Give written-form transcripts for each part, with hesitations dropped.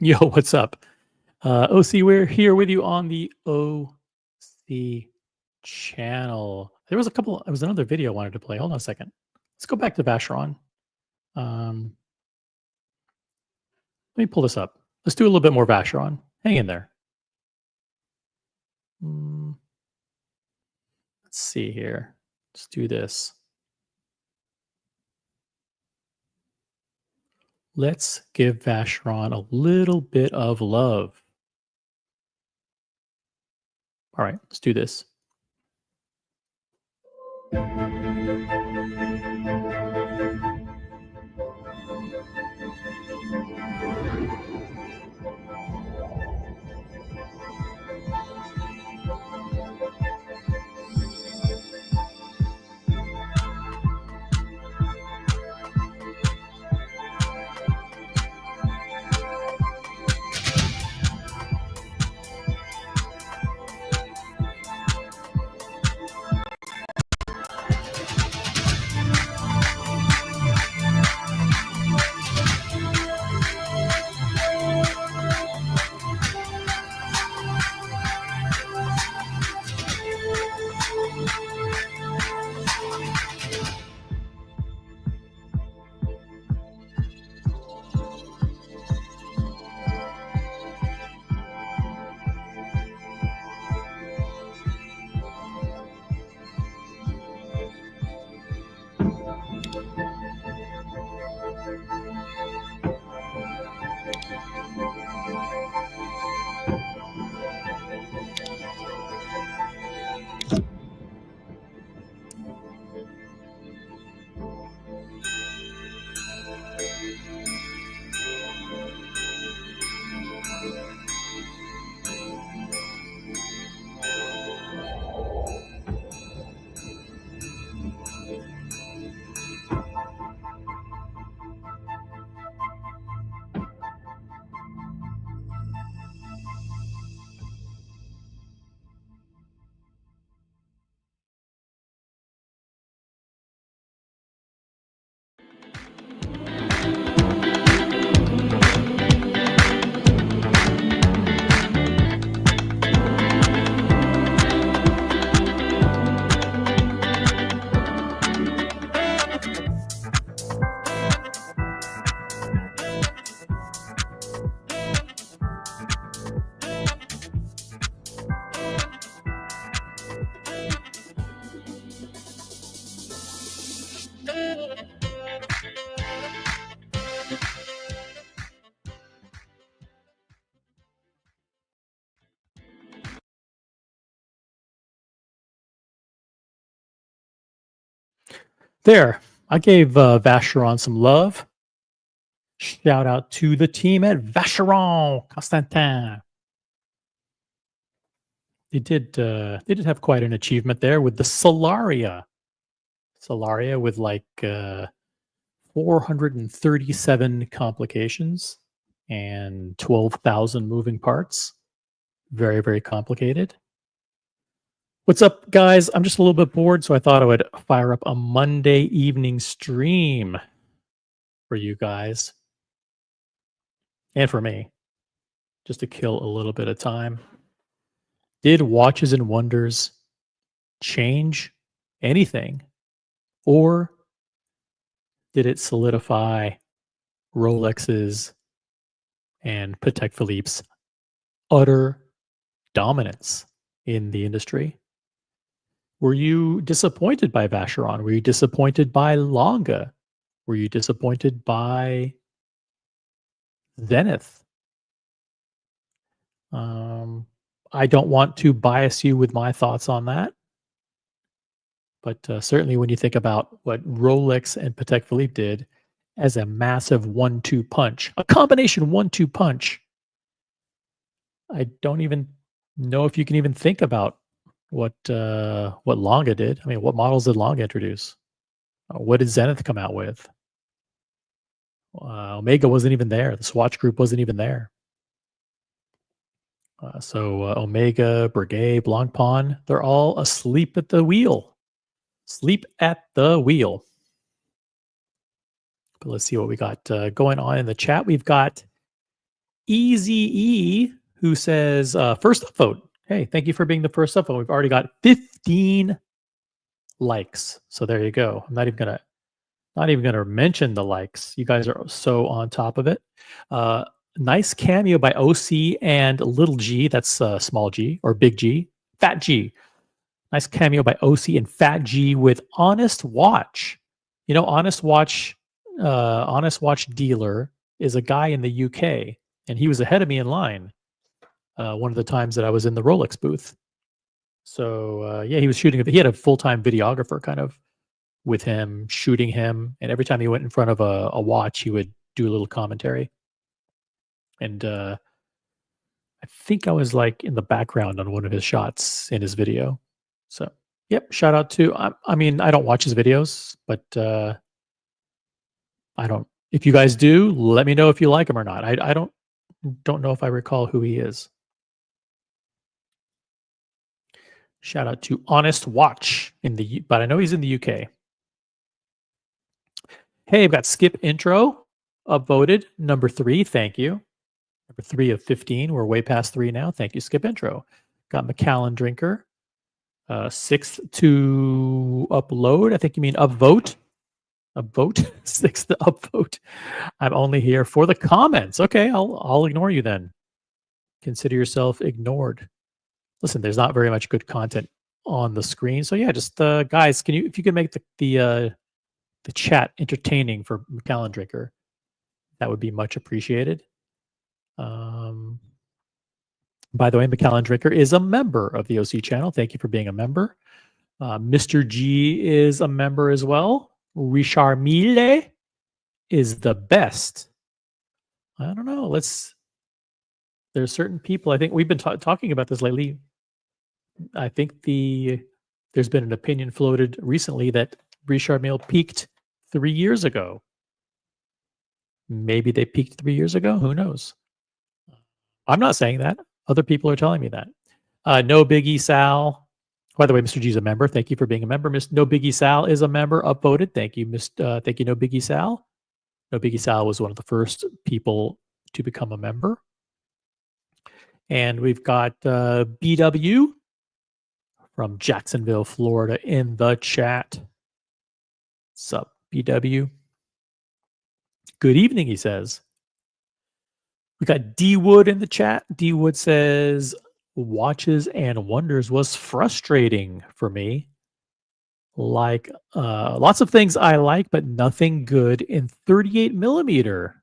Yo, what's up? OC, we're here with you on the OC channel. There was another video I wanted to play. Hold on a second. Let's go back to Vacheron. Um, Let me pull this up. Let's do a little bit more Vacheron. Hang in there. Let's see here. Let's do this. Let's give Vacheron a little bit of love. All right, let's do this. There, I gave Vacheron some love. Shout out to the team at Vacheron, Constantin. They did have quite an achievement there with the Solaria. Solaria with like 437 complications and 12,000 moving parts. Very, very complicated. What's up, guys? I'm just a little bit bored, so I thought I would fire up a Monday evening stream for you guys and for me, just to kill a little bit of time. Did Watches and Wonders change anything, or did it solidify Rolex's and Patek Philippe's utter dominance in the industry? Were you disappointed by Vacheron? Were you disappointed by Longa? Were you disappointed by Zenith? I don't want to bias you with my thoughts on that. But certainly when you think about what Rolex and Patek Philippe did as a massive 1-2 punch, a combination 1-2 punch, I don't even know if you can even think about what Longa did. I mean, what models did Longa introduce? What did Zenith come out with? Omega wasn't even there. The Swatch Group wasn't even there. So Omega, Breguet, Blancpain, they're all asleep at the wheel. Sleep at the wheel. But let's see what we got going on in the chat. We've got Easy E, who says, first upvote. Hey, thank you for being the first upvote. We've already got 15 likes. So there you go. I'm not even gonna mention the likes. You guys are so on top of it. Nice cameo by OC and Little G. That's small G or big G, Fat G. Nice cameo by OC and Fat G with Honest Watch. You know, Honest Watch dealer is a guy in the UK, and he was ahead of me in line. One of the times that I was in the Rolex booth. So yeah, he was shooting. He had a full time videographer kind of with him, shooting him, and every time he went in front of a watch, he would do a little commentary. And I think I was like in the background on one of his shots in his video. So yep, shout out to. I mean, I don't watch his videos, but I don't. If you guys do, let me know if you like him or not. I don't know if I recall who he is. Shout out to Honest Watch but I know he's in the UK. Hey, I've got Skip Intro upvoted number 3. Thank you. Number 3 of 15. We're way past 3 now. Thank you, Skip Intro. Got Macallan Drinker. 6th to upload. I think you mean upvote. Upvote. 6th to upvote. I'm only here for the comments. Okay, I'll ignore you then. Consider yourself ignored. Listen, there's not very much good content on the screen. So yeah, just guys, if you can make the chat entertaining for Macallan Drinker, that would be much appreciated. By the way, Macallan Drinker is a member of the OC channel. Thank you for being a member. Mr. G is a member as well. Richard Mille is the best. I don't know. There's certain people. I think we've been talking about this lately. I think there's been an opinion floated recently that Richard Mille peaked 3 years ago. Maybe they peaked 3 years ago. Who knows? I'm not saying that. Other people are telling me that. No Biggie Sal. By the way, Mr. G is a member. Thank you for being a member. No Biggie Sal is a member. Upvoted. Thank you, thank you, No Biggie Sal. No Biggie Sal was one of the first people to become a member. And we've got BW from Jacksonville, Florida, in the chat. What's up, BW? Good evening, he says. We got D Wood in the chat. D Wood says, Watches and Wonders was frustrating for me. Like lots of things I like, but nothing good in 38 millimeter.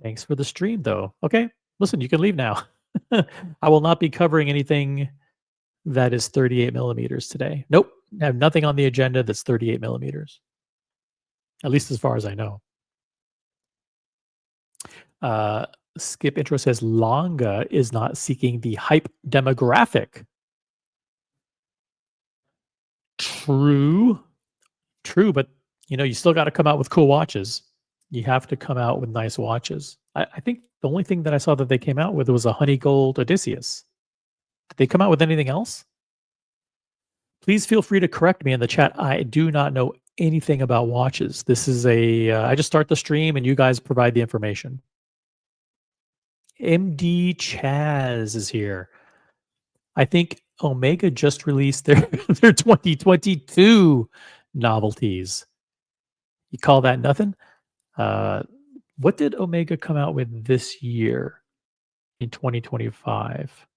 Thanks for the stream, though. Okay, listen, you can leave now. I will not be covering anything that is 38 millimeters today. Nope, I have nothing on the agenda that's 38 millimeters. At least as far as I know. Skip Intro says Longa is not seeking the hype demographic. True, but you still got to come out with cool watches. You have to come out with nice watches. I think the only thing that I saw that they came out with was a honey gold Odysseus. Did they come out with anything else? Please feel free to correct me in the chat. I do not know anything about watches. This is I just start the stream and you guys provide the information. MD Chaz is here. I think Omega just released their 2022 novelties. You call that nothing? What did Omega come out with this year in 2025?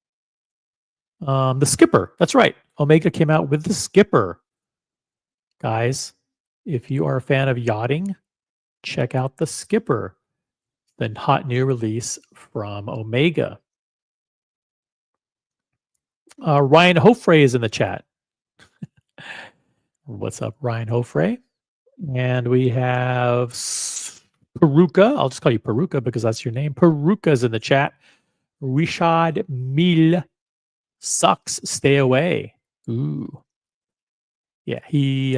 The Skipper. That's right. Omega came out with the Skipper. Guys, if you are a fan of yachting, check out the Skipper, the hot new release from Omega. Ryan Hofrey is in the chat. What's up, Ryan Hofrey? And we have Peruka. I'll just call you Peruka because that's your name. Peruka's in the chat. Richard Mille sucks. Stay away. Ooh. Yeah, he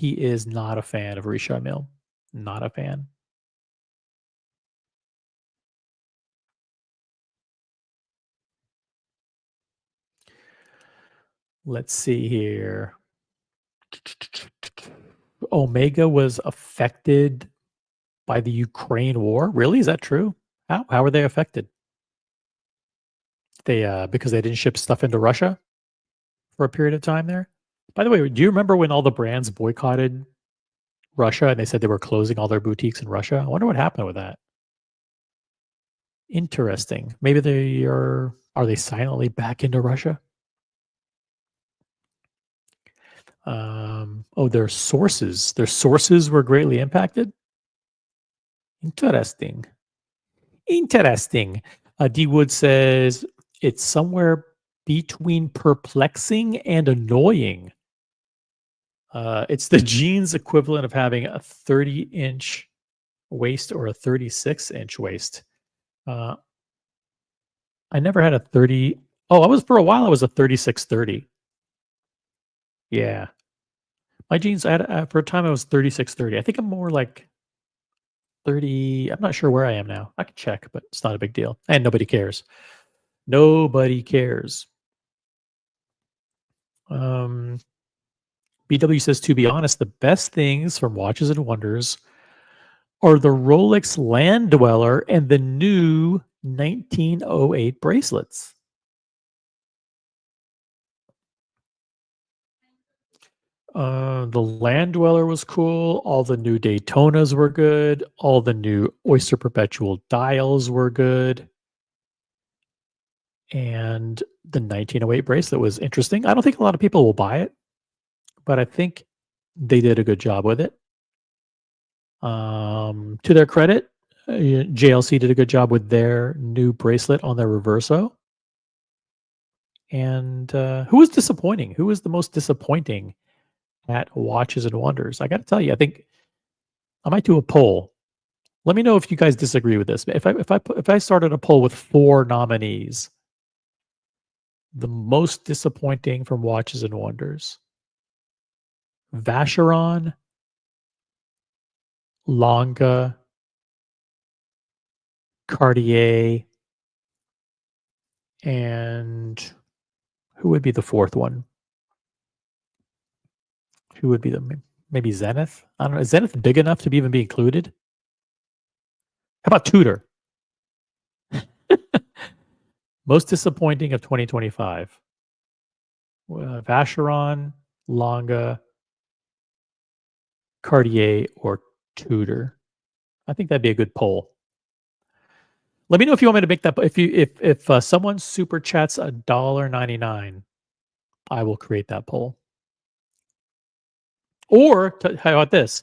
is not a fan of Richard Mille. Not a fan. Let's see here. Omega was affected by the Ukraine war. Really? Is that true? How were they affected? They because they didn't ship stuff into Russia for a period of time there. By the way, do you remember when all the brands boycotted Russia and they said they were closing all their boutiques in Russia? I wonder what happened with that. Interesting. Maybe they are they silently back into Russia? Oh, their sources were greatly impacted. Interesting. Interesting. D Wood says it's somewhere between perplexing and annoying. It's the jeans equivalent of having a 30-inch waist or a 36-inch waist. Uh, I never had a 30. Oh, I was for a while. I was a 36-30. Yeah, my jeans. I had for a time I was 36-30. I think I'm more like 30. I'm not sure where I am now. I can check, but it's not a big deal, and nobody cares. Nobody cares. Um, BW says, to be honest, the best things from Watches and Wonders are the Rolex Land Dweller and the new 1908 bracelets. The Land Dweller was cool. All the new Daytonas were good. All the new Oyster Perpetual dials were good. And the 1908 bracelet was interesting. I don't think a lot of people will buy it, but I think they did a good job with it. To their credit, JLC did a good job with their new bracelet on their Reverso. And who was disappointing? Who was the most disappointing at Watches and Wonders? I got to tell you, I think I might do a poll. Let me know if you guys disagree with this. If I started a poll with 4 nominees, the most disappointing from Watches and Wonders: Vacheron, Longa, Cartier, and who would be the 4th one? Who would be maybe Zenith? I don't know. Is Zenith big enough to even be included? How about Tudor? Most disappointing of 2025. Vacheron, Longa, Cartier, or Tudor. I think that'd be a good poll. Let me know if you want me to make that. If someone super chats $1.99, I will create that poll. Or how about this?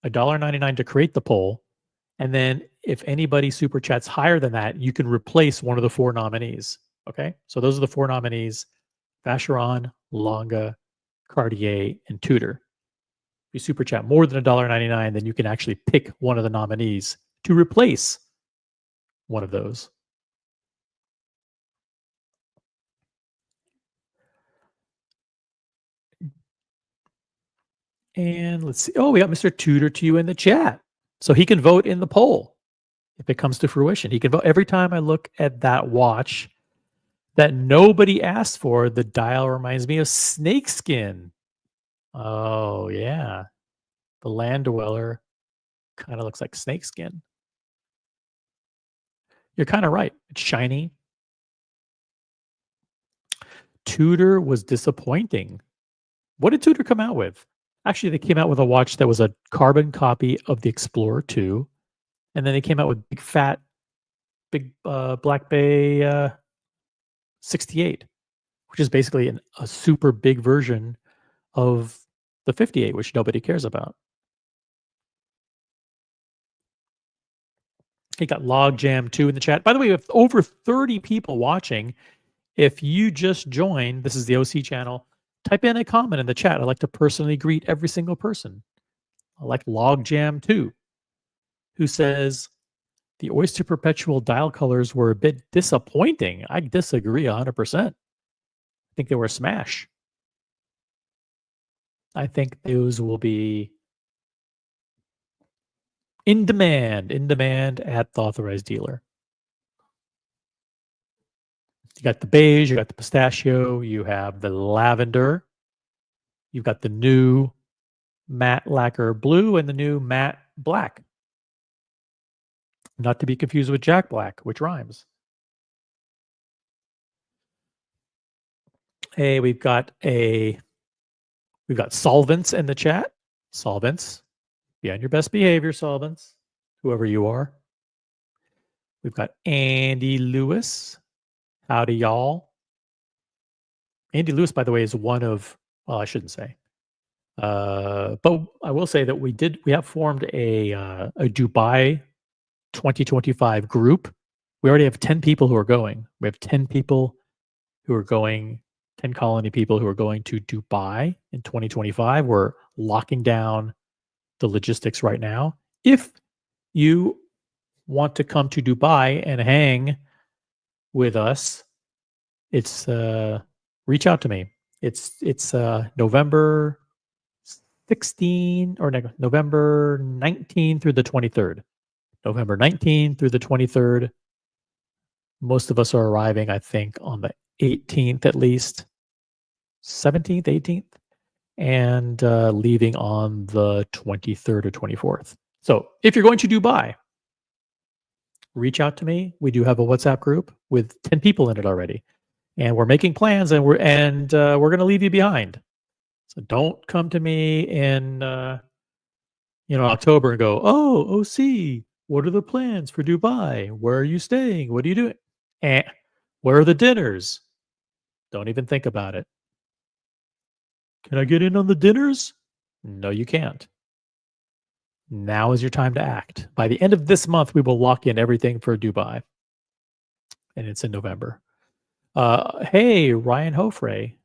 $1.99 to create the poll, and then if anybody super chats higher than that, you can replace one of the 4 nominees. Okay, so those are the 4 nominees: Vacheron, Longa, Cartier, and Tudor. If you super chat more than $1.99, then you can actually pick one of the nominees to replace one of those. And let's see. Oh, we got Mr. Tudor to you in the chat. So he can vote in the poll if it comes to fruition. He can vote every time I look at that watch that nobody asked for. The dial reminds me of snakeskin. Oh, yeah. The Land Dweller kind of looks like snakeskin. You're kind of right. It's shiny. Tudor was disappointing. What did Tudor come out with? Actually, they came out with a watch that was a carbon copy of the Explorer 2. And then they came out with big Black Bay 68, which is basically a super big version of the 58, which nobody cares about. He got Logjam 2 in the chat. By the way, we have over 30 people watching. If you just joined, this is the OC channel, type in a comment in the chat. I like to personally greet every single person. I like Logjam 2, who says, the Oyster Perpetual dial colors were a bit disappointing. I disagree 100%. I think they were a smash. I think those will be in demand at the authorized dealer. You got the beige, you got the pistachio, you have the lavender, you've got the new matte lacquer blue and the new matte black. Not to be confused with Jack Black, which rhymes. Hey, we've got solvents in the chat. Solvents. Be on your best behavior, solvents. Whoever you are. We've got Andy Lewis. Howdy, y'all. Andy Lewis, by the way, is one of, well, I shouldn't say. But I will say that we have formed a Dubai 2025 group. We already have 10 people who are going. We have 10 people who are going, 10 colony people who are going to Dubai in 2025. We're locking down the logistics right now. If you want to come to Dubai and hang with us, it's reach out to me. It's November 16 or November 19 through the 23rd. November 19 through the 23rd. Most of us are arriving, I think, on the 18th at least, 17th, 18th, and leaving on the 23rd or 24th. So if you're going to Dubai, reach out to me. We do have a WhatsApp group with 10 people in it already, and we're making plans, and we're going to leave you behind. So don't come to me in October and go, "Oh, OC, what are the plans for Dubai? Where are you staying? What are you doing? Where are the dinners?" Don't even think about it. Can I get in on the dinners? No, you can't. Now is your time to act. By the end of this month, we will lock in everything for Dubai. And it's in November. Hey, Ryan Hofre.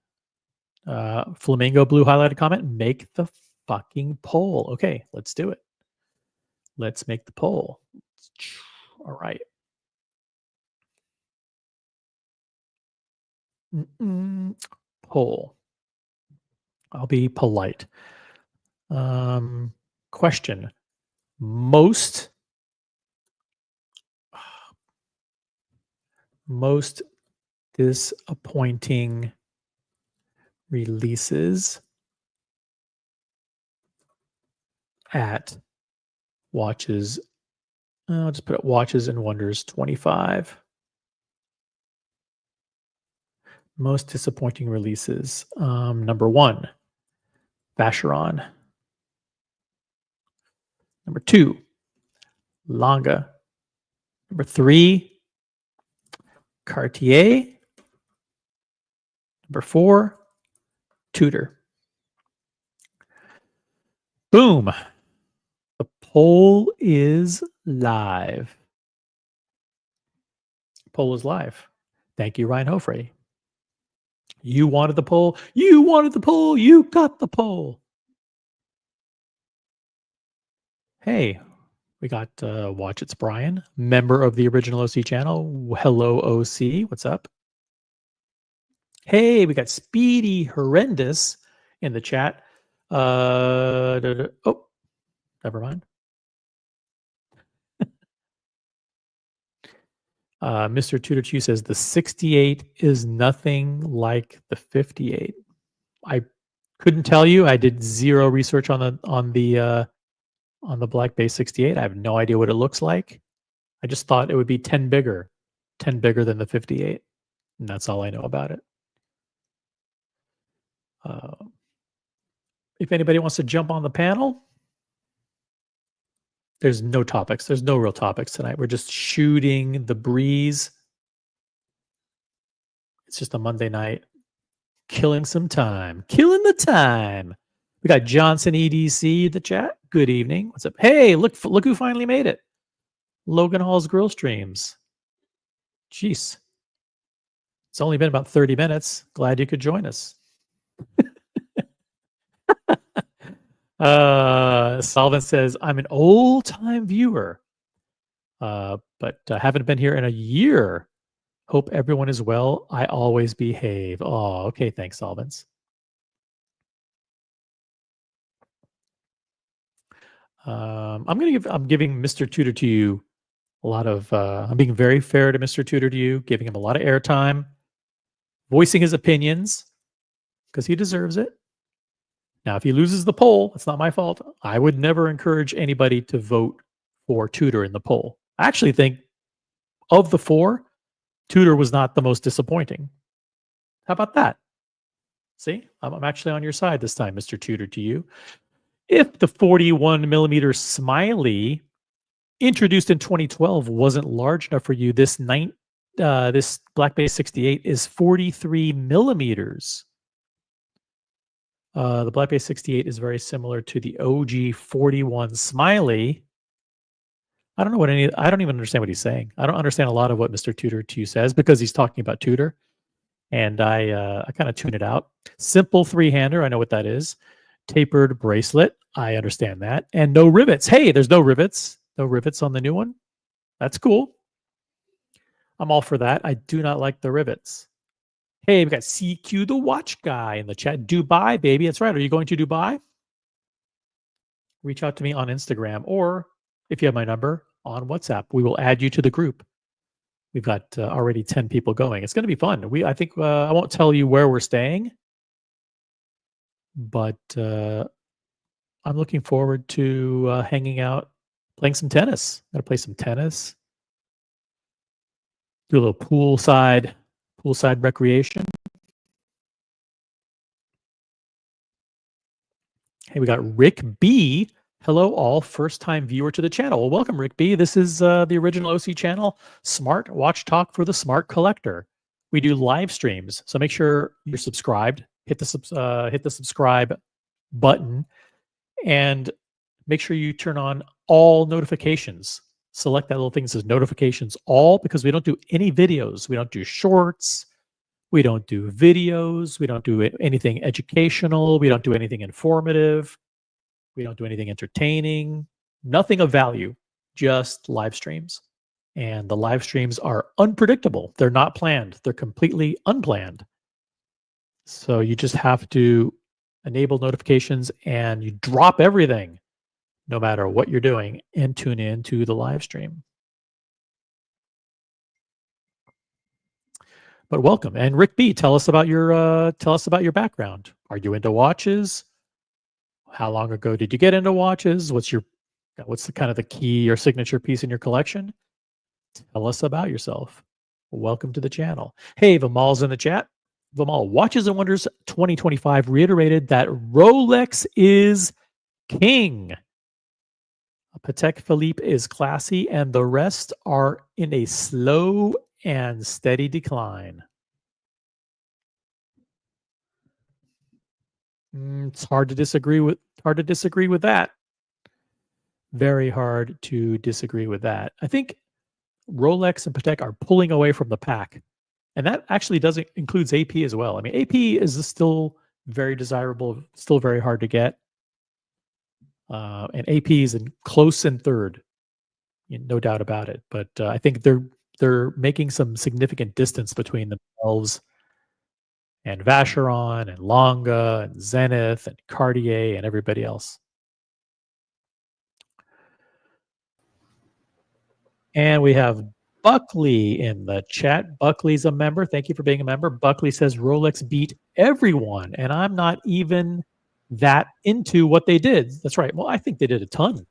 Flamingo blue highlighted comment. Make the fucking poll. Okay, let's do it. Let's make the poll. All right. Poll. I'll be polite. Question. Most disappointing releases at watches. I'll just put it Watches and Wonders 25. Most disappointing releases. Number 1, Vacheron. Number 2, Lange. Number 3, Cartier. Number 4, Tudor. Boom. The poll is live. Poll is live. Thank you, Ryan Hofre. You wanted the poll. You wanted the poll. You got the poll. Hey, we got Watch It's Brian, member of the original OC channel. Hello, OC. What's up? Hey, we got Speedy Horrendous in the chat. Oh, never mind. Mr. Tudor Chew says the 68 is nothing like the 58. I couldn't tell you. I did zero research on the Black Bay 68. I have no idea what it looks like. I just thought it would be 10 bigger than the 58. And that's all I know about it. If anybody wants to jump on the panel, there's no topics. There's no real topics tonight. We're just shooting the breeze. It's just a Monday night. Killing some time. Killing the time. We got Johnson EDC in the chat. Good evening. What's up? Hey, look who finally made it. Logan Hall's Grill Streams. Jeez. It's only been about 30 minutes. Glad you could join us. Solvent says, I'm an old-time viewer, but haven't been here in a year. Hope everyone is well. I always behave. Oh, okay. Thanks, Solvents. I'm giving Mr. Tudor to you a lot of, I'm being very fair to Mr. Tudor to you, giving him a lot of airtime, voicing his opinions because he deserves it. Now, if he loses the poll, it's not my fault. I would never encourage anybody to vote for Tudor in the poll. I actually think of the four, Tudor was not the most disappointing. How about that? See, I'm actually on your side this time, Mr. Tudor, to you. If the 41 millimeter Smiley introduced in 2012 wasn't large enough for you, this Black Bay 68 is 43 millimeters. The Black Bay 68 is very similar to the OG 41 Smiley. I don't even understand what he's saying. I don't understand a lot of what Mr. Tudor to you says because he's talking about Tudor. And I kind of tune it out. Simple three-hander, I know what that is. Tapered bracelet, I understand that. And no rivets. Hey, there's no rivets. No rivets on the new one. That's cool. I'm all for that. I do not like the rivets. Hey, we got CQ the watch guy in the chat. Dubai, baby. That's right. Are you going to Dubai? Reach out to me on Instagram, or if you have my number, on WhatsApp. We will add you to the group. We've got already 10 people going. It's going to be fun. I think I won't tell you where we're staying, but I'm looking forward to hanging out, playing some tennis. I'm going to play some tennis, do a little poolside recreation. Hey, we got Rick B. Hello, all first-time viewer to the channel. Well, welcome, Rick B. This is the original OC channel, Smart Watch Talk for the Smart Collector. We do live streams, so make sure you're subscribed. Hit the subscribe button, and make sure you turn on all notifications. Select that little thing that says notifications all, because we don't do any videos. We don't do shorts. We don't do videos. We don't do anything educational. We don't do anything informative. We don't do anything entertaining. Nothing of value, just live streams. And the live streams are unpredictable. They're not planned. They're completely unplanned. So you just have to enable notifications and you drop everything, no matter what you're doing, and tune in to the live stream. But welcome. And Rick B, tell us about your background. Are you into watches? How long ago did you get into watches? What's the kind of the key or signature piece in your collection? Tell us about yourself. Welcome to the channel. Hey, Vimal's in the chat. Vimal, Watches and Wonders 2025 reiterated that Rolex is king. Patek Philippe is classy, and the rest are in a slow and steady decline. It's hard to disagree with that. Very hard to disagree with that. I think Rolex and Patek are pulling away from the pack, and that actually doesn't includes AP as well. I mean, AP is still very desirable, still very hard to get, and AP is in close in third, no doubt about it. But I think they're making some significant distance between themselves and Vacheron and Longa and Zenith and Cartier and everybody else. And we have Buckley in the chat. Buckley's a member. Thank you for being a member. Buckley says Rolex beat everyone, and I'm not even that into what they did. That's right. Well, I think they did a ton.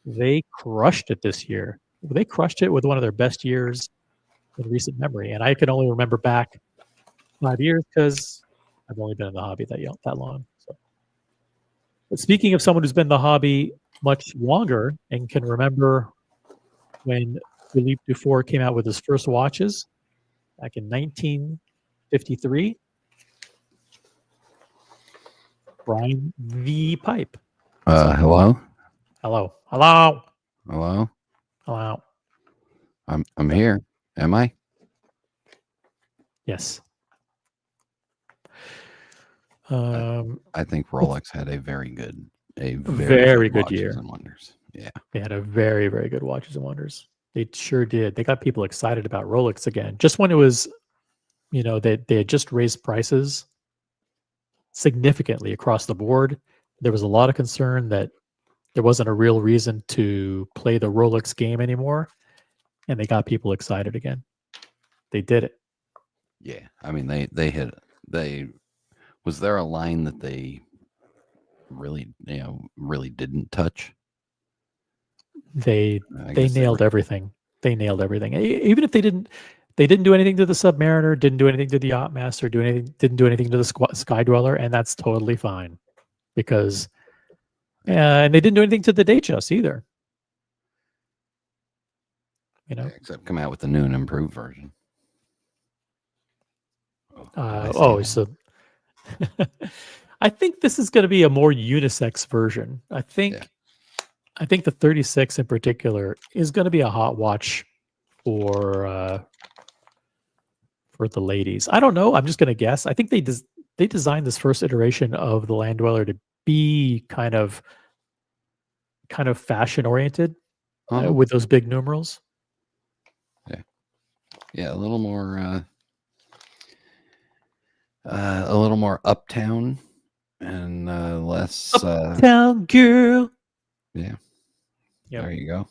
They crushed it this year. They crushed it with one of their best years in recent memory. And I can only remember back 5 years because I've only been in the hobby that long. So. But speaking of someone who's been in the hobby much longer and can remember when Philippe Dufour came out with his first watches back in 1953, Brian V. Pipe. Hello? Hello. Hello. Hello? Hello. I'm here. Am I? Yes. I think Rolex had a very good good year. Watches and Wonders. Yeah. They had a very, very good Watches and Wonders. They sure did. They got people excited about Rolex again. Just when it was, they had just raised prices significantly across the board. There was a lot of concern that there wasn't a real reason to play the Rolex game anymore. And they got people excited again. They did it. Yeah. I mean, was there a line that they really didn't touch? They I they guess they nailed were. everything. They nailed everything. Even if they didn't do anything to the Submariner, didn't do anything to the Yachtmaster, didn't do anything to the Sky Dweller, and that's totally fine because, and they didn't do anything to the Datejust either. You know, Except come out with the new and improved version. Oh, so I think this is going to be a more unisex version. I think the 36 in particular is going to be a hot watch for the ladies. I don't know. I'm just going to guess. I think they designed this first iteration of the Land Dweller to be kind of fashion oriented with those big numerals. Yeah, a little more uptown and less uptown girl. Yeah. Yep. There you go.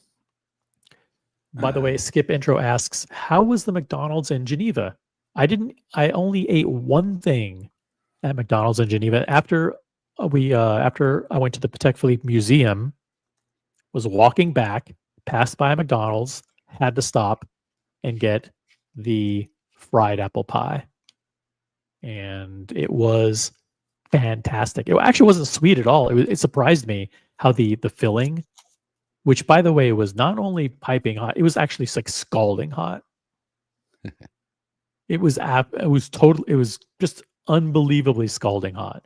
By the way, Skip Intro asks, how was the McDonald's in Geneva? I only ate one thing at McDonald's in Geneva. After I went to the Patek Philippe Museum, was walking back, passed by a McDonald's, had to stop and get the fried apple pie. And it was fantastic. It actually wasn't sweet at all. It surprised me how the filling, which by the way was not only piping hot, it was actually like scalding hot. It was just unbelievably scalding hot.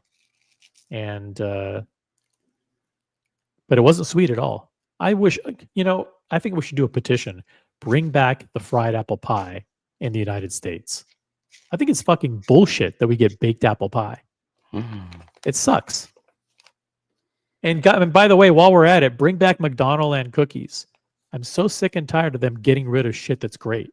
And but it wasn't sweet at all. I wish, I think we should do a petition. Bring back the fried apple pie in the United States. I think it's fucking bullshit that we get baked apple pie. It sucks. And by the way, while we're at it, bring back McDonald's and cookies. I'm so sick and tired of them getting rid of shit that's great.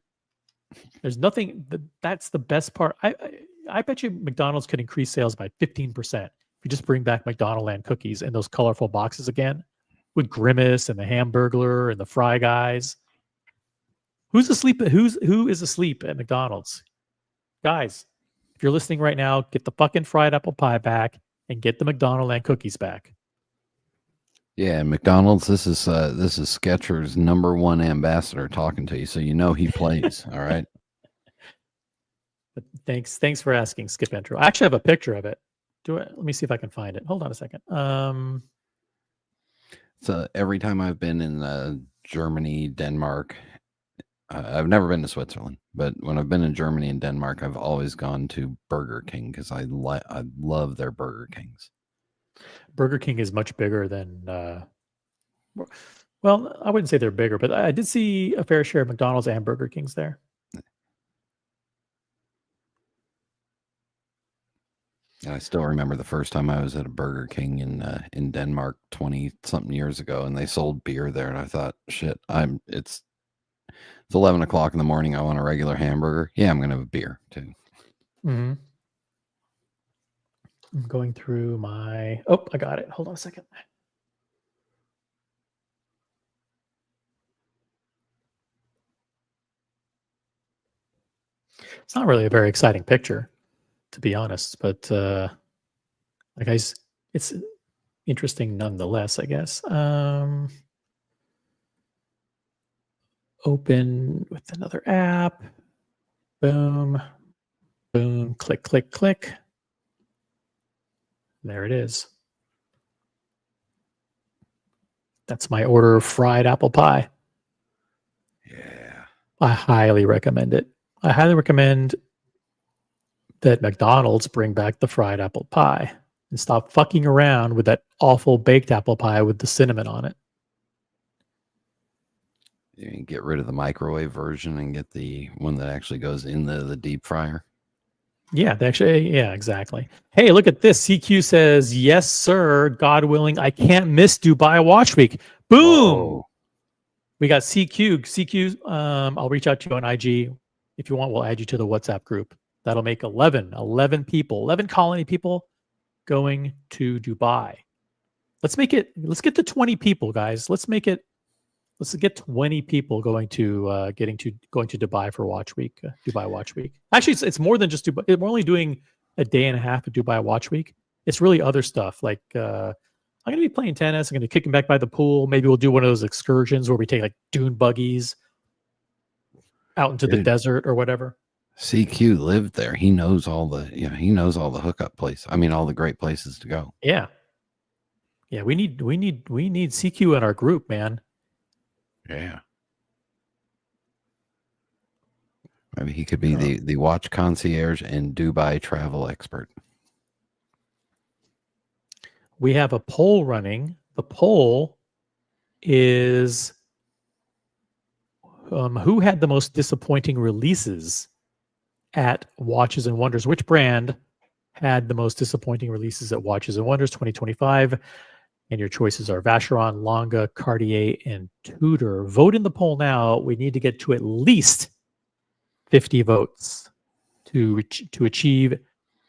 There's nothing that's the best part. I bet you McDonald's could increase sales by 15% if you just bring back McDonald's and cookies in those colorful boxes again, with Grimace and the Hamburglar and the Fry Guys. Who is asleep at McDonald's? Guys, if you're listening right now, get the fucking fried apple pie back and get the McDonald's and cookies back. Yeah, McDonald's. This is Skechers' #1 ambassador talking to you, so you know he plays. All right. But thanks for asking, Skip Intro. I actually have a picture of it. Let me see if I can find it. Hold on a second. So every time I've been in Germany, Denmark, I've never been to Switzerland, but when I've been in Germany and Denmark, I've always gone to Burger King because I love their Burger Kings. Burger King is much bigger than, well, I wouldn't say they're bigger, but I did see a fair share of McDonald's and Burger Kings there. And I still remember the first time I was at a Burger King in Denmark 20-something years ago, and they sold beer there, and I thought, shit, it's 11 o'clock in the morning. I want a regular hamburger. Yeah, I'm gonna have a beer too. Mm-hmm. I'm going through my. Oh, I got it. Hold on a second. It's not really a very exciting picture, to be honest, but it's interesting nonetheless, I guess. Open with another app. Boom, boom, click, click, click. There it is. That's my order of fried apple pie. Yeah. I highly recommend it. I highly recommend that McDonald's bring back the fried apple pie and stop fucking around with that awful baked apple pie with the cinnamon on it. You can get rid of the microwave version and get the one that actually goes in the deep fryer. Yeah, exactly. Hey, look at this. CQ says, yes, sir. God willing, I can't miss Dubai Watch Week. Boom. Whoa. We got CQ. CQ, I'll reach out to you on IG. If you want, we'll add you to the WhatsApp group. That'll make 11 people, 11 colony people going to Dubai. Let's get to 20 people, guys. Let's get 20 people going to Dubai for Watch Week. Dubai Watch Week. Actually, it's more than just Dubai. We're only doing a day and a half of Dubai Watch Week. It's really other stuff like I'm I'm going to be playing tennis. I'm going to be kicking back by the pool. Maybe we'll do one of those excursions where we take like dune buggies out into the desert or whatever. CQ lived there. He knows all the, he knows all the hookup places. I mean, all the great places to go. Yeah. Yeah. We need CQ in our group, man. Yeah. Maybe he could be the watch concierge and Dubai travel expert. We have a poll running. The poll is who had the most disappointing releases at Watches and Wonders? Which brand had the most disappointing releases at Watches and Wonders 2025? And your choices are Vacheron, Longa, Cartier, and Tudor. Vote in the poll now. We need to get to at least 50 votes to achieve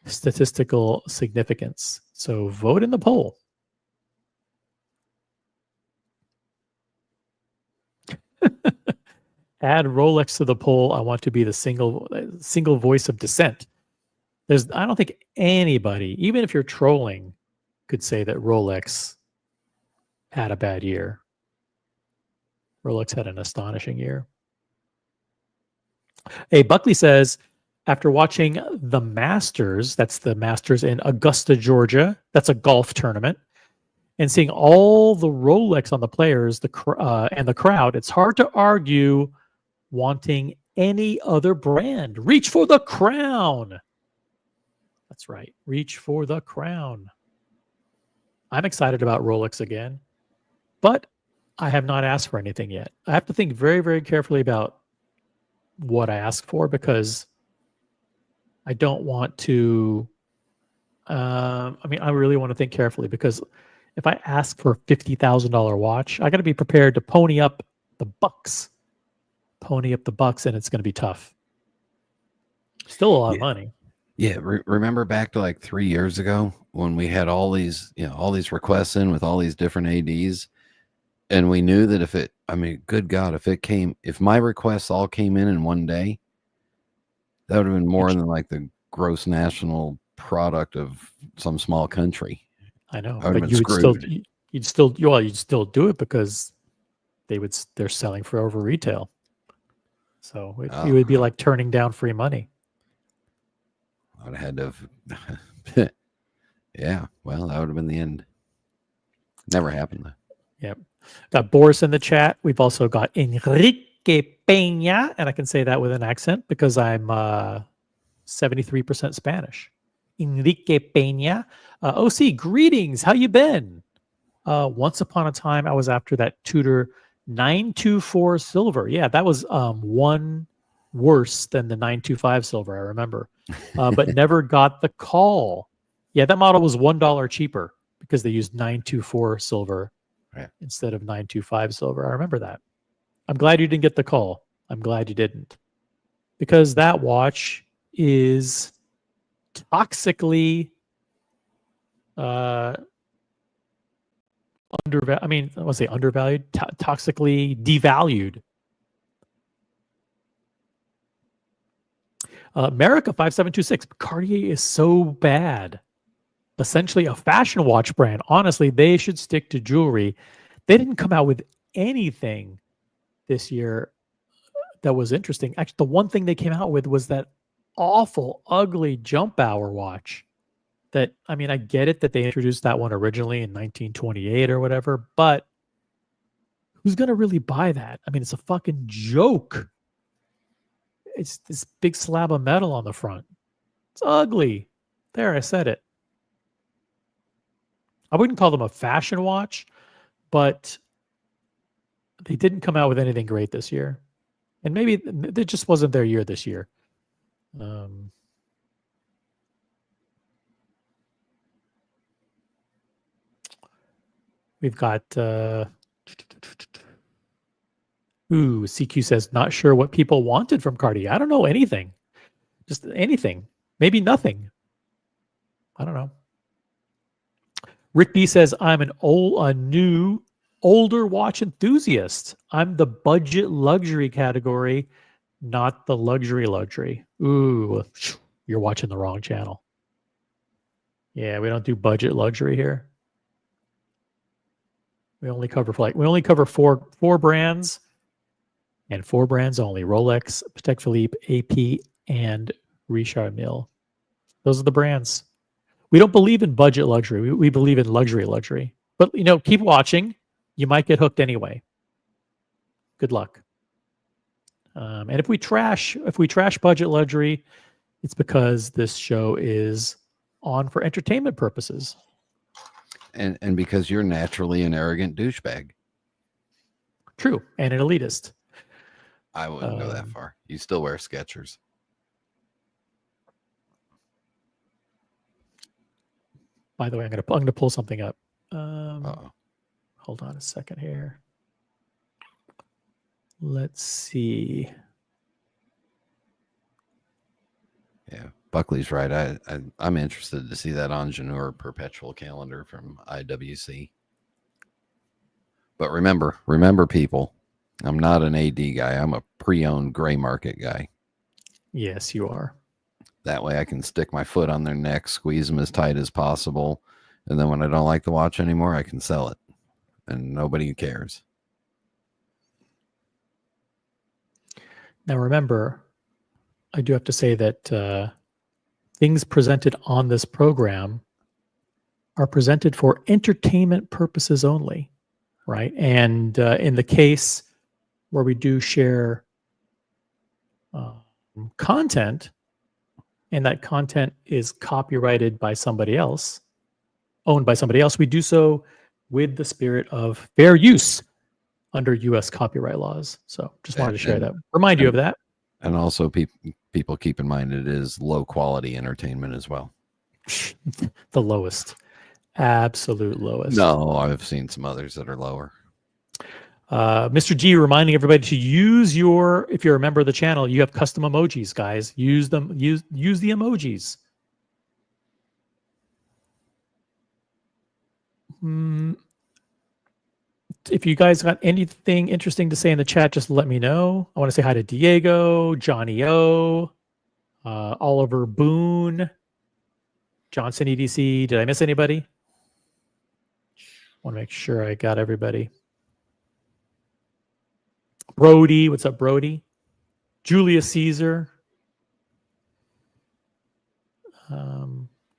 statistical significance. So vote in the poll. Add Rolex to the poll. I want to be the single voice of dissent. I don't think anybody, even if you're trolling, could say that Rolex had a bad year. Rolex had an astonishing year. Hey, Buckley says, after watching the Masters, that's the Masters in Augusta, Georgia, that's a golf tournament, and seeing all the Rolex on the players and the crowd, it's hard to argue wanting any other brand. Reach for the crown. That's right. Reach for the crown. I'm excited about Rolex again, but I have not asked for anything yet. I have to think very, very carefully about what I ask for because I don't want to. I really want to think carefully because if I ask for a $50,000 watch, I got to be prepared to pony up the bucks, and it's going to be tough. Still a lot of money. Yeah, remember back to like 3 years ago when we had all these requests in with all these different ADs, and we knew that good God, if my requests all came in one day, that would have been more than like the gross national product of some small country. I know, but you'd still do it because they're selling for over retail. So it would be like turning down free money. I would have had to. Yeah, well, that would have been the end. Never happened though. Yep. Got Boris in the chat. We've also got Enrique Peña, and I can say that with an accent because I'm 73% Spanish. Enrique Peña. OC, greetings. How you been? Once upon a time, I was after that Tudor 924 silver. Yeah, that was one worse than the 925 silver, I remember. But never got the call. Yeah, that model was $1 cheaper because they used 924 silver instead of 925 silver. I remember that. I'm glad you didn't get the call. I'm glad you didn't. Because that watch is toxically undervalued. I want to say undervalued, toxically devalued. America 5726. Cartier is so bad. Essentially a fashion watch brand. Honestly, they should stick to jewelry. They didn't come out with anything this year that was interesting. Actually, the one thing they came out with was that awful, ugly jump hour watch. That, I get it that they introduced that one originally in 1928 or whatever, but who's going to really buy that? It's a fucking joke. It's this big slab of metal on the front. It's ugly. There, I said it. I wouldn't call them a fashion watch, but they didn't come out with anything great this year. And maybe it just wasn't their year this year. We've got CQ says, not sure what people wanted from Cartier. I don't know anything. Just anything. Maybe nothing. I don't know. Rick B says, I'm a new, older watch enthusiast. I'm the budget luxury category, not the luxury. Ooh, you're watching the wrong channel. Yeah, we don't do budget luxury here. We only cover four brands, and 4 brands only: Rolex, Patek Philippe, AP, and Richard Mille. Those are the brands. We don't believe in budget luxury. We believe in luxury. But keep watching. You might get hooked anyway. Good luck. And if we trash budget luxury, it's because this show is on for entertainment purposes. And because you're naturally an arrogant douchebag. True, and an elitist. I wouldn't go that far. You still wear Skechers. By the way, I'm gonna pull something up. Hold on a second here. Let's see. Yeah, Buckley's right. I'm interested to see that Ingenieur perpetual calendar from IWC. But remember, people, I'm not an AD guy. I'm a pre-owned gray market guy. Yes, you are. That way I can stick my foot on their neck, squeeze them as tight as possible. And then when I don't like the watch anymore, I can sell it. And nobody cares. Now, remember, I do have to say that things presented on this program are presented for entertainment purposes only, right? And in the case where we do share content, and that content is copyrighted by somebody else, owned by somebody else, we do so with the spirit of fair use under U.S. copyright laws. So just wanted to share that. Remind you of that. And also people keep in mind it is low quality entertainment as well. The lowest. Absolute lowest. No, I've seen some others that are lower. Mr. G reminding everybody to use if you're a member of the channel, you have custom emojis, guys. Use them. Use the emojis. If you guys got anything interesting to say in the chat, just let me know. I want to say hi to Diego, Johnny O, Oliver Boone, Johnson EDC. Did I miss anybody? Want to make sure I got everybody. Brody, what's up, Brody? Julius Caesar.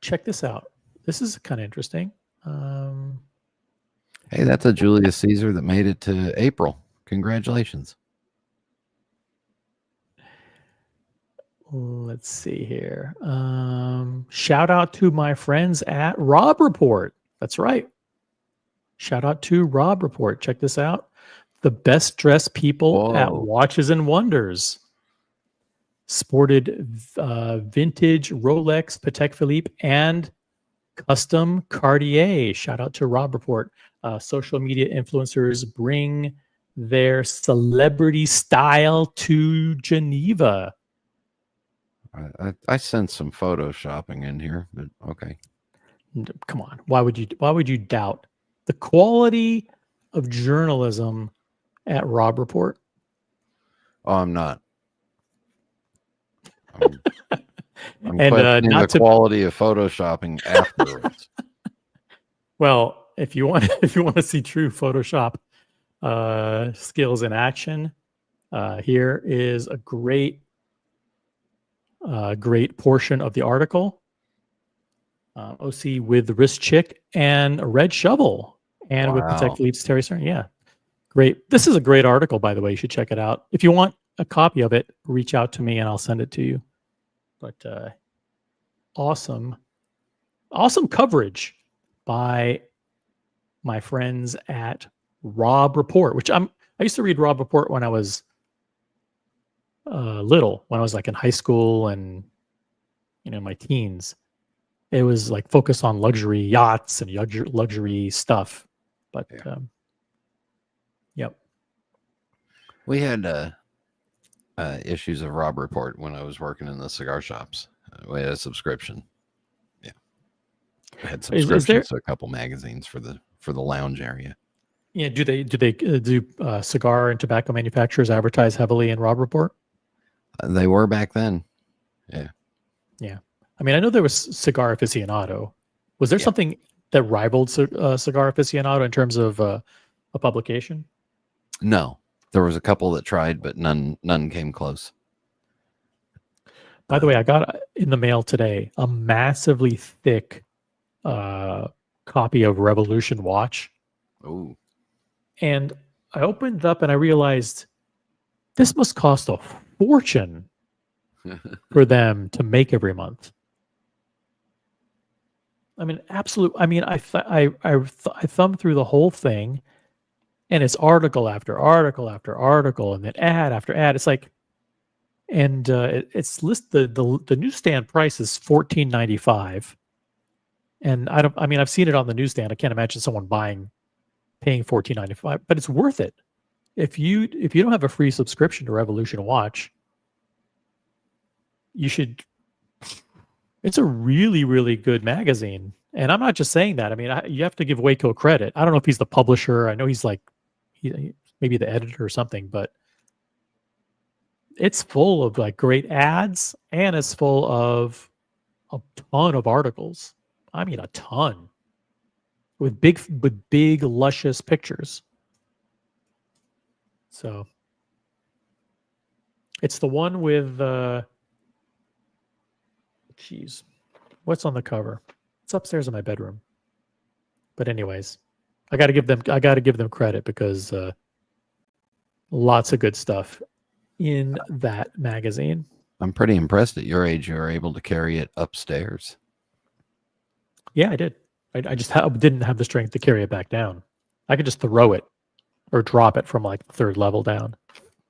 Check this out. This is kind of interesting. Hey, that's a Julius Caesar that made it to April. Congratulations. Let's see here. Shout out to my friends at Rob Report. That's right. Shout out to Rob Report. Check this out. The best dressed people at Watches and Wonders. Sported vintage Rolex, Patek Philippe, and custom Cartier. Shout out to Rob Report. Social media influencers bring their celebrity style to Geneva. I sense some photoshopping in here, but okay. Come on. Why would you doubt the quality of journalism at Rob Report? Oh, I'm not. I'm and questioning not the quality of photoshopping afterwards. Well, if you want to see true Photoshop skills in action, here is a great portion of the article. OC with the wrist chick and a red shovel, and with Patek Philippe's Terry Stern. Yeah, great. This is a great article, by the way. You should check it out. If you want a copy of it, reach out to me and I'll send it to you. But awesome coverage by my friends at Rob Report, which I used to read Rob Report when I was little, when I was like in high school and my teens. It was like focused on luxury yachts and luxury stuff. But yep. We had issues of Rob Report when I was working in the cigar shops. We had a subscription. Yeah, I had subscriptions to a couple magazines for the lounge area. Yeah, do cigar and tobacco manufacturers advertise heavily in Rob Report? They were back then. Yeah. Yeah. I mean, I know there was Cigar Aficionado. Was there something that rivaled Cigar Aficionado in terms of a publication? No, there was a couple that tried, but none came close. By the way, I got in the mail today a massively thick copy of Revolution Watch. Oh, And I opened it up and I realized this must cost a fortune for them to make every month. I mean, absolute. I mean, I thumbed through the whole thing, and it's article after article after article, and then ad after ad. It's like, and it's listed. The newsstand price is $14.95, and I don't. I mean, I've seen it on the newsstand. I can't imagine someone paying $14.95, but it's worth it. If you don't have a free subscription to Revolution Watch, you should. It's a really, really good magazine. And I'm not just saying that. I mean, you have to give Waco credit. I don't know if he's the publisher. I know he's like, maybe the editor or something, but it's full of like great ads and it's full of a ton of articles. I mean, a ton with big, luscious pictures. So it's the one with, geez, what's on the cover? It's upstairs in my bedroom. But anyways, I got to give them credit because lots of good stuff in that magazine. I'm pretty impressed at your age you were able to carry it upstairs. Yeah, I did. I just didn't have the strength to carry it back down. I could just throw it or drop it from like the third level down.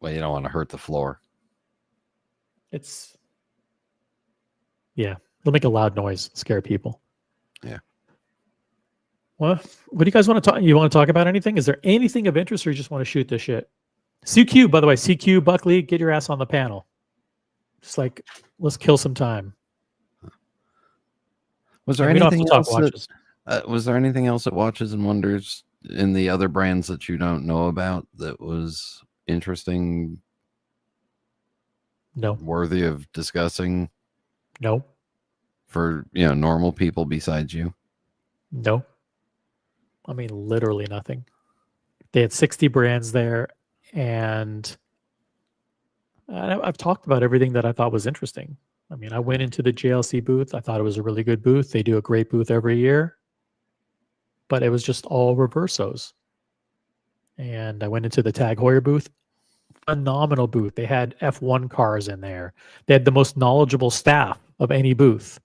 Well, you don't want to hurt the floor. Yeah, it'll make a loud noise, scare people. Yeah. Well, what do you guys want to talk? You want to talk about anything? Is there anything of interest, or you just want to shoot this shit? CQ, by the way, CQ Buckley, get your ass on the panel. Just like, let's kill some time. Was there anything else? Was there anything else at Watches and Wonders in the other brands that you don't know about that was interesting? No. Worthy of discussing? No. For normal people besides you? No. I mean, literally nothing. They had 60 brands there, and I've talked about everything that I thought was interesting. I mean, I went into the JLC booth. I thought it was a really good booth. They do a great booth every year, but it was just all reversos. And I went into the Tag Heuer booth. Phenomenal booth. They had F1 cars in there. They had the most knowledgeable staff of any booth.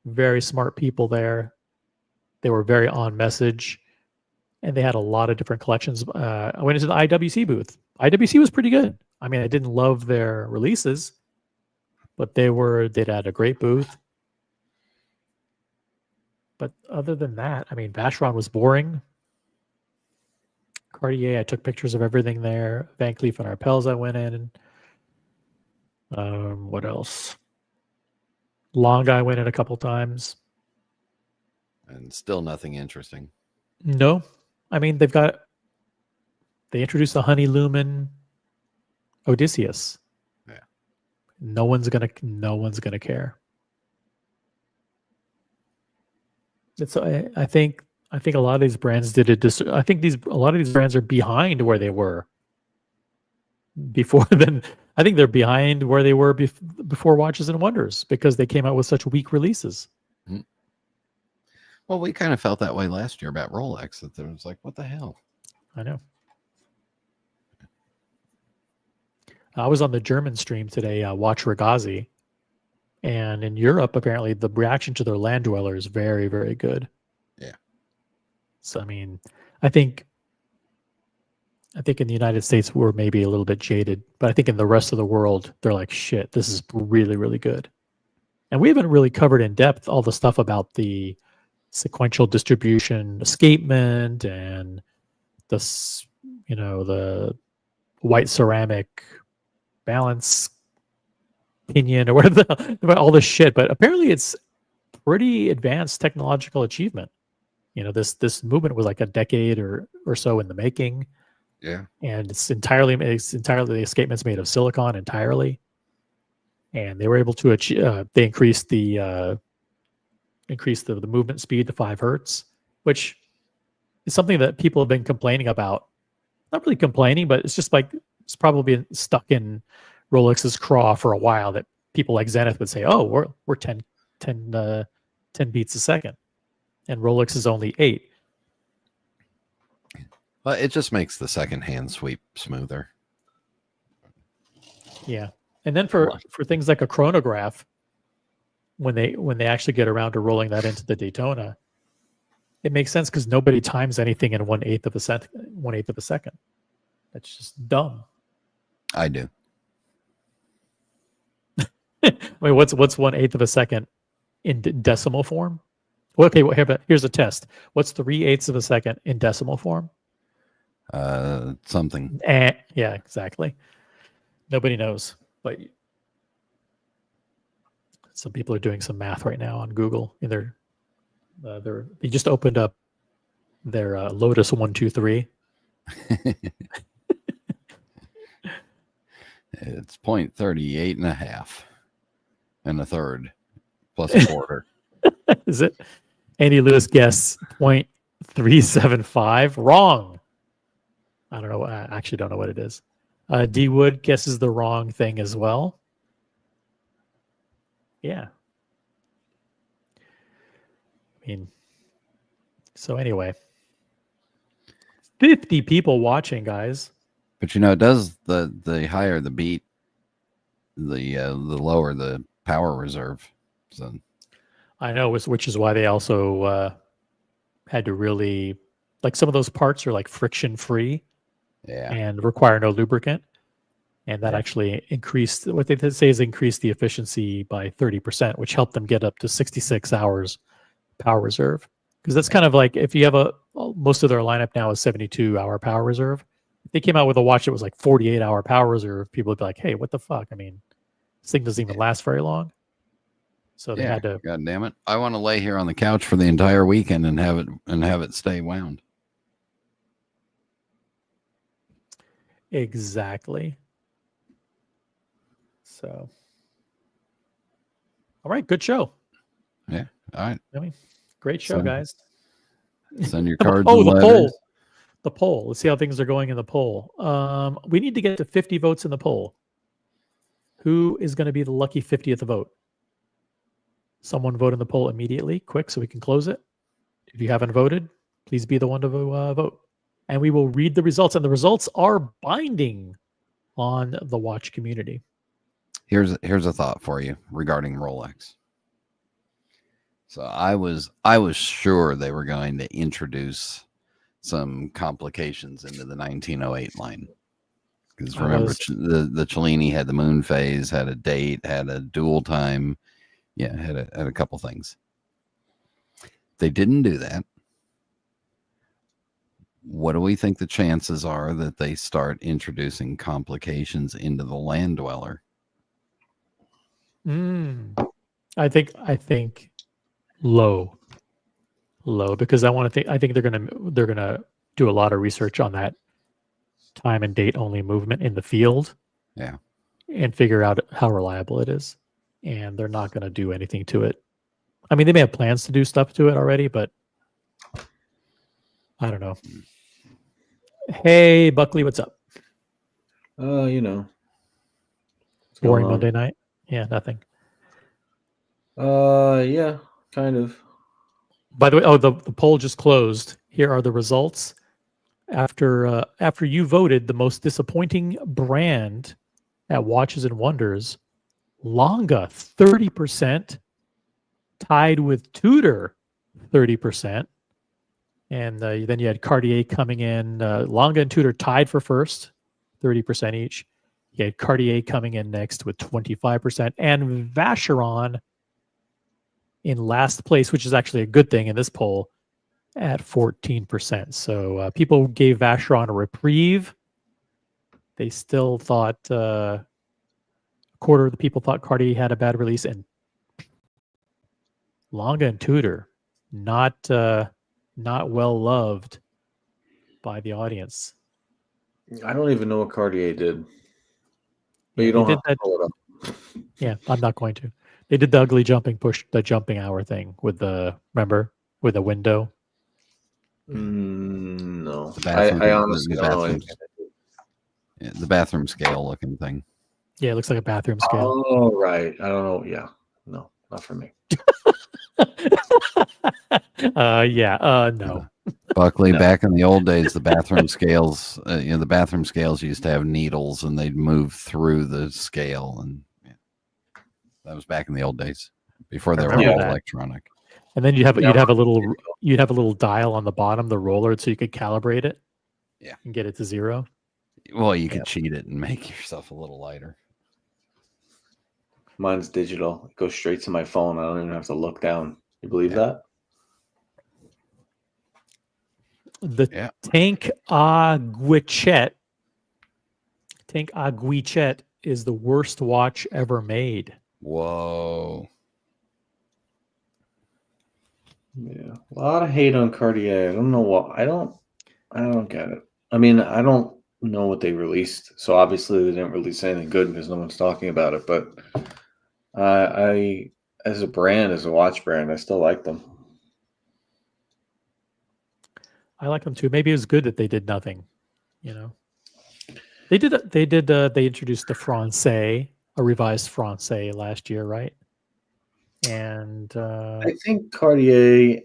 Very smart people there. They were very on message, and they had a lot of different collections. I went into the IWC booth. IWC was pretty good. I mean, I didn't love their releases, but they'd had a great booth. But other than that, I mean, Vacheron was boring. Cartier, I took pictures of everything there. Van Cleef and Arpels, I went in. What else? Long Guy went in a couple times. And still nothing interesting. No. I mean, they introduced the Honey Lumen Odysseus. Yeah. No one's gonna care. I think a lot of these brands did it. I think a lot of these brands are behind where they were before then. I think they're behind where they were before Watches and Wonders because they came out with such weak releases. Mm-hmm. Well, we kind of felt that way last year about Rolex. That there was like, what the hell? I know. I was on the German stream today, Watch Regazzi, and in Europe, apparently the reaction to their Land Dweller is very, very good. Yeah. So, I mean, I think in the United States we're maybe a little bit jaded, but I think in the rest of the world they're like, shit, this is really, really good. And we haven't really covered in depth all the stuff about the sequential distribution escapement and the white ceramic balance pinion or whatever, about all this shit. But apparently it's pretty advanced technological achievement. This movement was like a decade or so in the making. Yeah. And it's entirely the escapement's made of silicon entirely. And they were able to achieve, they increased the movement speed to 5 hertz, which is something that people have been complaining about. Not really complaining, but it's just like it's probably been stuck in Rolex's craw for a while that people like Zenith would say, "Oh, we're 10 beats a second," and Rolex is only 8. Well, it just makes the second hand sweep smoother. Yeah, and then for things like a chronograph, when they actually get around to rolling that into the Daytona, it makes sense because nobody times anything in 1/8 of a second. 1/8 of a second. That's just dumb. I do. Wait, what's 1/8 of a second in decimal form? Well, okay, well, here's a test. What's 3/8 of a second in decimal form? Something. Yeah, exactly. Nobody knows, but some people are doing some math right now on Google. In they just opened up their Lotus 123. It's 0.38 and a half and a third plus a quarter. Is it? Andy Lewis guessed 0.375. Wrong. I don't know. I actually don't know what it is. D Wood guesses the wrong thing as well. Yeah. I mean, so anyway, 50 people watching, guys. But it does the higher the beat, the lower the power reserve. So I know, which is why they also had to really, like, some of those parts are like friction free, and require no lubricant, and that actually increased, what they did say is increased the efficiency by 30%, which helped them get up to 66 hours power reserve. Because that's kind of like, if you have most of their lineup now is 72-hour power reserve. If they came out with a watch that was like 48-hour power reserve, people would be like, hey, what the fuck? I mean, this thing doesn't even last very long. So they had to. God damn it! I want to lay here on the couch for the entire weekend and have it stay wound. Exactly. So, all right, good show. Yeah. All right. I mean, great show, guys. Send your cards. Oh, and the letters. poll. The poll. Let's see how things are going in the poll. We need to get to 50 votes in the poll. Who is going to be the lucky 50th vote? Someone vote in the poll immediately, quick, so we can close it. If you haven't voted, please be the one to vote. And we will read the results. And the results are binding on the watch community. Here's a thought for you regarding Rolex. So I was sure they were going to introduce some complications into the 1908 line. Because remember, the Cellini had the moon phase, had a date, had a dual time. Yeah, had a couple things. They didn't do that. What do we think the chances are that they start introducing complications into the land dweller? I think low, because I think they're gonna do a lot of research on that time and date only movement in the field. Yeah, and figure out how reliable it is. And they're not going to do anything to it. I mean, they may have plans to do stuff to it already, but I don't know. Hey, Buckley, what's up? Boring Monday night? Yeah, nothing. Yeah, kind of. By the way, the poll just closed. Here are the results. After you voted, the most disappointing brand at Watches and Wonders, Longa, 30%, tied with Tudor, 30%. And then you had Cartier coming in. Longa and Tudor tied for first, 30% each. You had Cartier coming in next with 25%. And Vacheron in last place, which is actually a good thing in this poll, at 14%. So people gave Vacheron a reprieve. They still thought a quarter of the people thought Cartier had a bad release, and Longa and Tudor not well loved by the audience. I don't even know what Cartier did. But you don't have to pull it up. Yeah, I'm not going to. They did the ugly jumping hour thing with the, remember, with the window. No, The bathroom, I honestly the don't know bathroom, anything. the bathroom scale looking thing. Yeah, it looks like a bathroom scale. Oh, right. I don't know. Yeah, no, not for me. No. Buckley, No. back in the old days, the bathroom scales, the bathroom scales used to have needles, and they'd move through the scale, and that was back in the old days before they were remember all that. electronic. And then you'd have Now a little dial on the bottom, the roller, so you could calibrate it. Yeah. And get it to 0. Well, you could cheat it and make yourself a little lighter. mine's digital. It goes straight to my phone. I don't even have to look down. You believe that? The Tank Aguichet is the worst watch ever made. Whoa. Yeah, a lot of hate on Cartier. I don't know what. I don't get it. I mean, I don't know what they released, so obviously they didn't release anything good because no one's talking about it. But I, as a brand, as a watch brand, I still like them. I like them too. Maybe it was good that they did nothing. They introduced the Francais, a revised Francais last year, right? And I think Cartier,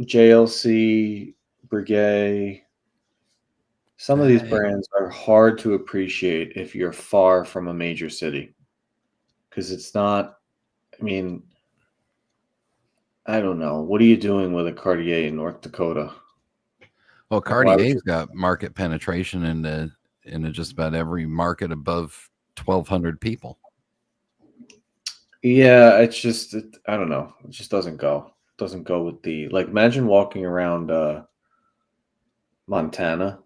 JLC, Breguet, some of these brands are hard to appreciate if you're far from a major city, because it's not. I mean, I don't know. What are you doing with a Cartier in North Dakota? Well, Cartier's got market penetration into just about every market above 1,200 people. Yeah, it's just I don't know. It just doesn't go. It doesn't go with the imagine walking around Montana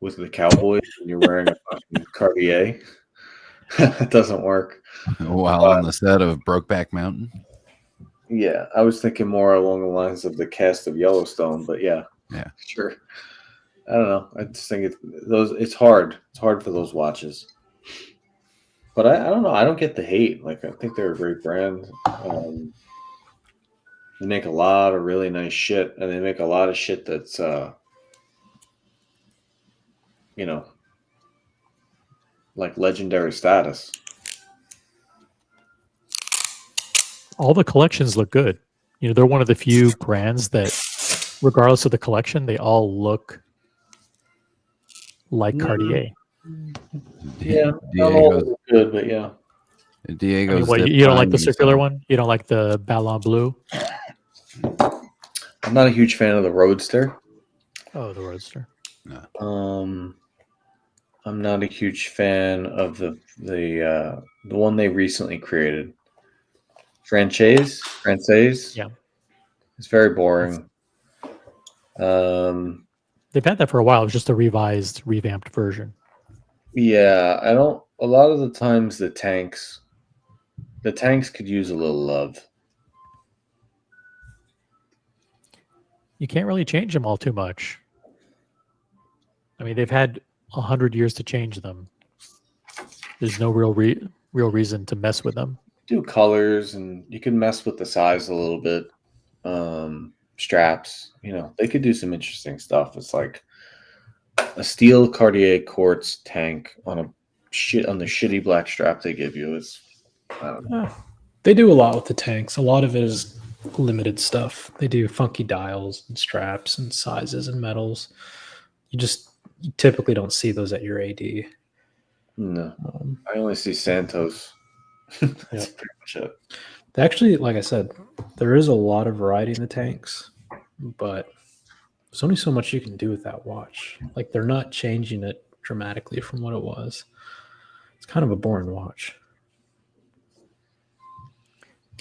with the cowboys and you're wearing a fucking Cartier. It doesn't work. While on the set of Brokeback Mountain. Yeah, I was thinking more along the lines of the cast of Yellowstone, but yeah, sure. I don't know. I just think it's hard. It's hard for those watches. But I don't know. I don't get the hate. I think they're a great brand. They make a lot of really nice shit, and they make a lot of shit that's, legendary status. all the collections look good. They're one of the few brands that, regardless of the collection, they all look like Cartier. Yeah, not all look good, but yeah. Diego's. You don't like the circular one? You don't like the Ballon Bleu? I'm not a huge fan of the Roadster. Oh, the Roadster. No. I'm not a huge fan of the one they recently created. Franchise. Yeah. It's very boring. They've had that for a while. It was just a revamped version. Yeah, I don't. A lot of the times, the tanks could use a little love. You can't really change them all too much. I mean, they've had 100 years to change them. There's no real reason to mess with them. Do colors, and you can mess with the size a little bit. Straps, they could do some interesting stuff. It's like a steel Cartier quartz tank on the shitty black strap they give you. I don't know. They do a lot with the tanks. A lot of it is limited stuff. They do funky dials and straps and sizes and metals. You typically don't see those at your AD. No, I only see Santos. That's pretty much it. Actually, like I said, there is a lot of variety in the tanks, but there's only so much you can do with that watch. They're not changing it dramatically from what it was. It's kind of a boring watch.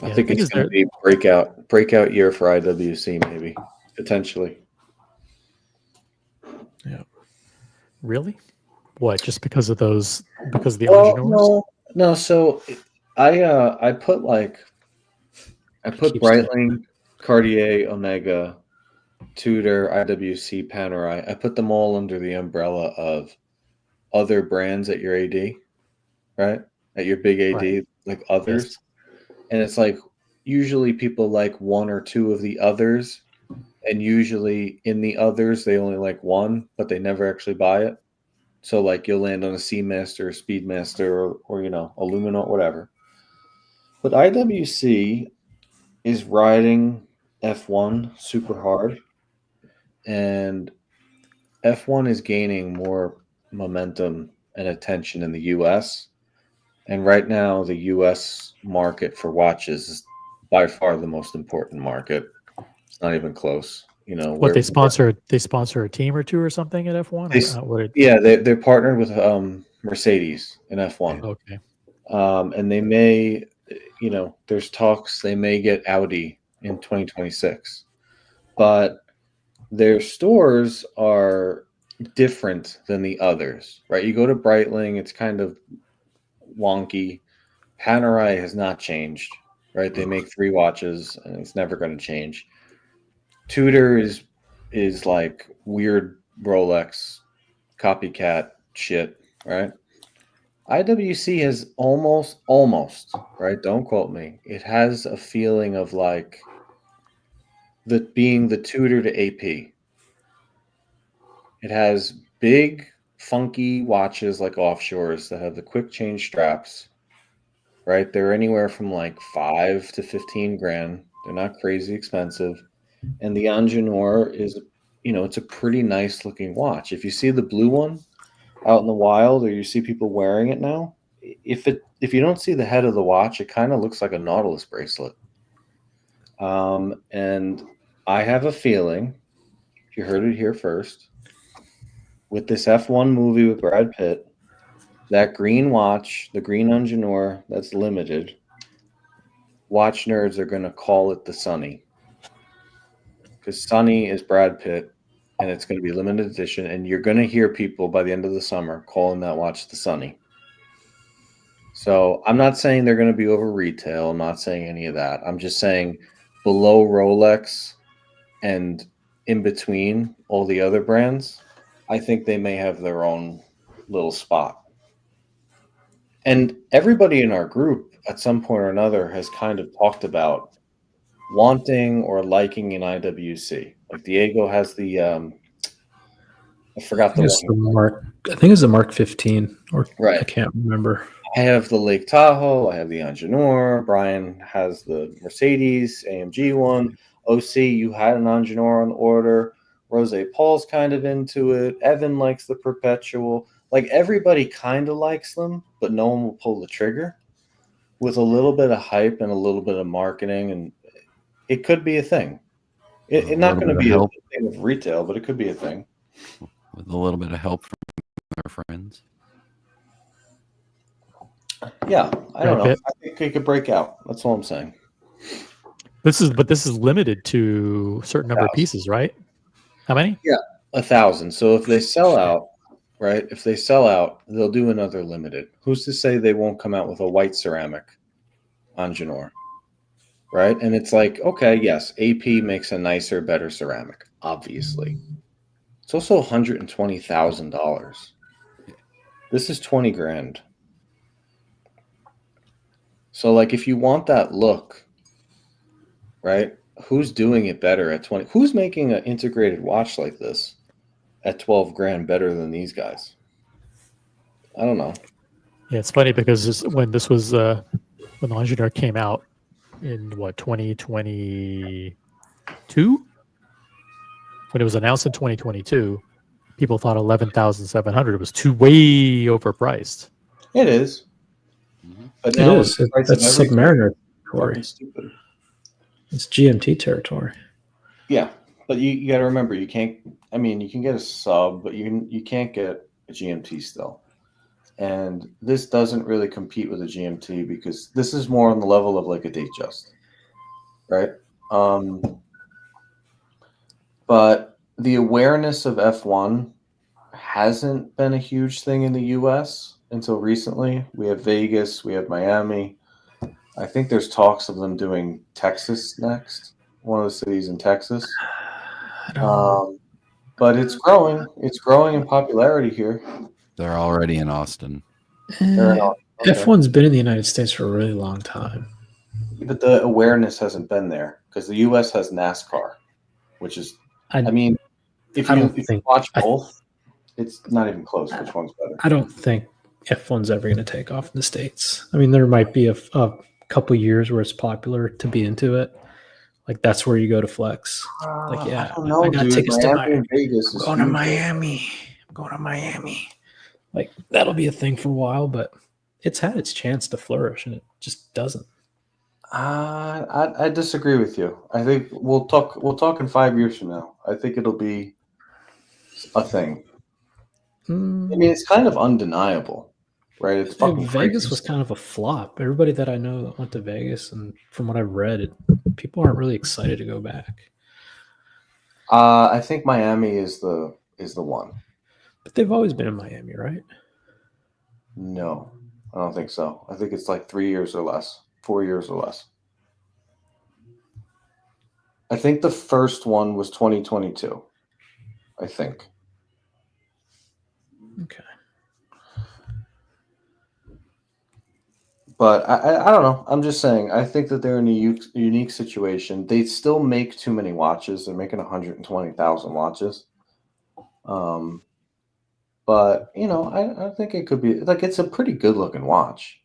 I think it's going to be breakout year for IWC, maybe potentially. Yeah. Really? What? Just because of those? Because of the Ingenieurs? No. So I put Breitling, Cartier, Omega, Tudor, IWC, Panerai. I put them all under the umbrella of other brands at your AD, right? At your big AD, right. Like others. Yes. And it's usually people like one or two of the others, And usually in the others, they only like one, but they never actually buy it. So like you'll land on a Seamaster, a Speedmaster, or you know, a Lumina, whatever. But IWC is riding F1 super hard, and F1 is gaining more momentum and attention in the US. And right now, the US market for watches is by far the most important market. It's not even close. You know, What they sponsor? They sponsor a team or two or something at F1. yeah, they're partnered with Mercedes in F1. Okay. And they may, you know, there's talks they may get Audi in 2026, but their stores are different than the others, right? You go to Breitling, it's kind of wonky. Panerai has not changed, right? They make 3 watches, and it's never going to change. Tudor is like weird Rolex copycat shit, right? IWC has almost, right? Don't quote me. It has a feeling of like being the Tudor to AP. It has big, funky watches like offshores that have the quick change straps, right? They're anywhere from like 5 to 15 grand. They're not crazy expensive. And the Ingenieur is, you know, it's a pretty nice looking watch. If you see the blue one out in the wild, or you see people wearing it now, if you don't see the head of the watch, it kind of looks like a Nautilus bracelet. And I have a feeling, you heard it here first, with this F1 movie with Brad Pitt, that green watch, the green Ingenieur that's limited, watch nerds are going to call it the Sunny. Because Sunny is Brad Pitt, and it's going to be limited edition, and you're going to hear people by the end of the summer calling that watch the Sunny. So I'm not saying they're going to be over retail. I'm not saying any of that. I'm just saying below Rolex and in between all the other brands, I think they may have their own little spot. And everybody in our group at some point or another has kind of talked about wanting or liking an IWC. Like Diego has the I forgot the one. I think it's the Mark 15, or right. I can't remember. I have the Lake Tahoe. I have the Ingenieur. Brian has the Mercedes AMG one. OC, you had an Ingenieur on order. Rose Paul's kind of into it. Evan likes the Perpetual. Like everybody kind of likes them, but no one will pull the trigger. With a little bit of hype and a little bit of marketing, and it could be a thing. It's not going to be a thing of retail, but it could be a thing. With a little bit of help from our friends. Yeah, I don't know. I think it could break out. That's all I'm saying. This is limited to a certain number of pieces, right? How many? Yeah, 1,000. So if they sell out, right? If they sell out, they'll do another limited. Who's to say they won't come out with a white ceramic Ingenieur? Right? And it's like, okay, yes, AP makes a nicer, better ceramic, obviously. It's also $120,000. This is 20 grand. So like if you want that look, right? Who's doing it better at 20? Who's making an integrated watch like this at 12 grand better than these guys? I don't know. Yeah, it's funny because when this was when the Ingenieur came out in 2022, when it was announced in 2022, people thought 11,700 was way overpriced. It is. But now it is. That's Submariner territory. Stupid. It's GMT territory. Yeah, but you got to remember, you can't. I mean, you can get a sub, but you can't get a GMT still. And this doesn't really compete with a GMT because this is more on the level of like a Datejust, right? But the awareness of F1 hasn't been a huge thing in the US until recently. We have Vegas, we have Miami. I think there's talks of them doing Texas next, one of the cities in Texas. But it's growing. It's growing in popularity here. They're already in Austin. Okay. F1's been in the United States for a really long time. But the awareness hasn't been there because the U.S. has NASCAR, which is, I mean, if I you, don't if you think- watch I- both, it's not even close. Which one's better? I don't think F1's ever going to take off in the States. I mean, there might be a couple years where it's popular to be into it. Like that's where you go to flex. Like, yeah, I don't know, I got dude. tickets to Miami and Vegas I'm is going to huge. Miami. I'm going to Miami. Like that'll be a thing for a while, but it's had its chance to flourish and it just doesn't. I disagree with you. I think we'll talk in 5 years from now. I think it'll be a thing. I mean, it's kind of undeniable, right? It's fucking Vegas crazy. was kind of a flop. Everybody that I know that went to Vegas, and from what I've read, people aren't really excited to go back. I think Miami is the one. But they've always been in Miami, right? No, I don't think so. I think it's like 3 years or less, 4 years or less. I think the first one was 2022. I think. Okay. But I don't know. I'm just saying. I think that they're in a unique situation. They still make too many watches. They're making 120,000 watches. But you know, I think it could be like it's a pretty good looking watch.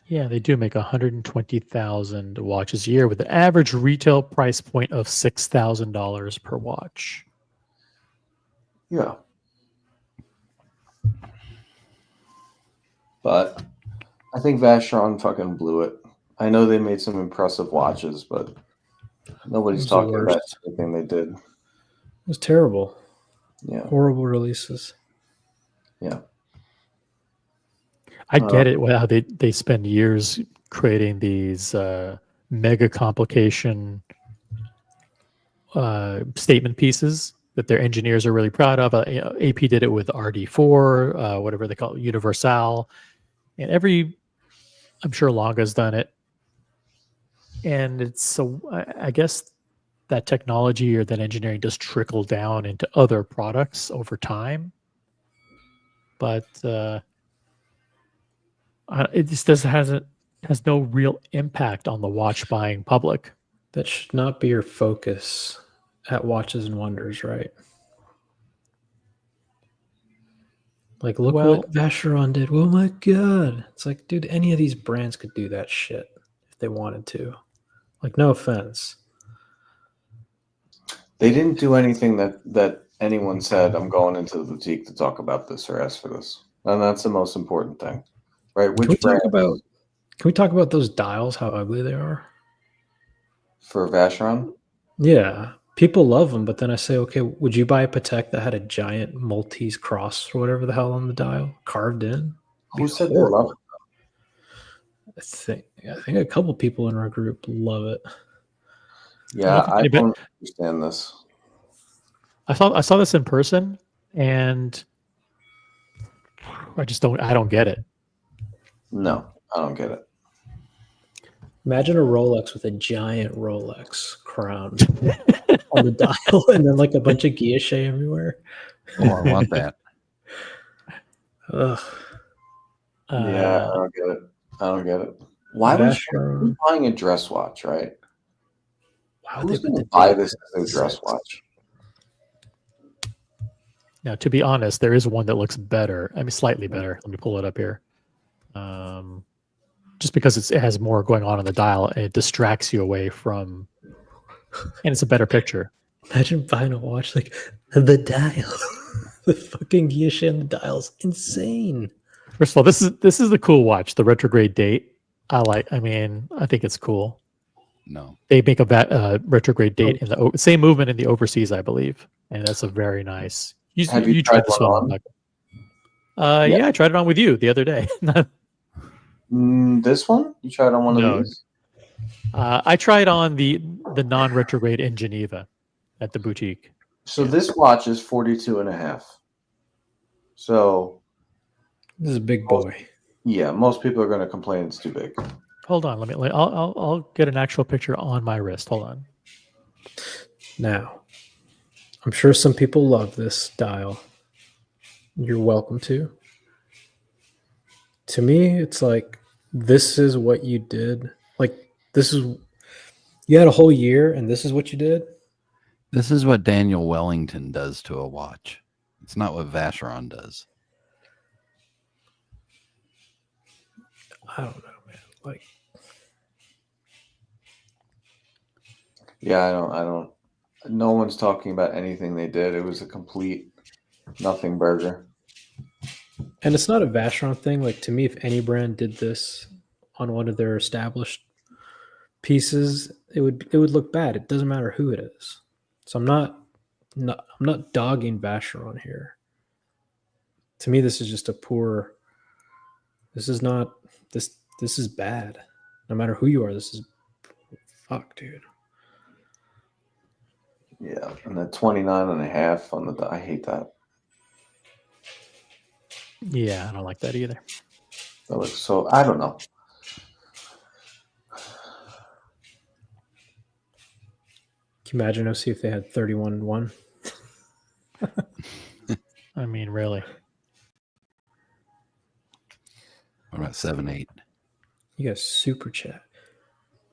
Yeah, they do make 120,000 watches a year with an average retail price point of $6,000 per watch. Yeah. But I think Vacheron fucking blew it. I know they made some impressive watches, but nobody's It was the talking about worst. anything they did. It was terrible. Yeah. Horrible releases. Yeah. I get it. How they spend years creating these mega complication statement pieces that their engineers are really proud of. AP did it with RD4, whatever they call it, Universal, and I'm sure Longa's done it. And it's so I guess that technology or that engineering does trickle down into other products over time, but it just has no real impact on the watch buying public. That should not be your focus at Watches and Wonders, right? Like, look Well- what Vacheron did. Oh my god! It's like, dude, any of these brands could do that shit if they wanted to. Like, no offense. They didn't do anything that anyone said, I'm going into the boutique to talk about this or ask for this. And that's the most important thing. Right? Can we Which brand talk about those dials? How ugly they are. for Vacheron? Yeah, people love them, but then I say, okay, would you buy a Patek that had a giant Maltese cross or whatever the hell on the dial carved in? Who said they love it? I think a couple people in our group love it. Yeah, think I anybody- don't understand this. I saw this in person, and I don't get it. No, I don't get it. Imagine a Rolex with a giant Rolex crown on the dial, and then like a bunch of guilloche everywhere. Oh, I want that. Ugh. Yeah, I don't get it. I don't get it. Why would you Vacheron. be buying a dress watch, right? Why would Who's they put going to the buy date this as a dress six? watch? Now, to be honest, there is one that looks better. I mean, slightly better. Let me pull it up here. Just because it has more going on the dial, and it distracts you away from, and it's a better picture. Imagine buying a watch like the dial. The fucking guilloche on the dial's insane. First of all, this is the cool watch, the retrograde date. I think it's cool. No. They make a retrograde date in the same movement in the overseas, I believe, and that's a very nice. Have you tried tried this one one on? Michael? Yeah, I tried it on with you the other day. This one? You tried on one No. of these? I tried on the non-retrograde in Geneva at the boutique. So this watch is 42 and a half. So This is a big boy. yeah, most people are going to complain it's too big. Hold on, I'll get an actual picture on my wrist. Hold on. Now, I'm sure some people love this dial. You're welcome to. To me, it's like this is what you did. Like this is you had a whole year, and this is what you did. This is what Daniel Wellington does to a watch. It's not what Vacheron does. I don't know, man. Like, Yeah, I don't. No one's talking about anything they did. It was a complete nothing burger. and it's not a Vacheron thing. Like to me, if any brand did this on one of their established pieces, it would look bad. It doesn't matter who it is. So I'm not dogging Vacheron here. To me, this is just a poor. This is not this. This is bad. No matter who you are, this is fuck, dude. Yeah, and the 29 and a half on the. I hate that. Yeah, I don't like that either. That looks so. I don't know. Can you imagine OC if they had 31-1? I mean, really. What about 7-8? You guys super chat.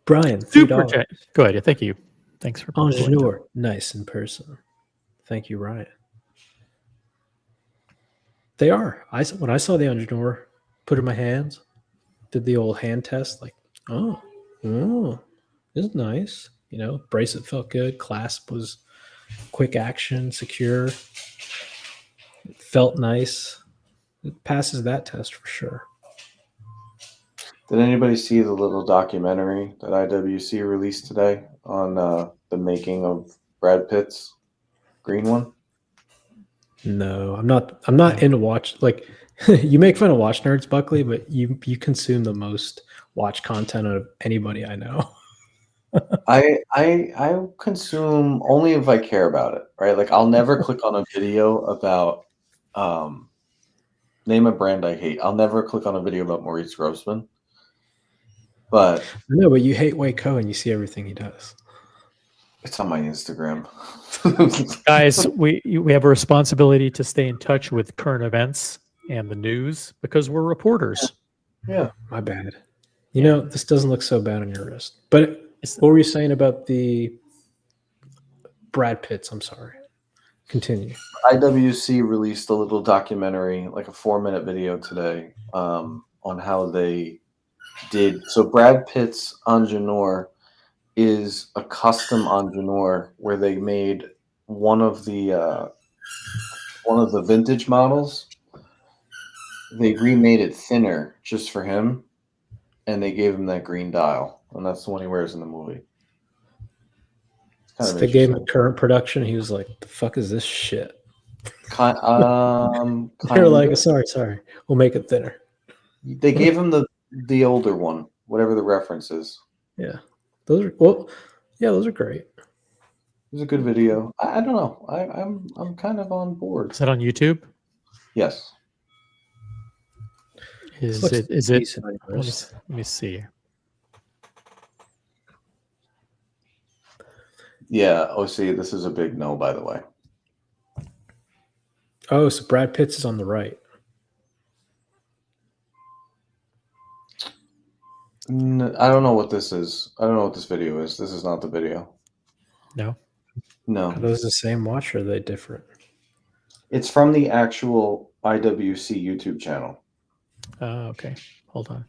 Brian, Super $3. chat. Go ahead. Thank you. Thanks for Ingenieur, nice in person. Thank you, Ryan. They are. When I saw the Ingenieur, put it in my hands, did the old hand test, like, oh, this is nice. You know, bracelet felt good. Clasp was quick action, secure. It felt nice. It passes that test for sure. Did anybody see the little documentary that IWC released today on the making of Brad Pitt's green one? No, I'm not into watch. Like, you make fun of watch nerds, Buckley, but you consume the most watch content of anybody I know. I consume only if I care about it, right? Like I'll never click on a video about name a brand I hate. I'll never click on a video about Maurice Grossman. But No, but you hate Waco and you see everything he does. it's on my Instagram. Guys, we have a responsibility to stay in touch with current events and the news because we're reporters. Yeah. My bad. You know, this doesn't look so bad on your wrist. But what were you saying about the Brad Pitts? I'm sorry. Continue. IWC released a little documentary, like a 4-minute video today, on how they did. So Brad Pitt's Ingenieur is a custom Ingenieur where they made one of the vintage models. They remade it thinner just for him, and they gave him that green dial, and that's the one he wears in the movie. So they gave him current production. He was like, "The fuck is this shit?" They're like, "Sorry, we'll make it thinner." They gave him the older one, whatever the reference is. Yeah, those are great. It was a good video. I don't know. I'm kind of on board. Is that on YouTube? Yes. Is it? Let me see. Yeah. Oh, see, this is a big no, by the way. Oh, so Brad Pitt's is on the right. I don't know what this is. I don't know what this video is. This is not the video. No. Are those the same watch or are they different? It's from the actual IWC YouTube channel. Oh, okay. Hold on.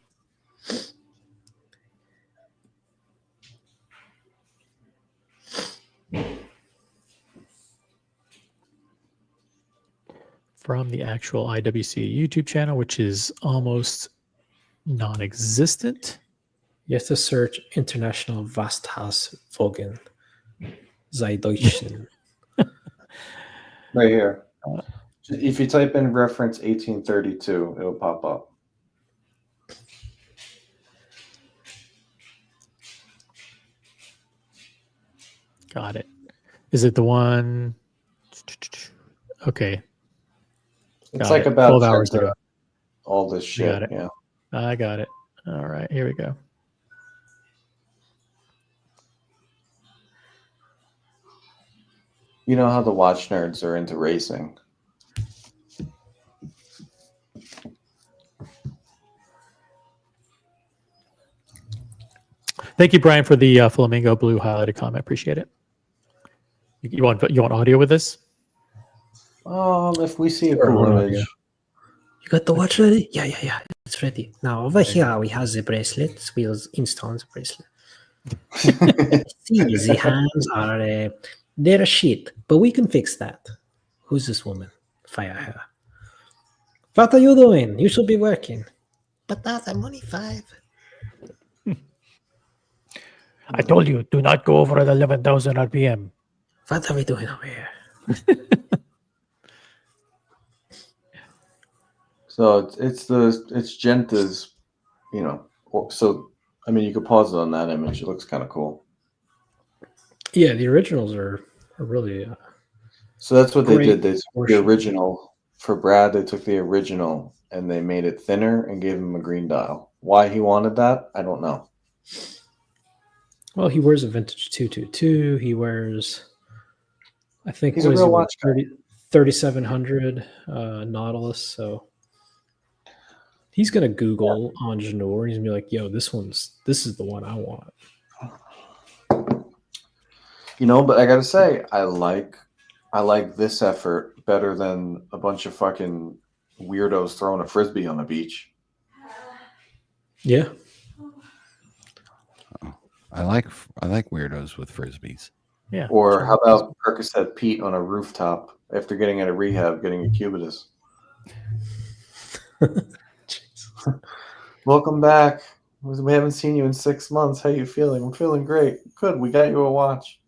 From the actual IWC YouTube channel, which is almost non-existent. You have to search International Wasthausfolgen Deutschen. Right here. If you type in reference 1832, it'll pop up. Got it. Is it the one? Okay. It's like about 12 hours ago. All this shit. Got it. Yeah. I got it. All right. Here we go. You know how the watch nerds are into racing. Thank you, Brian, for the flamingo blue highlighted comment. Appreciate it. You want audio with this? If we see a Sure, cool hold on, image. yeah. You got the watch ready? Yeah. It's ready. Now over here we have the bracelet. We'll install the bracelet. See, the hands are they're shit, but we can fix that. Who's this woman? Fire her. What are you doing? You should be working. But that's I'm only 5. I told you, do not go over at 11,000 RPM. What are we doing over here? So it's Genta's, so I mean you could pause it on that image. It looks kind of cool. Yeah, the originals are really So that's what they Great did. They took the portion. original for Brad. They took the original and they made it thinner and gave him a green dial. Why he wanted that, I don't know. well, he wears a vintage 222. He wears, I think, He's a what is real he, watch guy. 3700 Nautilus. So he's gonna Google Ingenue. He's gonna be like, "Yo, this is the one I want." But I gotta say, I like this effort better than a bunch of fucking weirdos throwing a frisbee on the beach. Yeah, I like weirdos with frisbees. Yeah. Or how about Percocet Pete on a rooftop after getting out of rehab, getting a cubitus? Welcome back. We haven't seen you in 6 months. How you feeling? I'm feeling great. Good. We got you a watch.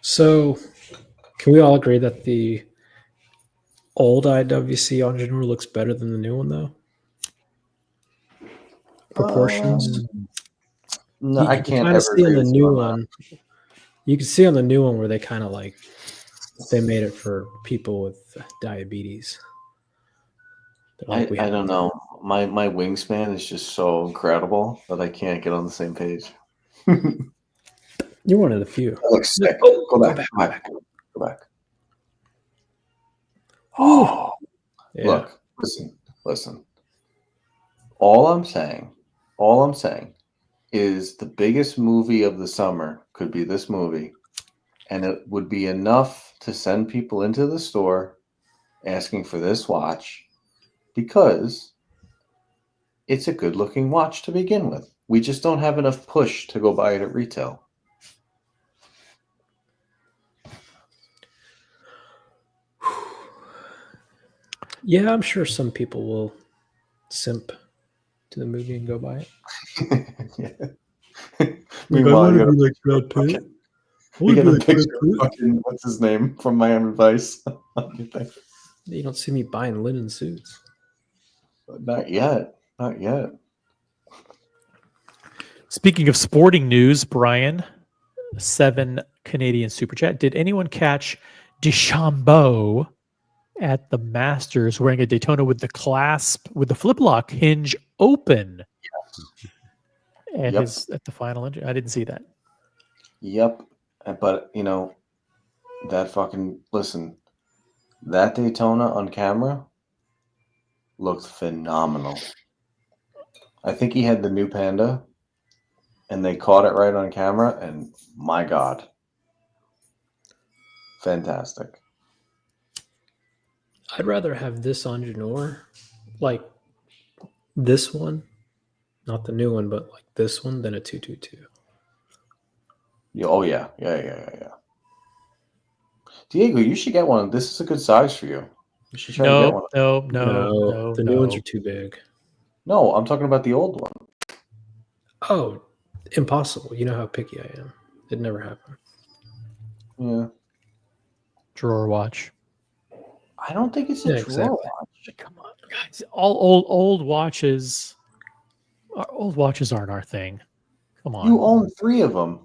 So, can we all agree that the old IWC Ingenue looks better than the new one, though? Proportions. No, I can't kind of ever see on agree the with you new on that. one. You can see on the new one where they kind of like they made it for people with diabetes. They're like, I don't know. My wingspan is just so incredible that I can't get on the same page. You're one of the few. That looks sick. Oh, Go back. Go back. Oh, Yeah. look, listen. All I'm saying is the biggest movie of the summer could be this movie, and it would be enough to send people into the store asking for this watch because it's a good-looking watch to begin with. We just don't have enough push to go buy it at retail. Yeah, I'm sure some people will simp to the movie and go buy it. Meanwhile, you like Brad Pitt. you get a picture of fucking what's his name from Miami Vice. You don't see me buying linen suits. Not yet. Speaking of sporting news, Brian, 7 Canadian super chat. Did anyone catch DeChambeau at the Masters wearing a Daytona with the flip lock hinge open? Yes. At the final injury? I didn't see that. Yep. But that Daytona on camera looked phenomenal. I think he had the new Panda and they caught it right on camera and my God. Fantastic. I'd rather have this Ingenue, like this one, not the new one, but like this one, than a 222. Oh yeah. Diego, you should get one. This is a good size for you. You should try to get one. No. The new ones are too big. No, I'm talking about the old one. Oh, impossible. You know how picky I am. It'd never happen. Yeah. Drawer watch. I don't think it's a drawer exactly. watch. Come on, guys. All old watches. Old watches aren't our thing. Come on. You own 3 of them.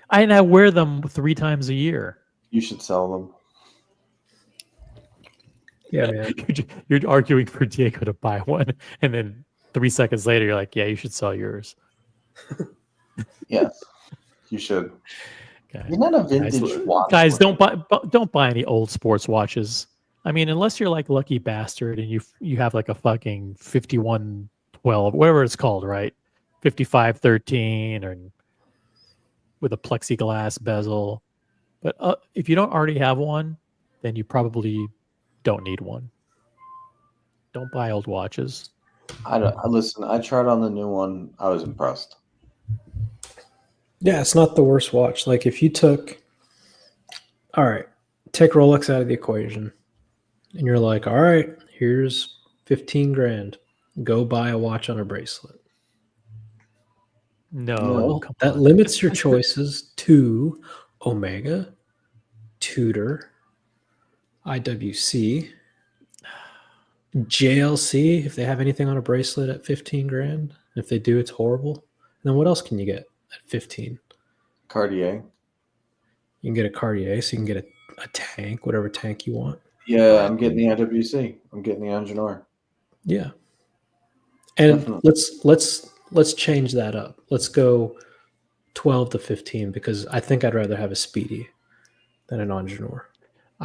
I wear them 3 times a year. You should sell them. Yeah, man. You're arguing for Diego to buy one, and then 3 seconds later, you're like, "Yeah, you should sell yours." Yes, you should. Okay. You're not a vintage watch. Guys, don't buy any old sports watches. I mean, unless you're like Lucky Bastard and you have like a fucking 5112, whatever it's called, right? 5513 or with a plexiglass bezel. But if you don't already have one, then you probably don't need one. Don't buy old watches. Listen, I tried on the new one. I was impressed. Yeah, it's not the worst watch. Like if you took, all right, take Rolex out of the equation, and you're like, all right, here's 15 grand. Go buy a watch on a bracelet. No, No, come That on. limits your choices to Omega, Tudor, IWC, JLC, if they have anything on a bracelet at 15 grand. If they do, it's horrible. And then what else can you get at 15? Cartier. You can get a Cartier, so you can get a tank, whatever tank you want. Yeah, I'm getting the IWC. I'm getting the Engineer. Yeah. And Definitely. let's change that up. Let's go 12 to 15 because I think I'd rather have a Speedy than an Engineer.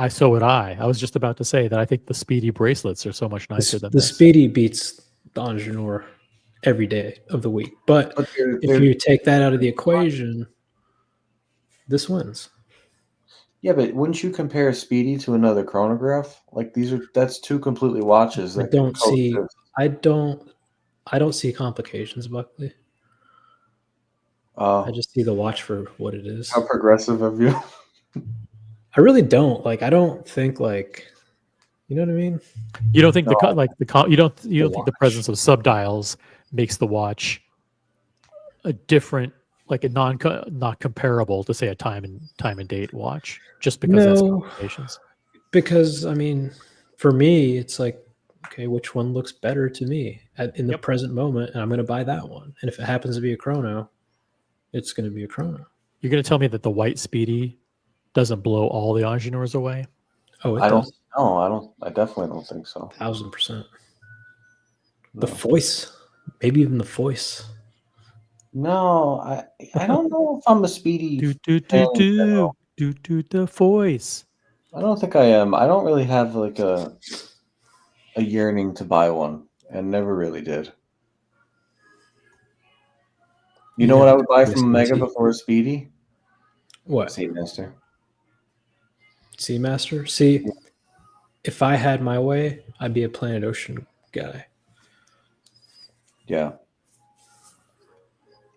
So would I. I was just about to say that I think the Speedy bracelets are so much nicer than The this. Speedy beats the Engineer every day of the week. But But if you take that out of the equation, this wins. yeah, but wouldn't you compare a Speedy to another chronograph? Like that's two completely watches I that can don't see coexist. I don't see complications, Buckley. I just see the watch for what it is. How progressive of you. I really don't. Like I don't think like you know what I mean? You don't think No, you don't think the watch. presence of subdials makes the watch a different, like a not comparable to say a time and date watch just because that's No. complications. Because I mean, for me, it's like, okay, which one looks better to me in the present moment, and I'm going to buy that one. And if it happens to be a chrono, it's going to be a chrono. You're going to tell me that the white Speedy doesn't blow all the Ingenieurs away? Oh, it I does. don't. No, I don't. I definitely don't think so. 1000%. No. The voice, maybe even the voice. No, I don't know if I'm a Speedy fan in general. The voice. I don't think I am. I don't really have like a yearning to buy one, and never really did. You know what I would buy from Omega before a Speedy? What? Seamaster. Seamaster? See, if I had my way, I'd be a Planet Ocean guy. Yeah.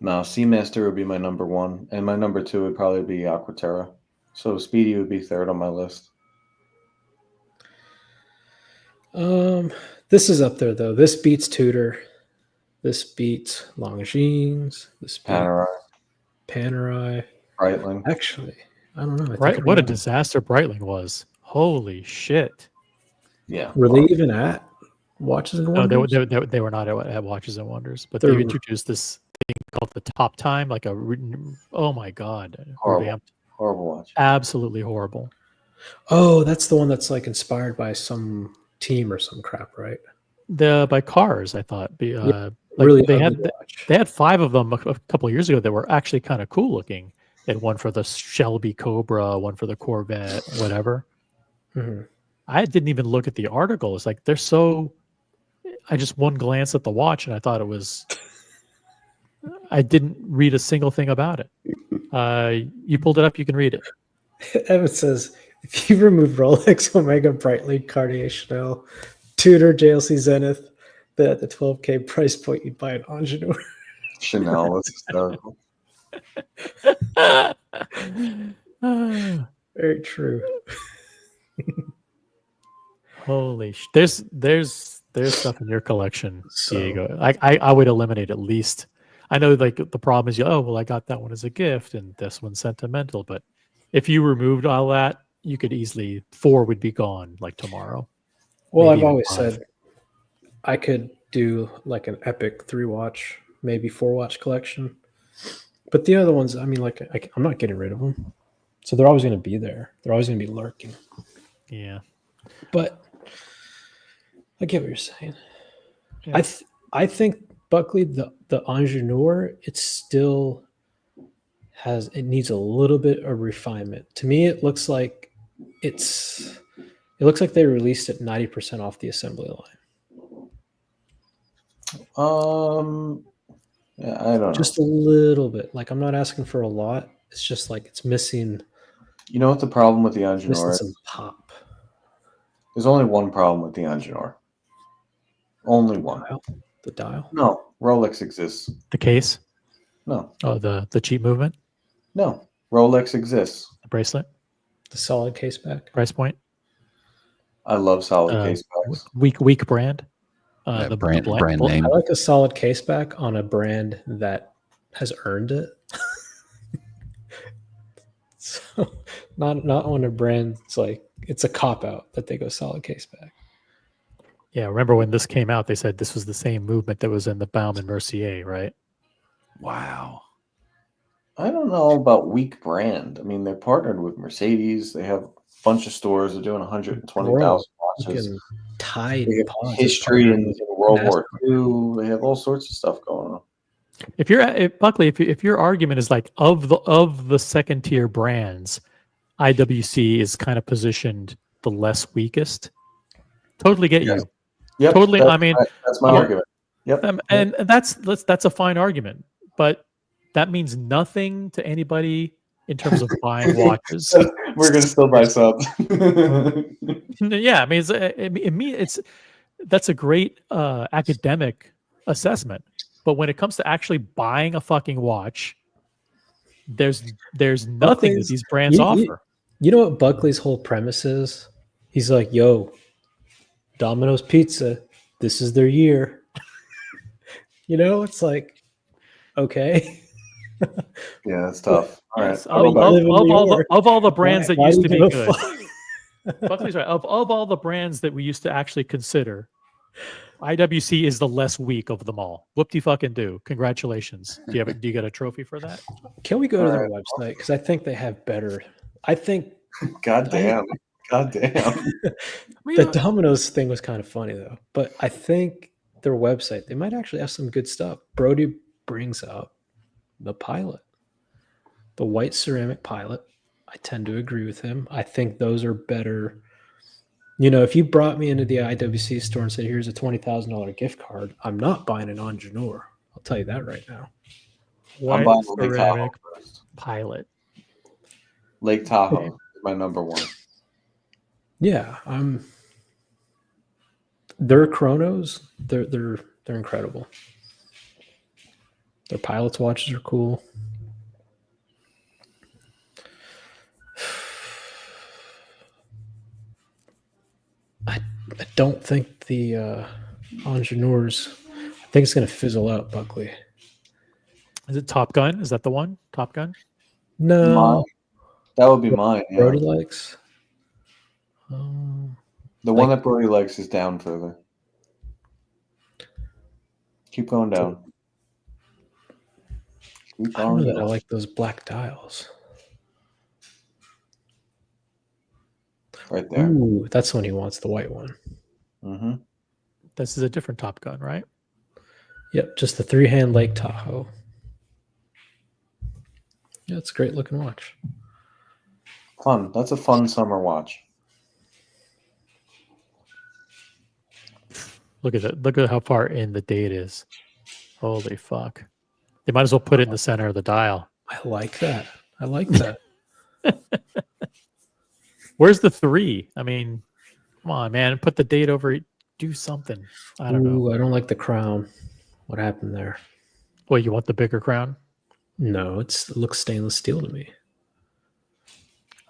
No, Seamaster would be my number one, and my number two would probably be Aquaterra. So Speedy would be third on my list. This is up there though. This beats Tudor. This beats Longines. This beats Panerai. Breitling. Actually, I don't know. Right, what a disaster Breitling was. Holy shit. Yeah. Were they even at Watches and No, Wonders? they were not at Watches and Wonders, but they introduced this thing called the Top Time, like oh my god, Horrible watch. Absolutely horrible. Oh, that's the one that's like inspired by some team or some crap, right? By cars, I thought. Really, they had 5 of them a couple of years ago that were actually kind of cool looking. They had one for the Shelby Cobra, one for the Corvette, whatever. Mm-hmm. I didn't even look at the article. It's like they're so. I just one glance at the watch and I thought it was. I didn't read a single thing about it. You pulled it up. You can read it. Evan says, if you remove Rolex, Omega, Breitling, Cartier, Chanel, Tudor, JLC, Zenith, then at the 12K price point, you'd buy an Ingenieur. Chanel was hysterical. Very true. Holy there's stuff in your collection, Diego. I would eliminate at least. I know like the problem is I got that one as a gift and this one's sentimental, but if you removed all that, you could easily 4 would be gone like tomorrow. Well, I've always said I could do like an epic 3-watch, maybe 4-watch collection. But the other ones, I mean, like I'm not getting rid of them. So they're always going to be there. They're always going to be lurking. Yeah. But I get what you're saying. Yeah. I think Buckley, the Ingenieur, it still it needs a little bit of refinement. To me, it looks like they released it 90% off the assembly line. Yeah, I don't know. Just a little bit. Like I'm not asking for a lot. It's just like it's missing You know what the problem with the missing Angenour some is? pop. There's only one problem with the Angenour. Only one. The dial. No, Rolex exists. The case. No, Oh, the cheap movement. no, Rolex exists. The bracelet. The solid case back. Price point. I love solid Uh, case backs. Weak brand. Yeah, The brand blank- name. I like a solid case back on a brand that has earned it. So not on a brand. It's like it's a cop out that they go solid case back. Yeah, remember when this came out? They said this was the same movement that was in the Baum and Mercier, right? Wow. I don't know about weak brand. I mean, they're partnered with Mercedes. They have a bunch of stores. They're doing 120,000 watches. Fucking Tide They have Pods history is in partnered with World War NASCAR. II. They have all sorts of stuff going on. Buckley, if your argument is like of the second tier brands, IWC is kind of positioned the less weakest. Totally get Yes. you. Yep, Totally. That's, I mean, that's my yeah. argument. Yep. And that's a fine argument, but that means nothing to anybody in terms of buying watches. We're gonna still buy subs. Yeah, I mean, that's a great academic assessment, but when it comes to actually buying a fucking watch, there's nothing that Buckley's- these brands offer. You know what Buckley's whole premise is? He's like, yo, Domino's Pizza, this is their year. You know, it's like, okay. Yeah, that's tough. All right. Yes, I'll go back. live in New York. of all the brands that Why used do to you be give a good, fuck? Buckley's right. Of all the brands that we used to actually consider, IWC is the less weak of them all. Whoop-de fucking do. Congratulations. Do you get a trophy for that? Can we go to All their website? Because I think they have better. I think God damn. God damn. the Domino's thing was kind of funny though. But I think their website, they might actually have some good stuff. Brody brings up the Pilot, the white ceramic Pilot. I tend to agree with him. I think those are better. You know, if you brought me into the IWC store and said, here's a $20,000 gift card, I'm not buying an Angenour. I'll tell you that right now. I'm White buying the Lake Tahoe ceramic first. Pilot. Lake Tahoe is my number one. Yeah, their chronos, they're incredible. Their Pilot's watches are cool. I don't think the Angenours, I think it's going to fizzle out, Buckley. Is it Top Gun? Is that the one? Top Gun? No, Mine. That would be mine. Yeah. Brody likes. The one that Brody likes is down further. Keep going down. Keep I don't going know that I down. like those black dials. Right there. Ooh, that's when he wants the white one. Mm-hmm. This is a different Top Gun, right? Yep, just the 3-hand Lake Tahoe. Yeah, it's a great looking watch. Fun. That's a fun summer watch. Look at that. Look at how far in the date is. Holy fuck. They might as well put it in the center of the dial. I like that. I like that. Where's the 3? I mean, come on, man. Put the date over it. Do something. I don't know. Ooh, I don't like the crown. What happened there? Well, you want the bigger crown? No, it looks stainless steel to me.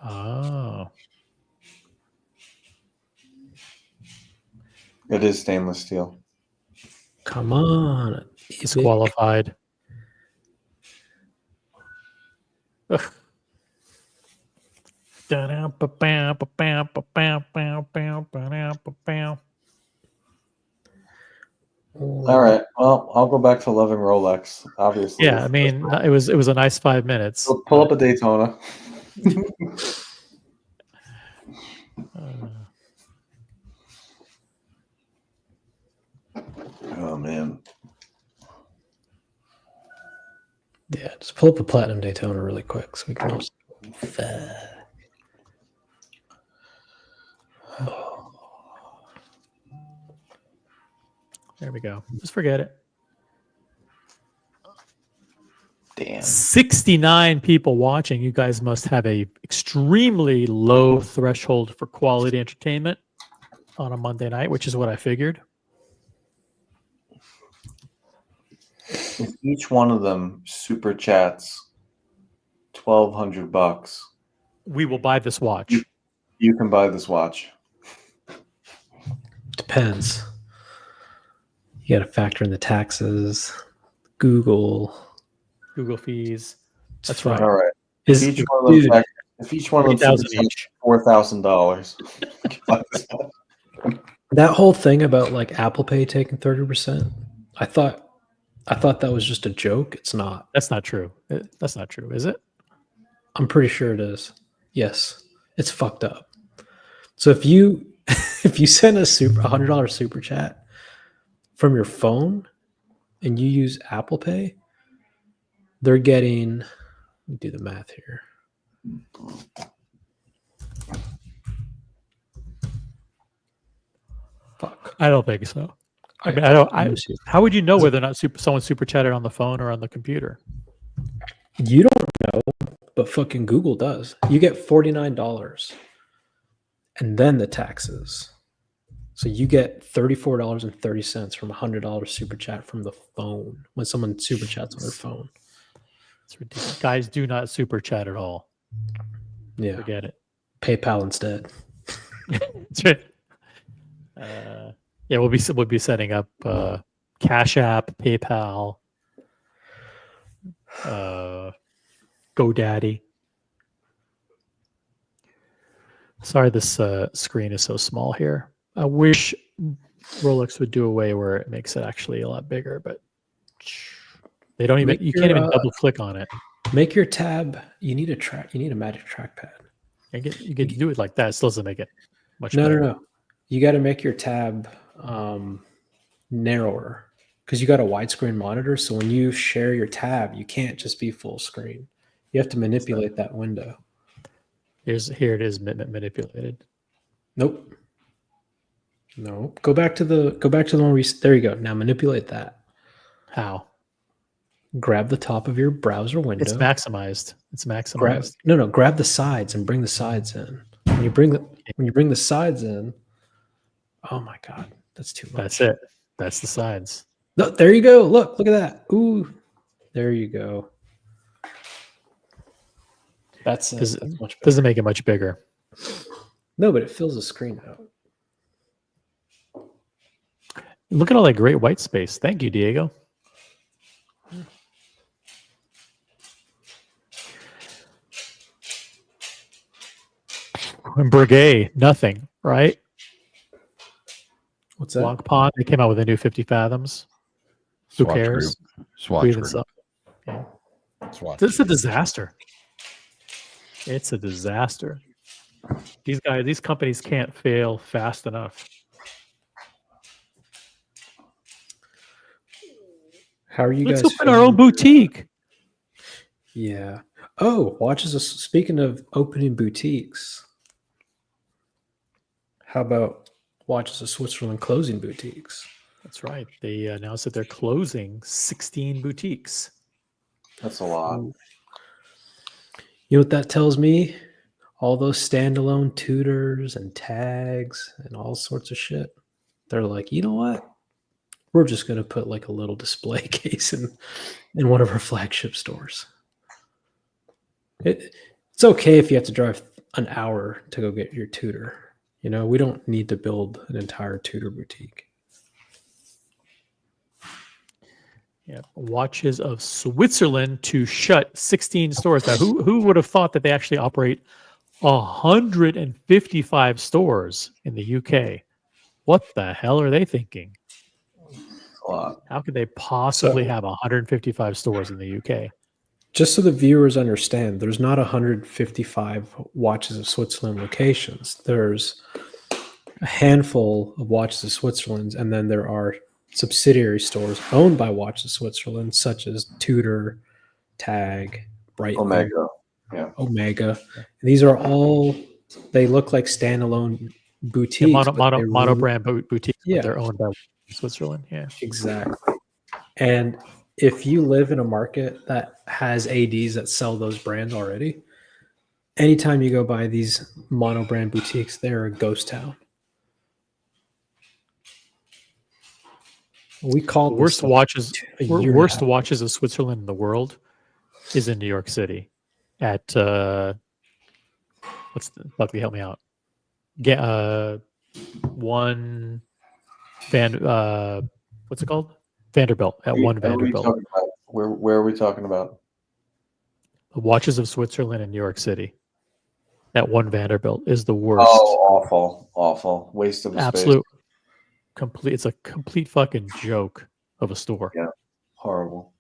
Oh. It is stainless steel. Come on. Disqualified. Ugh. All right. Well, I'll go back to loving Rolex. Obviously. Yeah, I mean, it was a nice 5 minutes. So pull up a Daytona. Oh man. Yeah, just pull up a platinum Daytona really quick so we can also. There we go. Just forget it. Damn. 69 people watching. You guys must have a extremely low threshold for quality entertainment on a Monday night, which is what I figured. If each one of them super chats $1,200, We will buy this watch. you can buy this watch. Depends. You got to factor in the taxes, Google. Google fees. That's Fuck. right. All right. Is, If each one of them, dude, if each one of them 3,000 super chats each. $4,000, you can buy this watch. that whole thing about like Apple Pay taking 30%, I thought that was just a joke. It's not. That's not true. That's not true, is it? I'm pretty sure it is. Yes, it's fucked up. So if you if you send a $100 super chat from your phone and you use Apple Pay, they're getting. Let me do the math here. Fuck. I don't think so. I mean, I don't. Let me see. How would you know whether or not someone super chatted on the phone or on the computer? You don't know, but fucking Google does. You get $49 and then the taxes. So you get $34.30 from a $100 super chat from the phone when someone super chats on their phone. It's ridiculous. Guys, do not super chat at all. Yeah. Forget it. PayPal instead. That's right. Yeah, we'll be setting up Cash App, PayPal, GoDaddy. Sorry, this screen is so small here. I wish Rolex would do a way where it makes it actually a lot bigger, but they don't even. You can't even double click on it. Make your tab. You need a magic trackpad. You can do it like that. It still doesn't make it much No, better. no. You got to make your tab narrower because you got a widescreen monitor. So when you share your tab, you can't just be full screen. You have to manipulate that window. Here it is manipulated. Nope. No. Go back to the one where there you go. Now manipulate that. How? Grab the top of your browser window. It's maximized. It's maximized. Grab the sides and bring the sides in. When you bring the sides in, oh my god, that's too much. That's it. That's the sides. No, there you go. Look at that. Ooh, there you go. That's much better. Doesn't make it much bigger. No, but it fills the screen out. Look at all that great white space. Thank you, Diego. And Breguet, nothing, right? What's that? Blanc Pond, they came out with a new 50 fathoms. Who Swatch cares? Group. Swatch Breathe and Group. suck. Yeah. Swatch This is a Group. disaster. It's a disaster. These companies can't fail fast enough. How are you Let's guys? open our own boutique. Yeah. Oh, speaking of opening boutiques, how about Watches of Switzerland closing boutiques? That's right. They announced that they're closing 16 boutiques. That's a lot. You know what that tells me? All those standalone tutors and tags and all sorts of shit. They're like, you know what? We're just going to put like a little display case in one of our flagship stores. It's okay if you have to drive an hour to go get your tutor. You know, we don't need to build an entire tutor boutique. Yeah, Watches of Switzerland to shut 16 stores. Now, who would have thought that they actually operate 155 stores in the UK? What the hell are they thinking? A lot. How could they possibly have 155 stores in the UK? Just so the viewers understand, there's not 155 Watches of Switzerland locations. There's a handful of Watches of Switzerland, and then there are subsidiary stores owned by Watches of Switzerland, such as Tudor, Tag, Bright, Omega. Yeah. Omega. And these are all, they look like standalone boutiques. Mono brand boutiques. Yeah. But they're owned by Switzerland. Yeah. Exactly. And if you live in a market that has ADs that sell those brands already, anytime you go by these mono brand boutiques, they're a ghost town. We call The worst watches, a year and a worst half. watches of Switzerland in the world is in New York City at what's the fuck? Help me out. One what's it called? Vanderbilt at one Vanderbilt. Where are we talking about? The watches of Switzerland in New York City at one Vanderbilt is the worst. Oh, awful. Waste of a Absolute space. complete. It's a complete fucking joke of a store. Yeah. Horrible.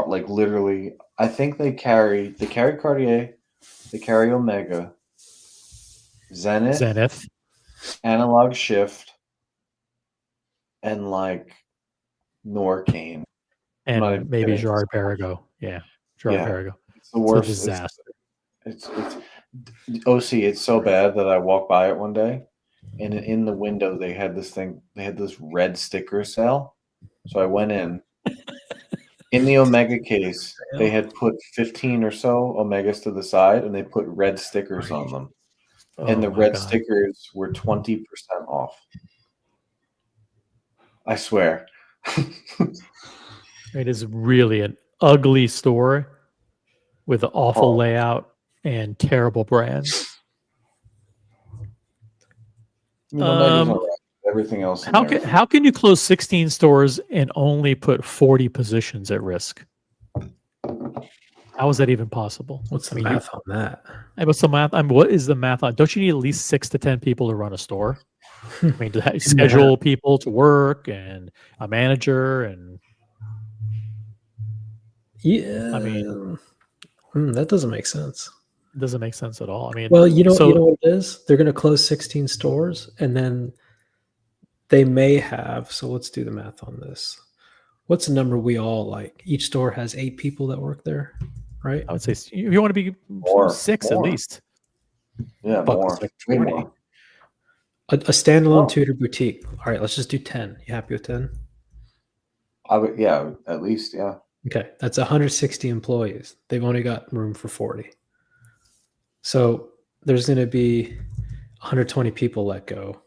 Like literally, I think they carry Cartier, they carry Omega, Zenith, Analog Shift, and like Norcane. And maybe Gerard Perregaux. Yeah. Gerard Perregaux. It's the worst. It's a disaster. It's OC, it's so bad that I walked by it one day and in the window they had this red sticker sale. So I went in. In the Omega case, they had put 15 or so Omegas to the side and they put red stickers on them. And the red stickers were 20% off. I swear. It is really an ugly store with an awful layout and terrible brands. Everything else. How can you close 16 stores and only put 40 positions at risk? How is that even possible? What's the math on that? What's the math? What is the math on? Don't you need at least 6 to 10 people to run a store? I mean, to schedule people to work and a manager and. Yeah, I mean, that doesn't make sense. It doesn't make sense at all. I mean, well, you know what it is? They're going to close 16 stores, and then they may have. So let's do the math on this. What's the number we all like? Each store has 8 people that work there, right? I would say you want to be more, 6 at least. Yeah, more. Like 20. A standalone Tudor boutique. All right, let's just do 10. You happy with 10? I would, yeah, at least, yeah. Okay, that's 160 employees. They've only got room for 40. So there's going to be 120 people let go.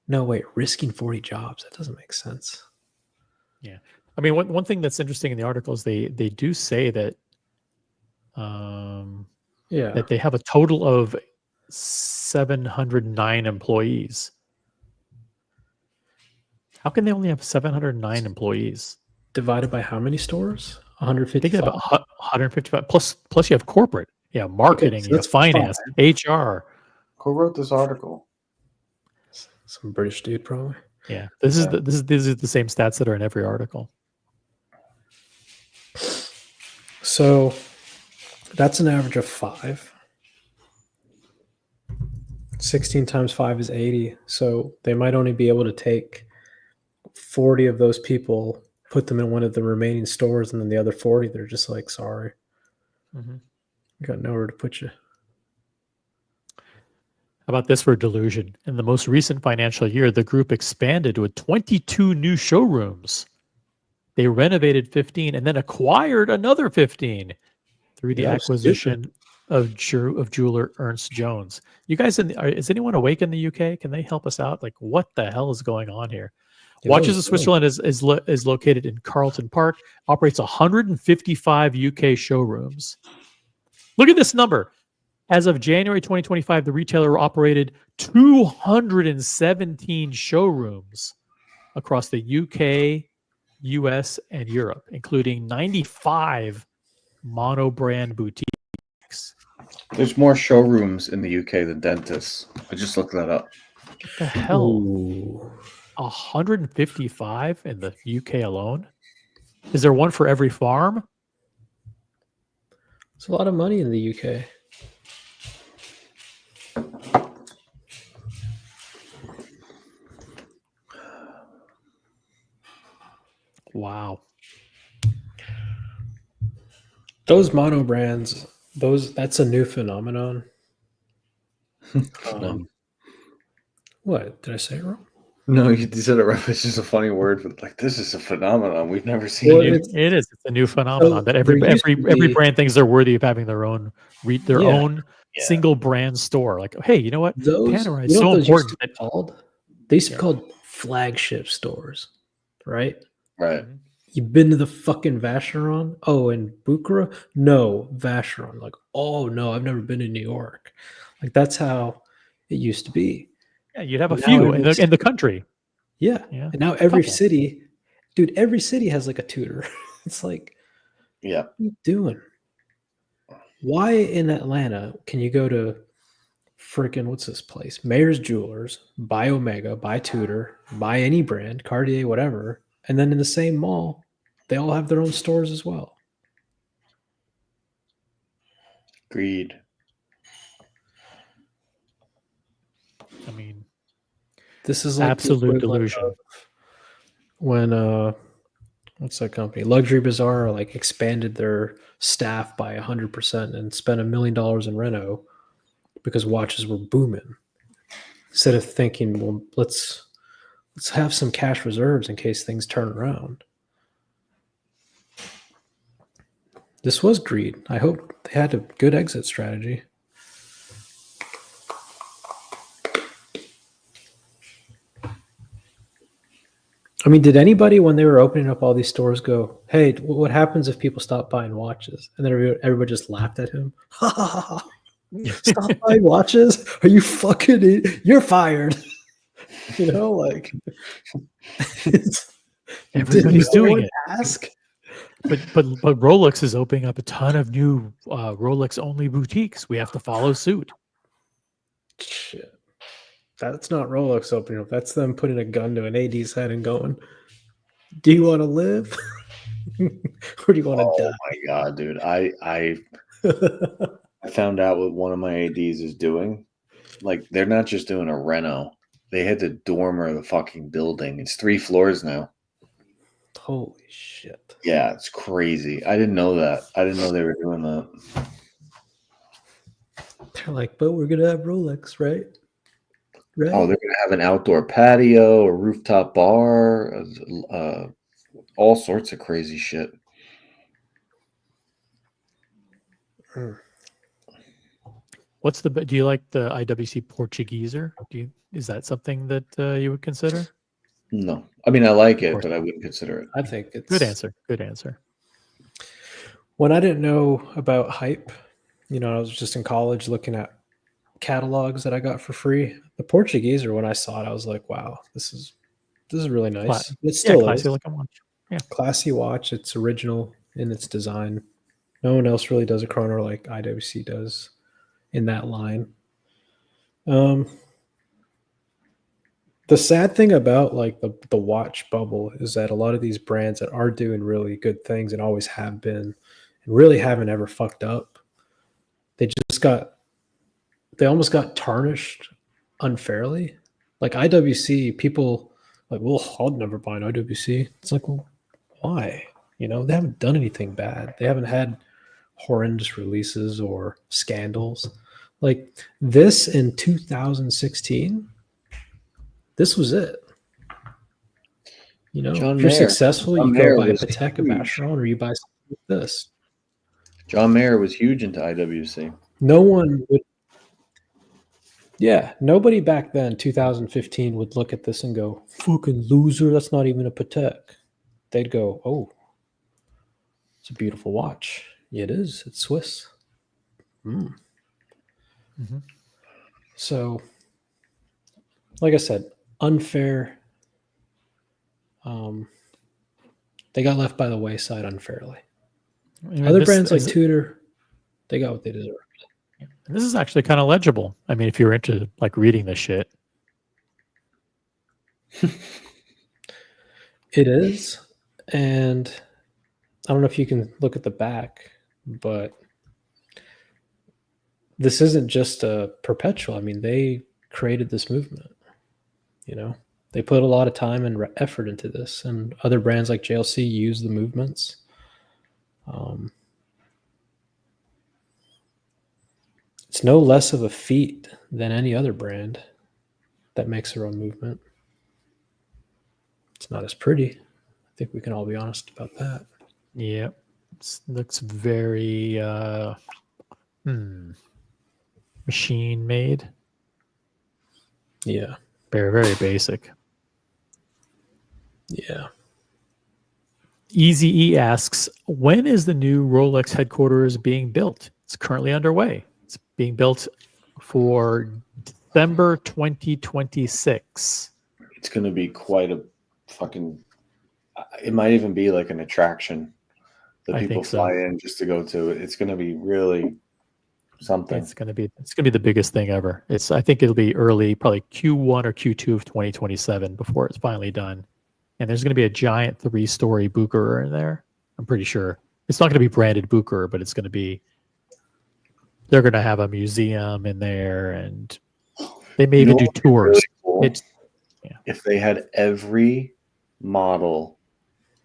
No, wait, risking 40 jobs. That doesn't make sense. Yeah. I mean, one thing that's interesting in the article is they do say that that they have a total of 709 employees. How can they only have 709 employees? Divided by how many stores? 155. Think about 155 plus you have corporate, marketing, you have finance, HR. Who wrote this article? Some British dude, probably. Yeah, these are the same stats that are in every article. So that's an average of 5. 16 times 5 is 80. So they might only be able to take 40 of those people, put them in one of the remaining stores, and then the other 40, they're just like, sorry. Mm-hmm. We got nowhere to put you. How about this for delusion? In the most recent financial year, the group expanded with 22 new showrooms. They renovated 15 and then acquired another 15 through the acquisition of jeweler Ernst Jones. You guys, is anyone awake in the UK? Can they help us out? Like, what the hell is going on here? Watches of Switzerland is located in Carlton Park, operates 155 UK showrooms. Look at this number. As of January 2025, the retailer operated 217 showrooms across the UK, US, and Europe, including 95 mono-brand boutiques. There's more showrooms in the UK than dentists. I just looked that up. What the hell? Ooh. 155 in the UK alone? Is there one for every farm? There's a lot of money in the UK. Wow. Those mono brands, that's a new phenomenon. What? Did I say it wrong? No, you said it right. It's just a funny word, but like this is a phenomenon we've never seen. Well, It it's- is. It's a new phenomenon that there used to every be- brand thinks they're worthy of having their own their Yeah. own Yeah. single brand store. Like, hey, you know what? those, Panerai you is know so what those used important. to be called? They used to Yeah. be called flagship stores, right? Right. You've been to the fucking Vacheron? Oh, in Bucharest? No, Vacheron. Like, oh no, I've never been in New York. Like that's how it used to be. Yeah, you'd have a Now few every in the country. Yeah. Yeah, And now every couple. city, dude, every city has like a tutor. It's like, Yeah. what are you doing? Why in Atlanta can you go to freaking what's this place? Mayor's Jewelers, buy Omega, buy Tudor, buy any brand, Cartier, whatever, and then in the same mall, they all have their own stores as well. Greed. I mean, This is like the absolute equivalent delusion. of when what's that company? Luxury Bazaar like expanded their staff by 100% and spent $1 million in reno because watches were booming. Instead of thinking, well, let's have some cash reserves in case things turn around. This was greed. I hope they had a good exit strategy. I mean, did anybody, when they were opening up all these stores, go, "Hey, what happens if people stop buying watches?" And then everybody just laughed at him. Stop buying watches? Are you fucking? You're fired. You know, like Everybody's did no doing one it. Ask. But Rolex is opening up a ton of new Rolex only boutiques. We have to follow suit. Shit. That's not Rolex opening up. That's them putting a gun to an AD's head and going, "Do you want to live? Or do you want to Oh my god, dude! I found out what one of my ads is doing. Like they're not just doing a reno; they had to dormer the fucking building. It's 3 floors now. Holy shit. Yeah, it's crazy. I didn't know that. I didn't know they were doing that. They're like, but we're gonna have Rolex, right? Right? Oh, they're gonna have an outdoor patio, a rooftop bar, all sorts of crazy shit. What's the? Do you like the IWC Portugueser? Is that something that you would consider? No, I mean I like Of it, course. but I wouldn't consider it. I think it's Good answer. Good answer. when I didn't know about hype, you know, I was just in college looking at catalogs that I got for free. The Portuguese, or when I saw it, I was like, wow, this is really nice. It Yeah, still classy is. looking watch. Yeah. Classy watch. It's original in its design. No one else really does a chrono like IWC does in that line. The sad thing about like the watch bubble is that a lot of these brands that are doing really good things and always have been and really haven't ever fucked up, they almost got tarnished unfairly. Like IWC, people like, well, I'll never buy an IWC. It's like, well, why? You know, they haven't done anything bad. They haven't had horrendous releases or scandals. Like this in 2016, this was it. You know, John if you're Mayer. successful, John you Mayer go buy a was Patek, a huge. Vacheron, or you buy something like this. John Mayer was huge into IWC. No one would. Yeah, nobody back then, 2015, would look at this and go, "Fucking loser! That's not even a Patek." They'd go, "Oh, it's a beautiful watch. Yeah, it is. It's Swiss." Mm. Mm-hmm. So, like I said, unfair. They got left by the wayside unfairly. I mean, Other brands like Tudor, they got what they deserved. This is actually kind of legible. I mean, if you're into like reading this shit. It is. And I don't know if you can look at the back, but this isn't just a perpetual. I mean, they created this movement. You know, they put a lot of time and effort into this, and other brands like JLC use the movements. It's no less of a feat than any other brand that makes their own movement. It's not as pretty. I think we can all be honest about that. Yeah, looks very machine made. Yeah. Very, very basic. Yeah. Easy E asks, when is the new Rolex headquarters being built? It's currently underway. It's being built for December 2026. It's going to be quite a fucking. It might even be like an attraction that I people think so. fly in just to go to. It's going to be really something. It's gonna be the biggest thing ever. I think it'll be early, probably Q1 or Q2 of 2027 before it's finally done. And there's gonna be a giant 3-story Bucherer in there. I'm pretty sure. It's not gonna be branded Bucherer, but it's gonna be. They're gonna have a museum in there, and they may even do what would be tours. really cool? It's If they had every model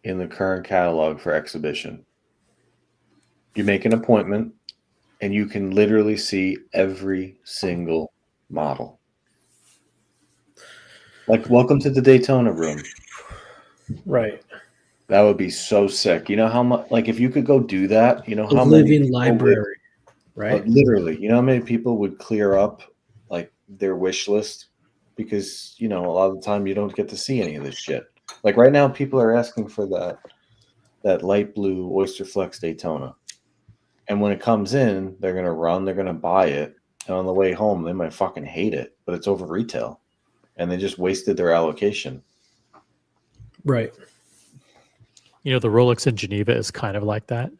in the current catalog for exhibition. You make an appointment and you can literally see every single model. Like, welcome to the Daytona room. Right. That would be so sick. You know how much, like, if you could go do that, you know A how many living people library, would, right? literally, you know how many people would clear up like their wish list because, you know, a lot of the time you don't get to see any of this shit. Like right now, people are asking for that light blue Oyster Flex Daytona. And when it comes in, they're going to run, they're going to buy it. And on the way home, they might fucking hate it, but it's over retail. And they just wasted their allocation. Right. You know, the Rolex in Geneva is kind of like that.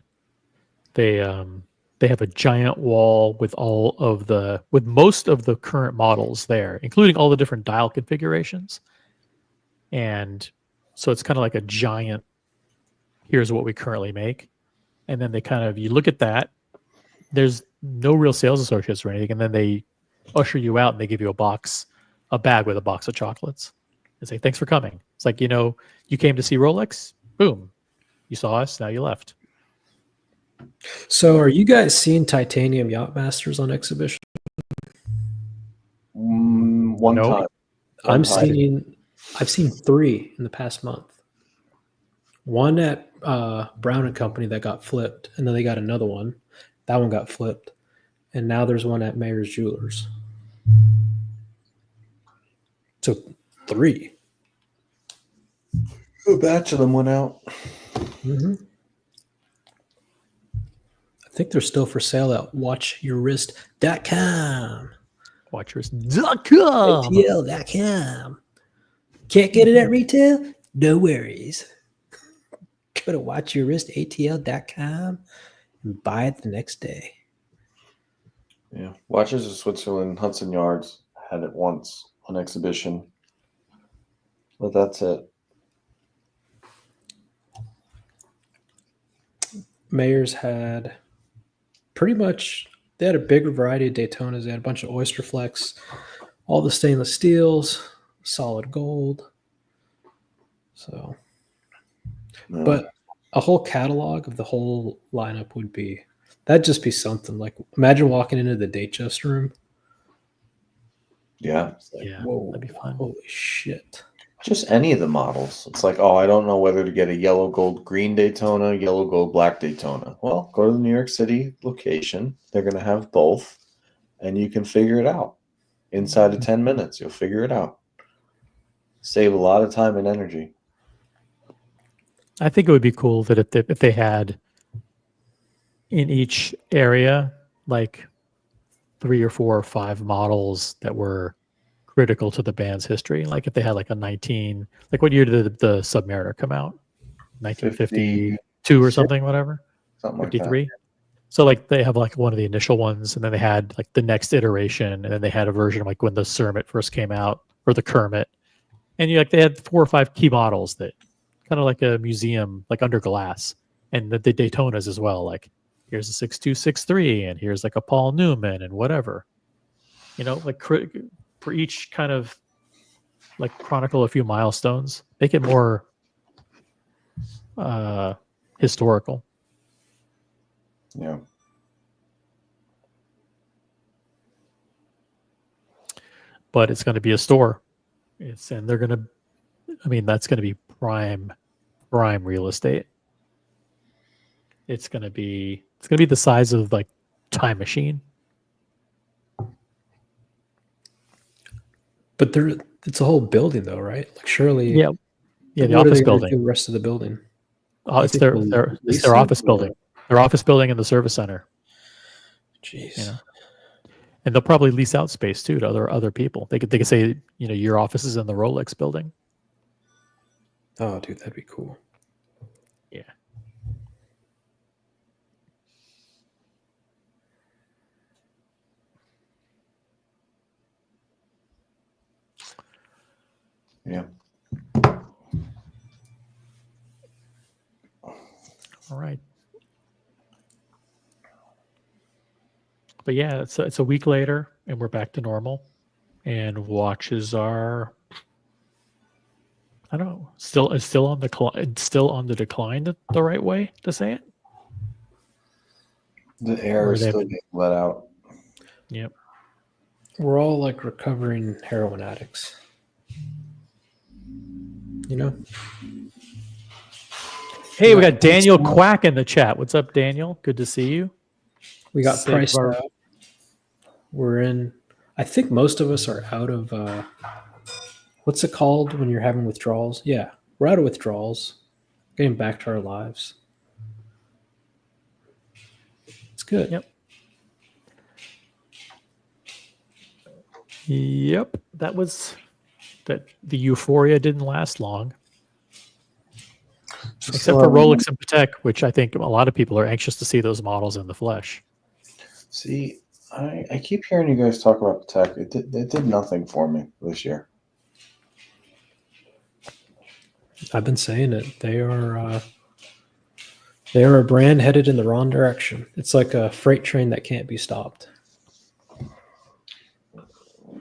They have a giant wall with most of the current models there, including all the different dial configurations. And so it's kind of like a giant, here's what we currently make. And then you look at that, there's no real sales associates or anything. And then they usher you out and they give you a bag with a box of chocolates and say, thanks for coming. It's like, you came to see Rolex, boom, you saw us, now you left. So are you guys seeing titanium Yachtmasters on exhibition? One Nope. time. I've seen 3 in the past month. One at Brown and Company that got flipped, and then they got another one. That one got flipped, and now there's one at Mayer's Jewelers. So 3. A batch of them went out. Mm-hmm. I think they're still for sale at watchyourwrist.com. Watchyourwrist.com. ATL.com. Can't get it at retail? No worries. Go to watchyourwristatl.com and buy it the next day. Yeah. Watches of Switzerland, Hudson Yards had it once on exhibition. But that's it. Mayer's had pretty much, they had a bigger variety of Daytonas. They had a bunch of Oyster Flex, all the stainless steels, solid gold. So, No. but a whole catalog of the whole lineup that'd just be something. Like, imagine walking into the Datejust room. Yeah. It's like, Yeah, whoa, that'd be fun. holy shit. Just any of the models. It's like, oh, I don't know whether to get a yellow, gold, green Daytona, yellow, gold, black Daytona. Well, go to the New York City location. They're going to have both, and you can figure it out. Inside of 10 minutes, you'll figure it out. Save a lot of time and energy. I think it would be cool that if they had in each area like 3 or 4 or 5 models that were critical to the band's history. Like if they had like what year did the Submariner come out? 1952 or something, whatever. Something like 53. that. So like they have like one of the initial ones, and then they had like the next iteration, and then they had a version of like when the Cermet first came out, or the Kermit, and they had 4 or 5 key models that kind of like a museum, like under glass, and the Daytonas as well. Like here's a 6263, and here's like a Paul Newman, and whatever. Like for each kind of like chronicle a few milestones, make it more historical. Yeah. But it's going to be a store. That's going to be prime real estate. It's gonna be the size of like Time Machine. But it's a whole building, though, right? Like, surely, Yeah, the what are office they gonna building. do the rest of the building? Oh, You it's think their they'll their it's lease their it, office building. or- Their office building and the service center. Jeez. You know, and they'll probably lease out space too to other people. They could say, your office is in the Rolex building. Oh, dude, that'd be cool. Yeah. Yeah. All right. But yeah, it's a week later, and we're back to normal, and watches are, I don't know, still on the decline. The right way to say it. The air Or is they still haven't- getting let out. Yep. We're all like recovering heroin addicts. You know? Hey, we got Got Daniel Price Out. Quack in the chat. What's up, Daniel? Good to see you. We got Save priced our- out. We're in. I think most of us are out of. What's it called when you're having withdrawals? Yeah, we're out of withdrawals. Getting back to our lives. It's good. Yep. Yep. That the euphoria didn't last long. Except for Rolex and Patek, which I think a lot of people are anxious to see those models in the flesh. See, I keep hearing you guys talk about Patek. It did nothing for me this year. I've been saying it. They are a brand headed in the wrong direction. It's like a freight train that can't be stopped.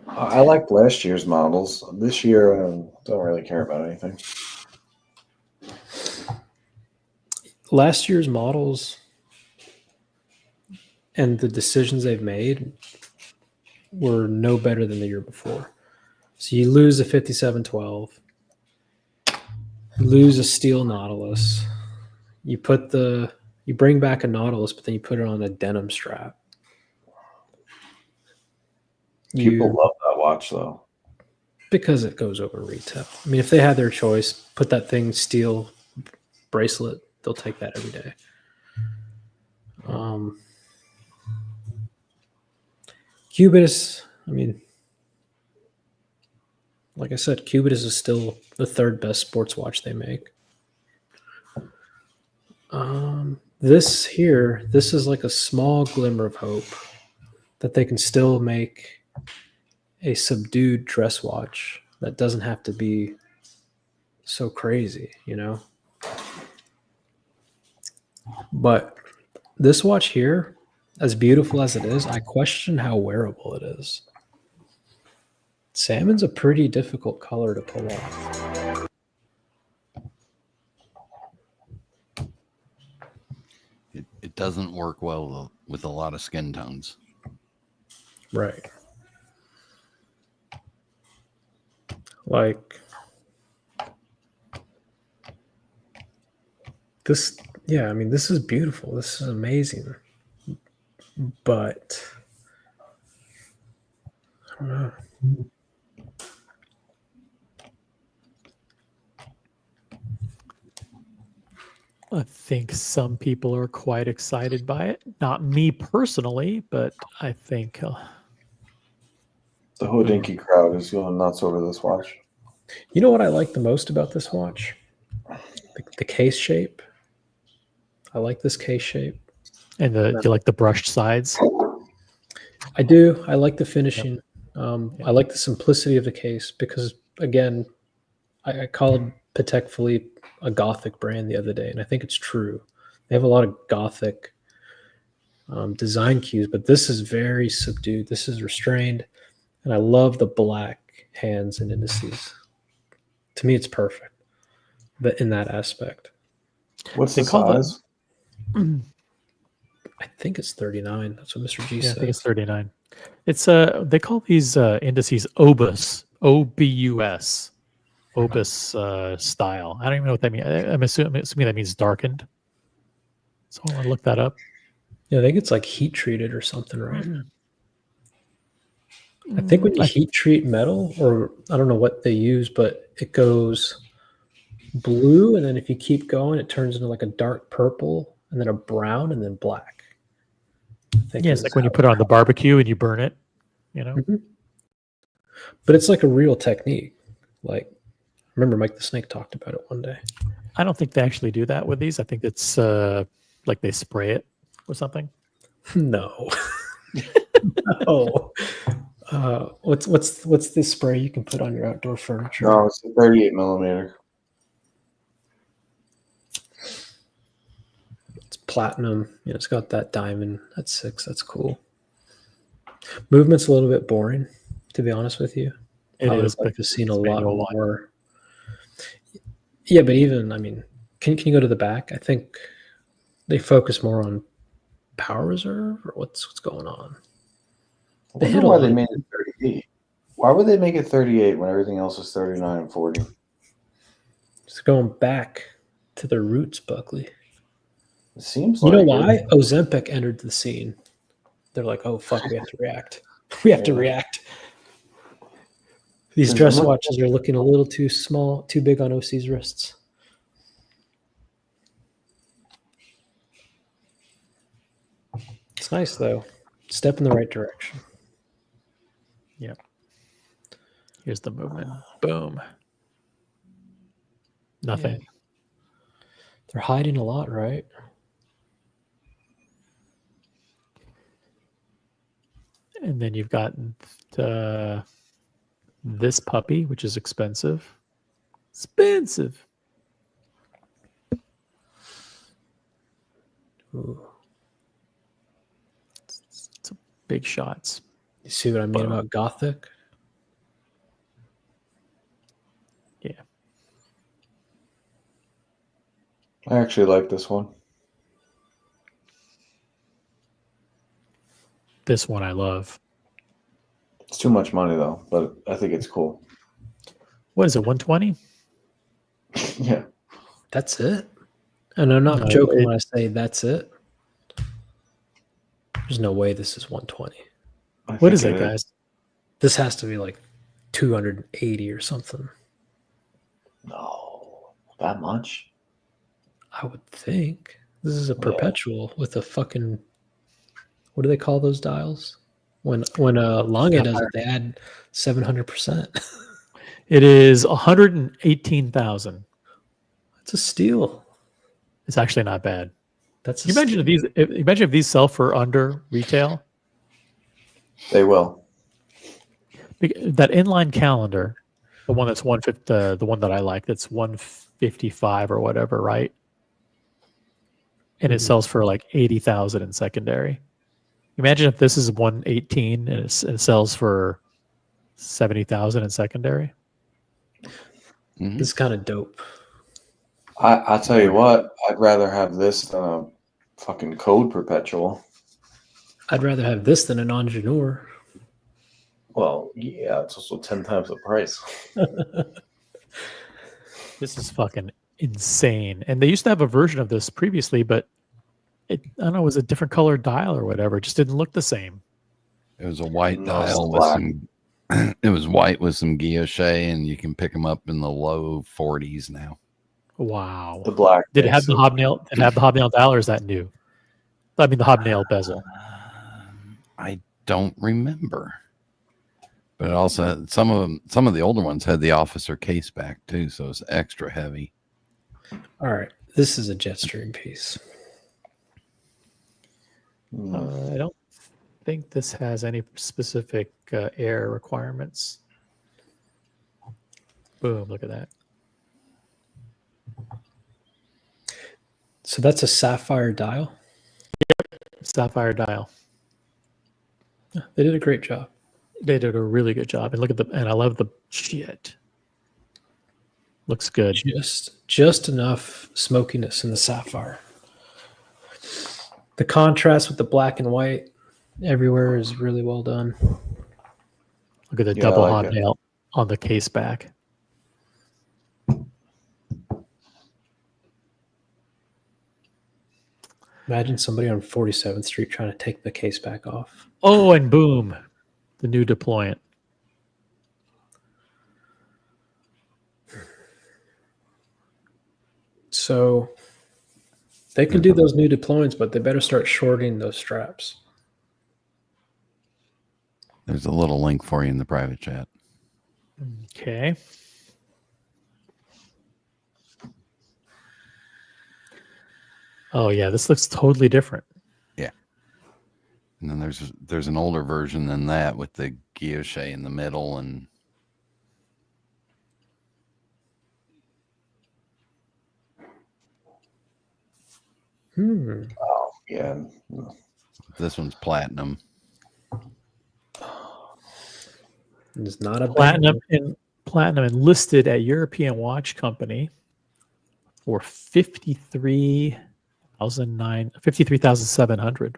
I liked last year's models. This year, I don't really care about anything. Last year's models and the decisions they've made were no better than the year before. So you lose a 5712, you lose a steel Nautilus, you bring back a Nautilus, but then you put it on a denim strap. People love that watch, though. Because it goes over retail. I mean, if they had their choice, put that thing steel bracelet, they'll take that every day. Cubitus, I mean, like I said, Cubitus is still the third best sports watch they make. This is like a small glimmer of hope that they can still make a subdued dress watch that doesn't have to be so crazy, you know? But this watch here, as beautiful as it is, I question how wearable it is. Salmon's a pretty difficult color to pull off. It doesn't work well with a lot of skin tones. Right. Like this, yeah, I mean, this is beautiful. This is amazing. But I don't know. I think some people are quite excited by it. Not me personally, but I think The Houdinki crowd is going nuts over this watch. You know what I like the most about this watch? The case shape. I like this case shape. and you like the brushed sides. I do. I like the finishing. I like the simplicity of the case because, again, I called Patek Philippe a Gothic brand the other day, and I think it's true. They have a lot of Gothic design cues, but this is very subdued. This is restrained, and I love the black hands and indices. To me, it's perfect in that aspect. What's They the call that- size? I think it's 39. That's what Mr. G Yeah, I think it's says. 39. It's they call these indices OBUS, OBUS, opus style. I don't even know what that means. I'm assuming that means darkened. So I want to look that up. Yeah, I think it's like heat treated or something, right? I think when you heat treat metal, or I don't know what they use, but it goes blue, and then if you keep going, it turns into like a dark purple, and then a brown, and then black. Yeah, it's like when you put it on the barbecue and you burn it, you know. Mhm. But it's like a real technique. Like, I remember Mike the Snake talked about it one day. I don't think they actually do that with these. I think it's like they spray it or something. No. No. What's this spray you can put on your outdoor furniture? No, it's a 38 millimeter. It's platinum. You know, it's got that diamond. That's 6. That's cool. Movement's a little bit boring, to be honest with you. It I would is, have liked to because seen a it's lot manual one. more. Yeah, but even, I mean, can you go to the back? I think they focus more on power reserve, or what's going on? I They wonder hit a why lot they of- made it 38. Why would they make it 38 when everything else is 39 and 40? It's going back to their roots, Buckley. It seems You like know why? it. Ozempic entered the scene. They're like, oh, fuck, we have to react. We have to Yeah. react. These Does it dress look- watches are looking a little too small, too big on OC's wrists. It's nice, though. Step in the right direction. Here's the movement. Boom. Nothing. Yeah. They're hiding a lot, right? And then you've got this puppy, which is expensive. Expensive. Ooh. It's big shots. You see what I mean about Gothic? Yeah. I actually like this one. This one I love. It's too much money though, but I think it's cool. What is it, 120? Yeah. That's it? And I'm not No, joking when I say that's it. There's no way this is 120. What is it, guys? This has to be like 280 or something. No, that much. I would think. This is a perpetual with a fucking, what do they call those dials? When Lange does it, they add 700%. It is 118,000. That's a steal. It's actually not bad. That's a You imagine if these sell for under retail. They will. That inline calendar, the one that's 150, the one that I like, that's 155 or whatever, right? And it sells for like 80,000 in secondary. Imagine if this is 118 and it sells for 70,000 in secondary. Mhm. This is kind of dope. I'll tell you what, I'd rather have this than a fucking code perpetual. I'd rather have this than an Ingeneur. Well, yeah, it's also 10 times the price. This is fucking insane. And they used to have a version of this previously, but I don't know, it was a different color dial or whatever. It just didn't look the same. It was a white No, it's dial with black. some. It was white with some guilloche, and you can pick them up in the low 40s now. Wow. The black. Did it have makes the hobnail? Did it have the hobnail dial, or is that new? I mean, the hobnail bezel. I don't remember, but it also had some of the older ones had the officer case back too, so it's extra heavy. All right. This is a Jetstream piece. I don't think this has any specific air requirements. Boom! Look at that. So that's a sapphire dial. Sapphire dial. Yeah, they did a great job. They did a really good job. And look at and I love the shit. Looks good. Just enough smokiness in the sapphire. The contrast with the black and white everywhere is really well done. Look at the Yeah, double I like it. hobnail on the case back. Imagine somebody on 47th Street trying to take the case back off. Oh, and boom, the new deployant. So they can do those new deployments, but they better start shorting those straps. There's a little link for you in the private chat. Okay. Oh yeah, this looks totally different. And then there's an older version than that with the guilloche in the middle and Oh, yeah. this one's platinum. It's not a Platinum and listed at European Watch Company for 53,700.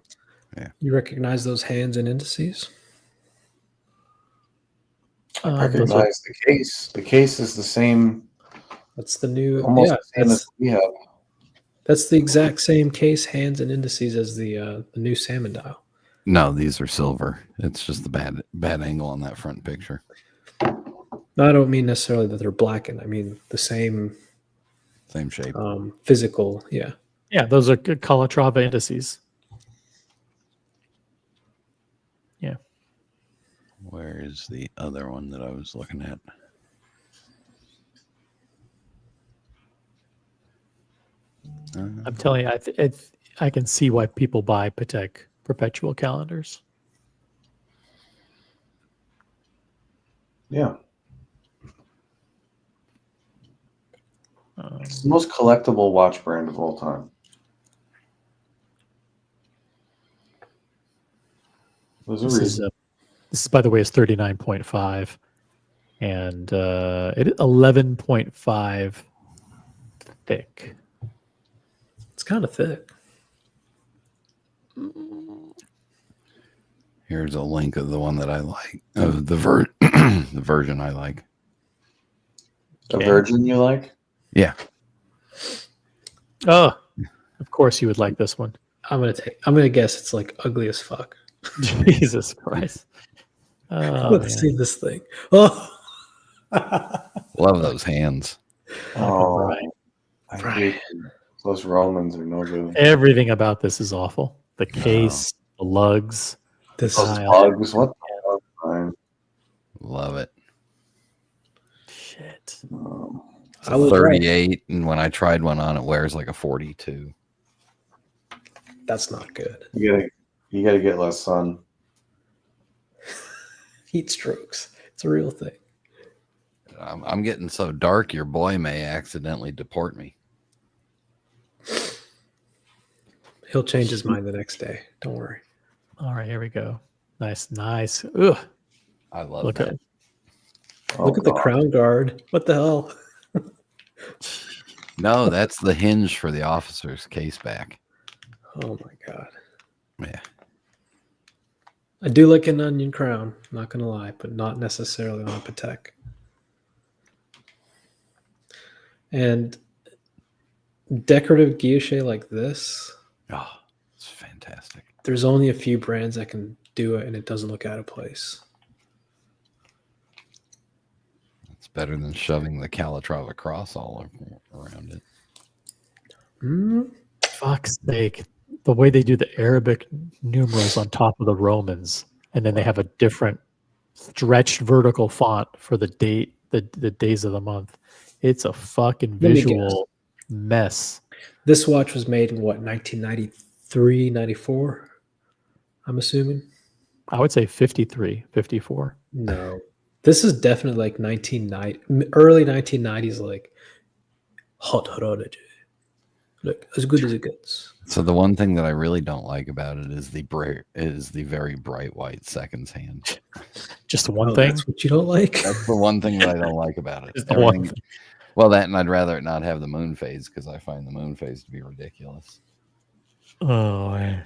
You recognize those hands and indices? I Those are- recognize the case. The case is the same, That's the new. almost Yeah, the same as we have. that's the exact same case, hands, and indices as the new salmon dial. No, these are silver. It's just the bad angle on that front picture. No, I don't mean necessarily that they're blackened. I mean the same Same shape. physical. Yeah. Yeah, those are good Calatrava indices. Yeah. Where is the other one that I was looking at? I'm telling you, I can see why people buy Patek perpetual calendars. Yeah. It's the most collectible watch brand of all time. There's a reason. This is, by the way, is 39.5 and it is 11.5 thick. It's kind of thick. Here's a link of the one that I like. Of the the version I like. A virgin you like? Yeah. Oh, of course you would like this one. I'm gonna guess it's like ugly as fuck. Jesus Christ. Oh, Let's see this thing. Oh, Love those hands. Oh, Brian. I hate them. Those Romans are no good. Everything about this is awful. The case, the lugs. this Those is bugs, what the fuck, Brian? Love it. Shit. It's I a was right. 38, and when I tried one on, it wears like a 42. That's not good. You gotta get less sun. Heat strokes. It's a real thing. I'm getting so dark, your boy may accidentally deport me. He'll change his mind the next day. Don't worry. All right, here we go. Nice. Ugh. I love Look that. at Look at the crown guard. What the hell? No, that's the hinge for the officer's case back. Oh my god. Yeah. I do like an onion crown, not gonna lie, but not necessarily on a Patek. And decorative guilloche like this, Oh, it's fantastic. there's only a few brands that can do it and it doesn't look out of place. It's better than shoving the Calatrava cross all around it. fuck's sake. The way they do the Arabic numerals on top of the Romans, and then they have a different stretched vertical font for the date, the days of the month. It's a fucking Let me visual mess. This watch was made in what, 1993, 94? I'm assuming. I would say 53, 54. No. This is definitely like 1990, early 1990s, like hot horology. Like as good as it gets. So the one thing that I really don't like about it is the very bright white seconds hand. Just one Oh, thing. that's what you don't like? That's the one thing that I don't like about it. Is the one Everything, well, that and I'd rather it not have the moon phase because I find the moon phase to be ridiculous. Oh, man.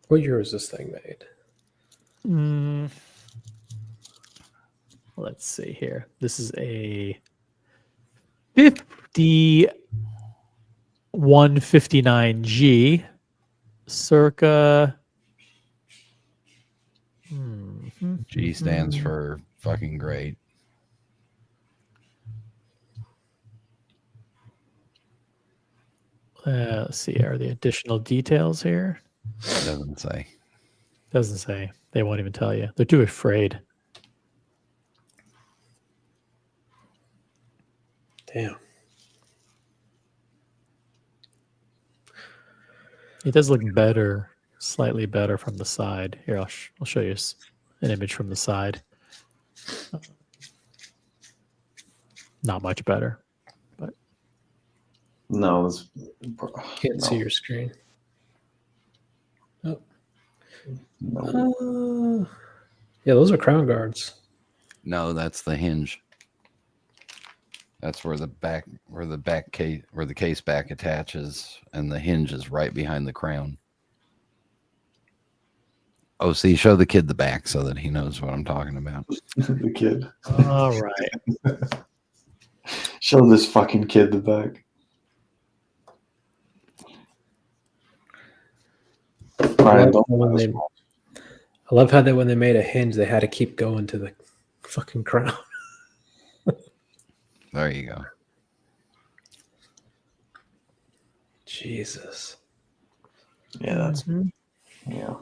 What year is this thing made? Let's see here. This is a 51. 159G, circa. G stands for fucking great. Let's see. Are the additional details here? It doesn't say. Doesn't say. They won't even tell you. They're too afraid. Damn. It does look better, slightly better from the side. Here, I'll show you an image from the side. Not much better, but No, it's, Can't see your screen. Oh. no. Yeah, those are crown guards. No, that's the hinge. That's where the case back attaches, and the hinge is right behind the crown. Oh, see, show the kid the back so that he knows what I'm talking about. The kid. all right. Show this fucking kid the back. Brian, don't I love how that when they made a hinge, they had to keep going to the fucking crown. There you go. Jesus. Yeah, that's Mhm. yeah.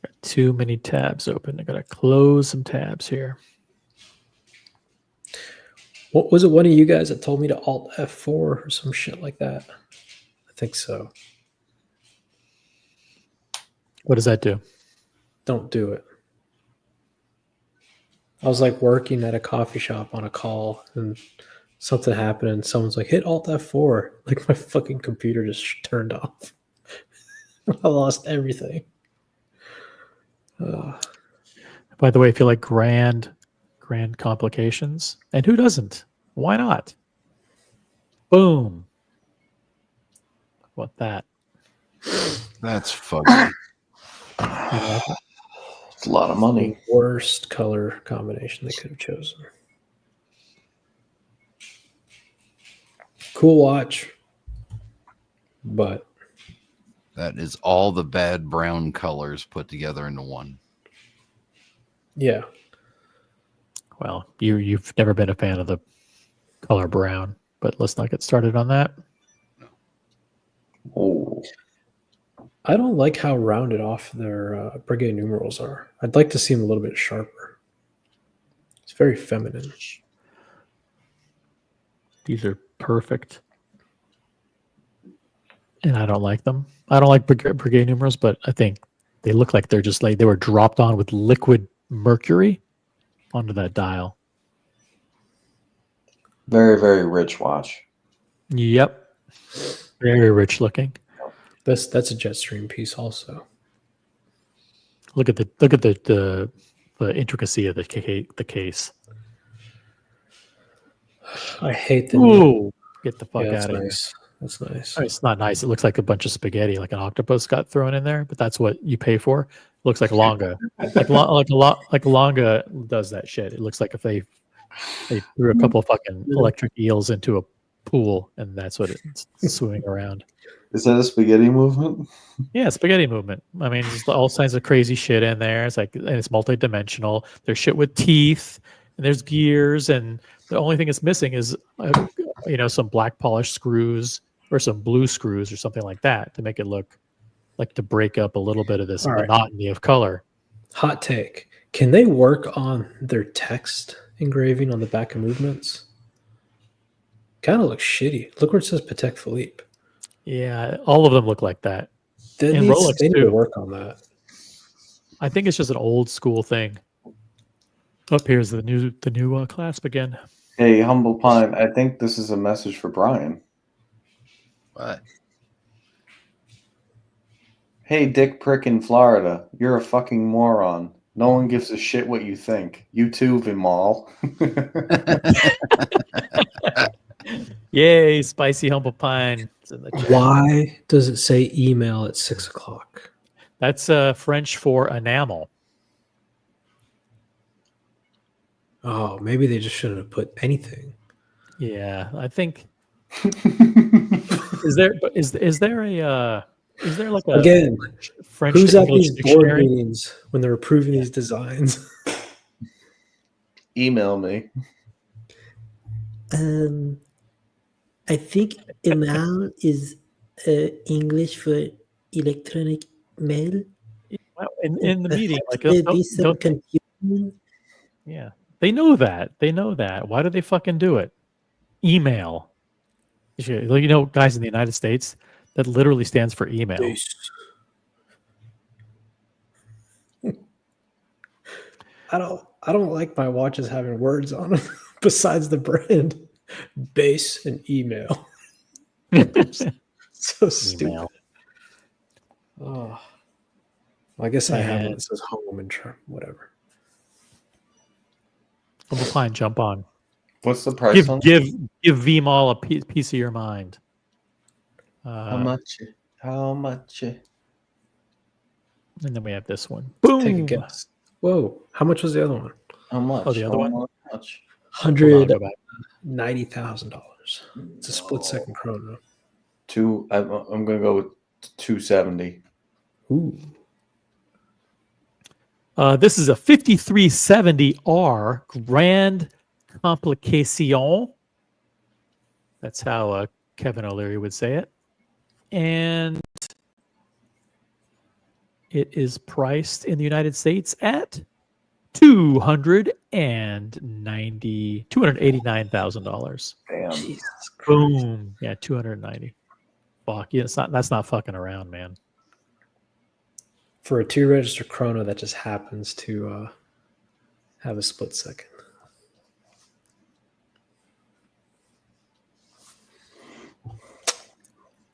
Got too many tabs open. I gotta close some tabs here. What was it? One of you guys that told me to Alt F4 or some shit like that? I think so. What does that do? Don't do it. I was like working at a coffee shop on a call and something happened and someone's like, hit Alt F4. Like my fucking computer just turned off. I lost everything. By the way, if you like grand complications, and who doesn't? Why not? Boom. What that? That's fucking. It's a lot of money. The worst color combination they could have chosen. Cool watch, but That is all the bad brown colors put together into one. yeah, Well, you've never been a fan of the color brown, but let's not get started on that. Oh, I don't like how rounded off their Breguet numerals are. I'd like to see them a little bit sharper. It's very feminine. These are perfect. And I don't like them. I don't like Breguet numerals, but I think they look like they're just like they were dropped on with liquid mercury onto that dial. very, very rich watch. Yep. Very rich looking. That's a Jetstream piece also. Look at the intricacy of the case. I hate the new. Ooh, get the fuck Yeah, that's out of nice. That's nice. here. It's not nice. It looks like a bunch of spaghetti, like an octopus got thrown in there, but that's what you pay for. It looks like Longa. like Longa does that shit. It looks like if they threw a couple of fucking electric eels into a pool and that's what it's swimming around. Is that a spaghetti movement? Yeah, spaghetti movement. I mean, there's all kinds of crazy shit in there. It's like, and it's multi-dimensional. There's shit with teeth, and there's gears, and the only thing it's missing is, some black polished screws or some blue screws or something like that to make it look like to break up a little bit of this All right. monotony of color. Hot take. Can they work on their text engraving on the back of movements? Kind of looks shitty. Look where it says Patek Philippe. Yeah, all of them look like that. They And need Rolex, to too. work on that. I think it's just an old school thing. Up here's the new clasp again. Hey, Humble Pine, I think this is a message for Brian. What? Hey, Dick Prick in Florida, you're a fucking moron. No one gives a shit what you think. You too, Vimal. Yay, spicy humble pine. It's in the chat. Why does it say email at 6:00? That's French for enamel. Oh, maybe they just shouldn't have put anything. Yeah, I think is there like a Again, French who's to at English these board dictionary? meetings when they're approving these designs? Email me. I think email is English for electronic mail. Well, in the meeting, like There be some don't confusion. yeah, they know that. They know that. Why do they fucking do it? Email. You know, guys in the United States, that literally stands for email. I don't like my watches having words on them besides the brand. Base and email. So stupid. Email. Oh. I guess I have one And- that says home and whatever. Well, fine, jump on. What's the price on Give VMall a piece of your mind. How much? How much? And then we have this one. Boom. Take a guess. Whoa. How much was the other one? How much? Oh, the other one? How much? Hold on, I'll go back. $90,000. It's a split second chrono. I'm gonna go with 270. Ooh. This is a 5370R Grand Complication. That's how Kevin O'Leary would say it. And it is priced in the United States at $289,000. Damn. Jesus Christ. Boom. Yeah, 290. Fuck. Yeah, that's not fucking around, man. For a 2-register chrono that just happens to have a split second.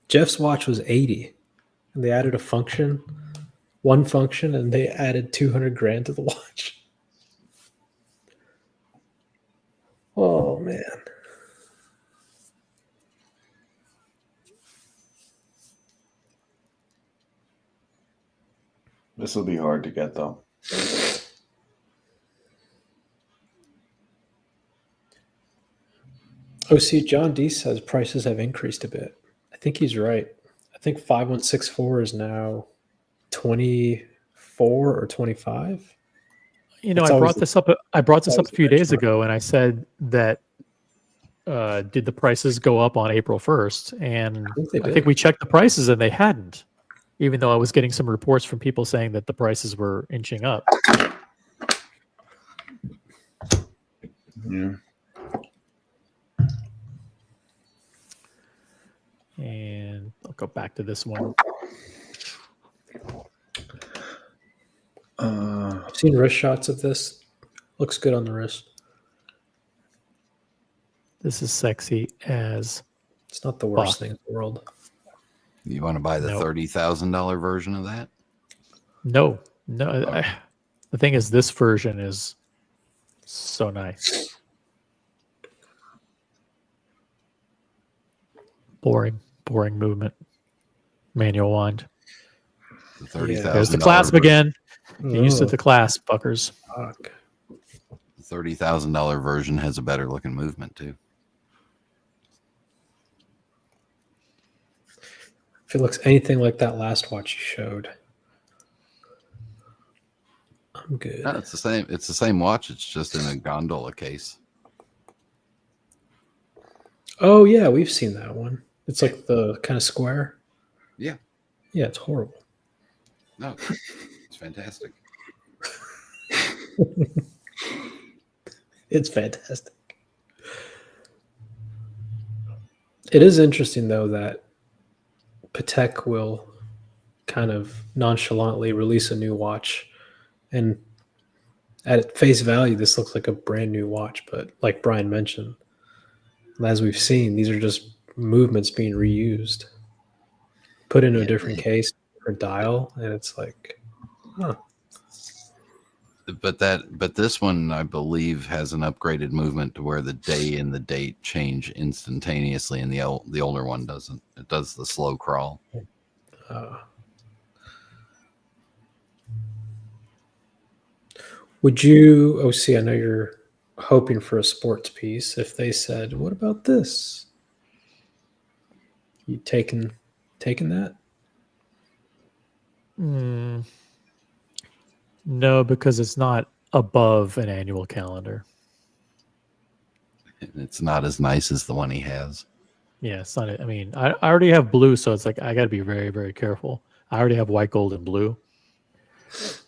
Jeff's watch was 80, and they added one function, and they added 200 grand to the watch. Oh man. This will be hard to get though. Oh, see, John D says prices have increased a bit. I think he's right. I think 5164 is now 24 or 25. You know, It's I always brought this up. I brought this up always a the few days benchmark. ago, and I said that did the prices go up on April 1st? And think they I think did. we checked the prices, and they hadn't. Even though I was getting some reports from people saying that the prices were inching up. Yeah. And I'll go back to this one. I've seen wrist shots of this. Looks good on the wrist. This is sexy as It's not the worst Fuck. thing in the world. You want to buy the Nope. $30,000 version of that? no. The thing is, this version is so nice. Boring movement. Manual wind. The $30,000 There's the clasp version- again. Get used to Oh, the clasp, fuckers. fuck. The $30,000 version has a better looking movement too. If it looks anything like that last watch you showed, I'm good. No, it's the same. It's the same watch. It's just in a gondola case. Oh yeah, we've seen that one. It's like the kind of square. Yeah. Yeah, it's horrible. No, it's fantastic. It's fantastic. It is interesting though that Patek will kind of nonchalantly release a new watch, and at face value, this looks like a brand new watch. But like Brian mentioned, as we've seen, these are just movements being reused, put into a different case or dial, and it's like, huh. But this one, I believe, has an upgraded movement to where the day and the date change instantaneously, and the older one doesn't. It does the slow crawl. Would you? Oh, see, I know you're hoping for a sports piece, if they said, "What about this?" You taking that? Mm, no, because it's not above an annual calendar. It's not as nice as the one he has. Yeah, it's not. I mean, I already have blue, so it's like I got to be very, very careful. I already have white, gold, and blue.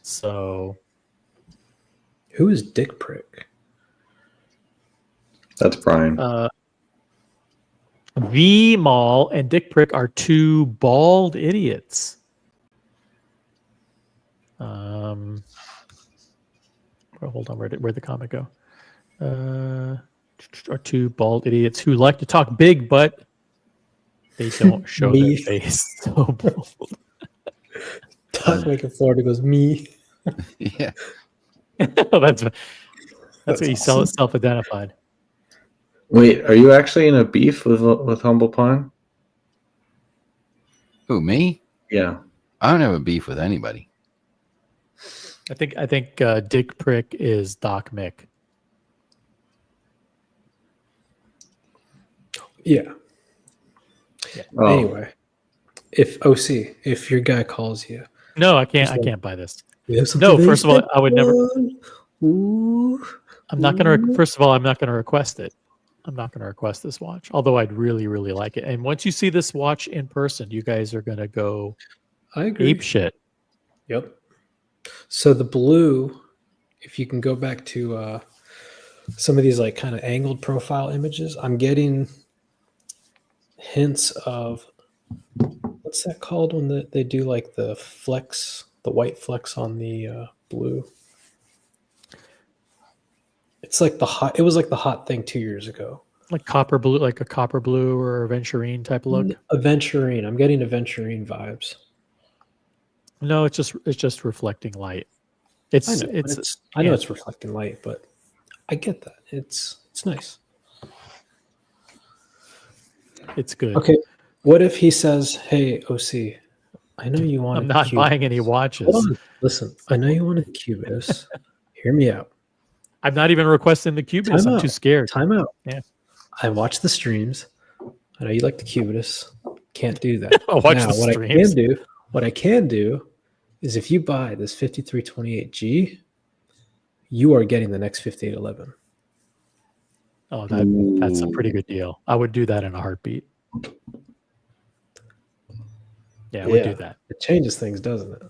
So Who is Dick Prick? That's Brian. V Mall and Dick Prick are two bald idiots. Well, hold on, where'd the comic go? Are two bald idiots who like to talk big, but they don't show their Me. face. So bald. Talk like in Florida goes me. Yeah. That's what you awesome. self-identified. Wait, are you actually in a beef with Humble Pine? Who, me? Yeah. I don't have a beef with anybody. I think Dick Prick is Doc Mick. Yeah. Oh, Anyway, if your guy calls you, No, I can't. Just I like- can't buy this. we have No, something first of all, very I would never. special. Ooh. I'm not gonna. First of all, I'm not gonna request it. I'm not gonna request this watch. Although I'd really, really like it. And once you see this watch in person, you guys are gonna go I agree. ape shit. Yep. So the blue, if you can go back to some of these like kind of angled profile images, I'm getting hints of what's that called when they do like the flex, the white flex on the blue. It's like it was like the hot thing 2 years ago. Like copper blue, like a copper blue or a Venturine type of look. Aventurine. I'm getting Aventurine vibes. No, it's just reflecting light. It's I know it's reflecting light, but I get that. It's nice. it's good. Okay. What if he says, "Hey, OC, I know you want I'm not buying any watches. Hold on. Listen, I know you want a Cubis. Hear me out. I'm not even requesting the Cubis. Time I'm out. too scared. Time out. Yeah. I watch the streams. I know you like the Cubis. Can't do that. I'll watch now, the what streams. what I can do is if you buy this 5328G, you are getting the next 5811. Oh, that's a pretty good deal. I would do that in a heartbeat. Yeah, I would do that. It changes things, doesn't it?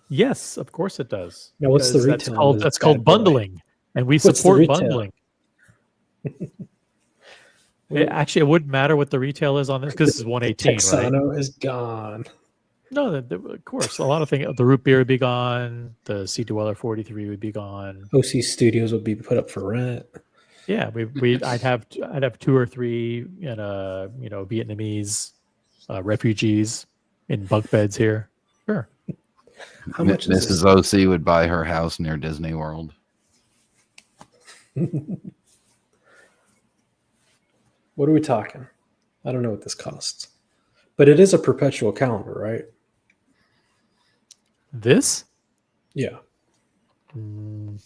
Yes, of course it does. Now, what's the Because retail? That's called bundling, and we What's the support retail? bundling. Actually, it wouldn't matter what the retail is on this because this is 118, right? Texano is gone. No, of course. A lot of things. The root beer would be gone. The Sea Dweller 43 would be gone. OC Studios would be put up for rent. Yeah, I'd have 2 or 3 Vietnamese refugees in bunk beds here. Sure. How much is Mrs. OC would buy her house near Disney World. What are we talking? I don't know what this costs. But it is a perpetual calendar, right? This? Yeah. Mm,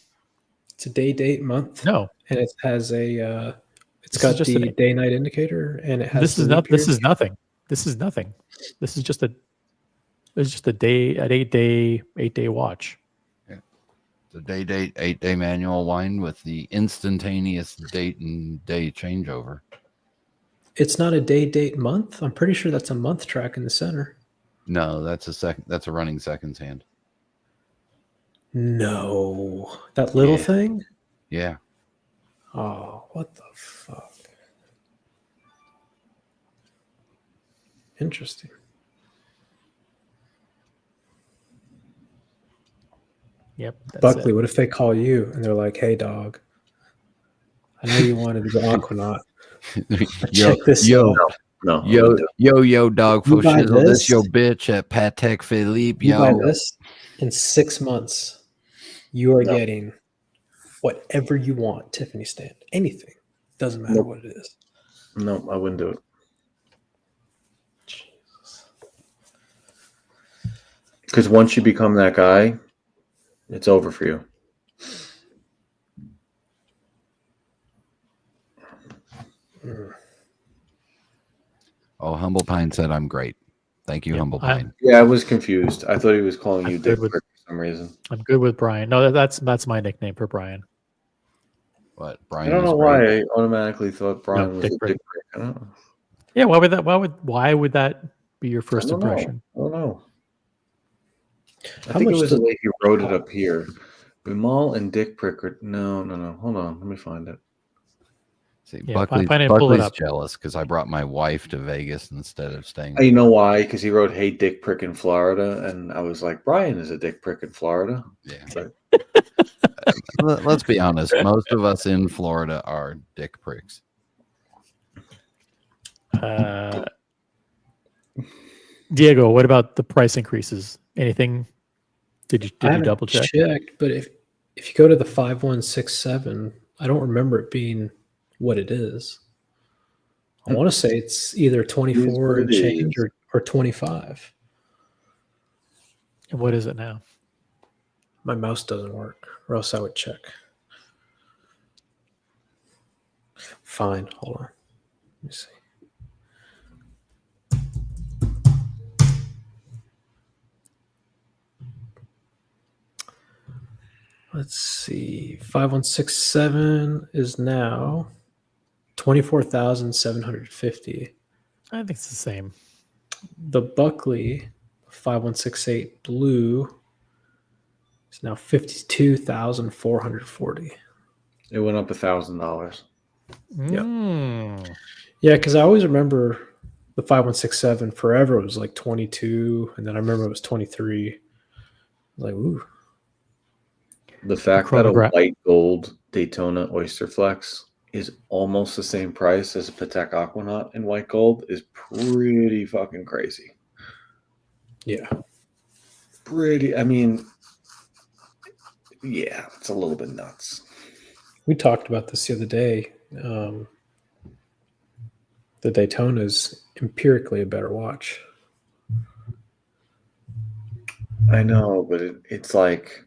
It's a day, date, month. no. And it has a it's This got is just the an- day-night indicator and it has This the is leap not. This year. is nothing. This is nothing. This is just a. It's just an 8-day watch. The date, 8-day manual wind with the instantaneous date and day changeover. It's not a day, date, month. I'm pretty sure that's a month track in the center. No, that's a running seconds hand. No. That little Yeah. thing? Yeah. Oh, what the fuck? Interesting. Yep. That's Buckley, it. what if they call you and they're like, "Hey, dog, I know you wanted the Aquanaut. Check this out. no. Yo, dog, You for buy shizzle. this? This your bitch at Patek Philippe, You buy yo. this in 6 months. You are No. getting whatever you want, Tiffany stand, anything. Doesn't matter Nope. what it is." No, I wouldn't do it. Jesus. Because once you become that guy, it's over for you. Oh, Humble Pine said I'm great. Thank you, Yeah, Humble I'm- Pine. Yeah, I was confused. I thought he was calling I'm you good Dick with- Prick for some reason. I'm good with Brian. No, that's my nickname for Brian. What? I Brian don't is know great. why I automatically thought Brian was Dick a Prick. Dick Prick. I don't know. Yeah, why would that be your first I don't impression? know. I don't know. I How think it much was the does- way he wrote it up here. Bimal and Dick Prick are no. Hold on, let me find it. See, Yeah, Buckley's, if I didn't pull it Buckley's up. jealous because I brought my wife to Vegas instead of staying. You know why? Because he wrote "Hey Dick Prick in Florida," and I was like, Brian is a Dick Prick in Florida. Yeah. But Let's be honest. Most of us in Florida are dick pricks. Diego, what about the price increases? Anything? Did I you haven't double check? checked, but if you go to the 5167, I don't remember it being what it is. I want to say it's either 24 what and it change is. or 25. And what is it now? My mouse doesn't work, or else I would check. Fine, hold on. Let me see. Let's see. 5167 is now 24,750. I think it's the same. The Buckley 5168 blue is now 52,440. it went up $1,000. Mm. Yeah, because I always remember the 5167 forever it was like 22, and then I remember it was 23. Like, ooh. The fact that a chronograph- white gold Daytona Oyster Flex is almost the same price as a Patek Aquanaut in white gold is pretty fucking crazy. Yeah. I mean, yeah, it's a little bit nuts. We talked about this the other day. The Daytona is empirically a better watch. I know, but it's like,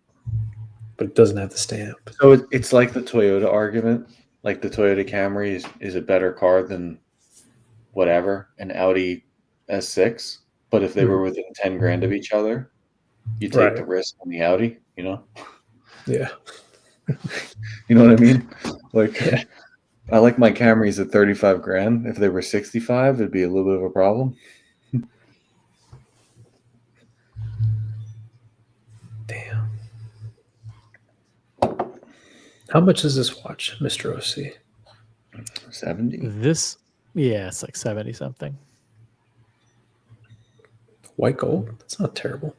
But it doesn't have the stamp. so it's like the Toyota argument. Like the Toyota Camry is a better car than whatever, an Audi S6. But if they were within 10 grand of each other, you take Right. the risk on the Audi, you know? Yeah. You know what I mean? Like, Yeah. I like my Camrys at 35 grand. If they were 65, it'd be a little bit of a problem. Damn. How much is this watch, Mr. OC? 70. This, yeah, it's like 70 something. White gold? That's not terrible.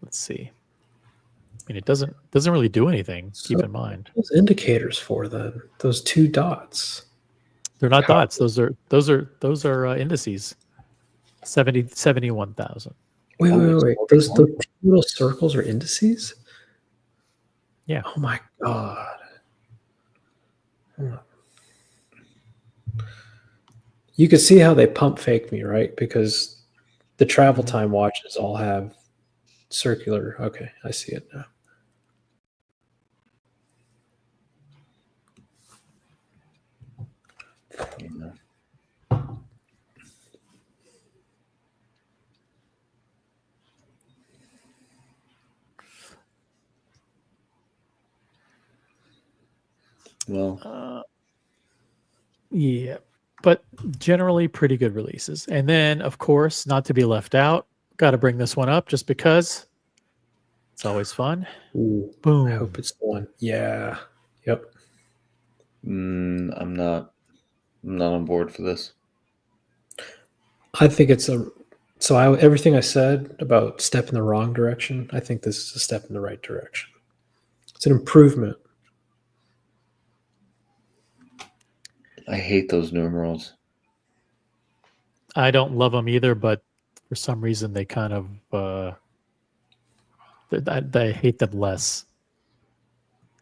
Let's see. I mean, it doesn't really do anything. Keep in mind, Those indicators for then those two dots. they're not dots. Those are indices. 71,000. Wait. Oh, Those two little circles are indices? Yeah. Oh my god. You can see how they pump fake me, right? Because the travel time watches all have circular. Okay, I see it now. Yeah. Well, Yeah, but generally pretty good releases. And then, of course, not to be left out, got to bring this one up just because it's always fun. Ooh, Boom. I hope it's the one. Yeah. Yep. I'm not on board for this. I think it's everything I said about step in the wrong direction, I think this is a step in the right direction. It's an improvement. I hate those numerals. I don't love them either, but for some reason they kind of they hate them less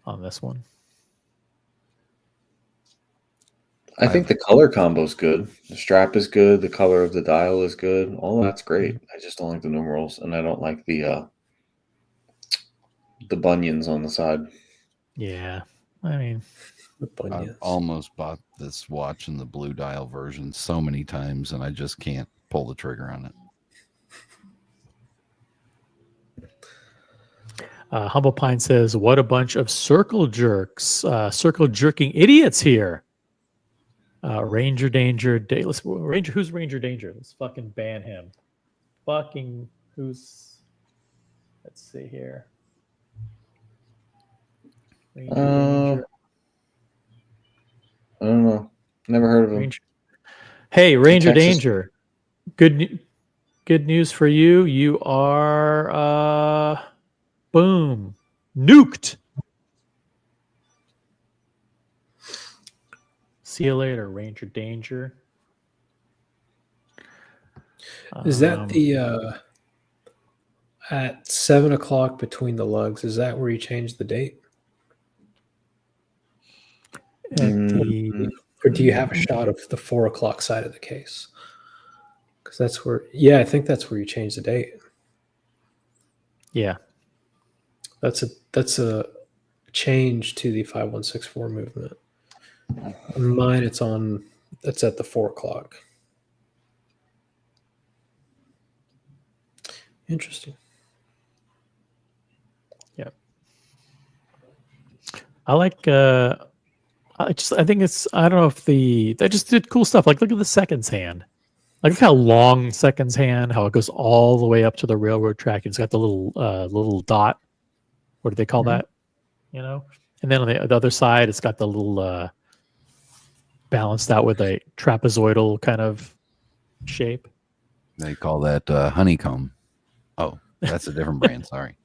on this one. I think the color combo is good. The strap is good. The color of the dial is good. All that's great. I just don't like the numerals, and I don't like the bunions on the side. Yeah, I mean, I've almost bought this watch in the blue dial version so many times, and I just can't pull the trigger on it. Humble Pine says, "What a bunch of circle jerks, circle jerking idiots here." Ranger Danger, Ranger. Who's Ranger Danger? Let's fucking ban him. Fucking who's? Let's see here. Ranger Danger. I don't know. Never heard of him. Hey, Ranger Texas. Danger. Good news for you. You are boom, nuked. See you later, Ranger Danger. Is that the at 7 o'clock between the lugs? Is that where you changed the date? Or do you have a shot of the 4 o'clock side of the case? Because that's where, yeah, I think that's where you change the date. Yeah, that's a change to the 5164 movement. On mine, it's at the 4 o'clock. Interesting. Yeah, I like. I think it's. I don't know if they just did cool stuff. Like, look at the seconds hand. Like, look how long seconds hand. How it goes all the way up to the railroad track. It's got the little dot. What do they call that? You know. And then on the other side, it's got the little balanced out with a trapezoidal kind of shape. They call that honeycomb. Oh, that's a different brand. Sorry.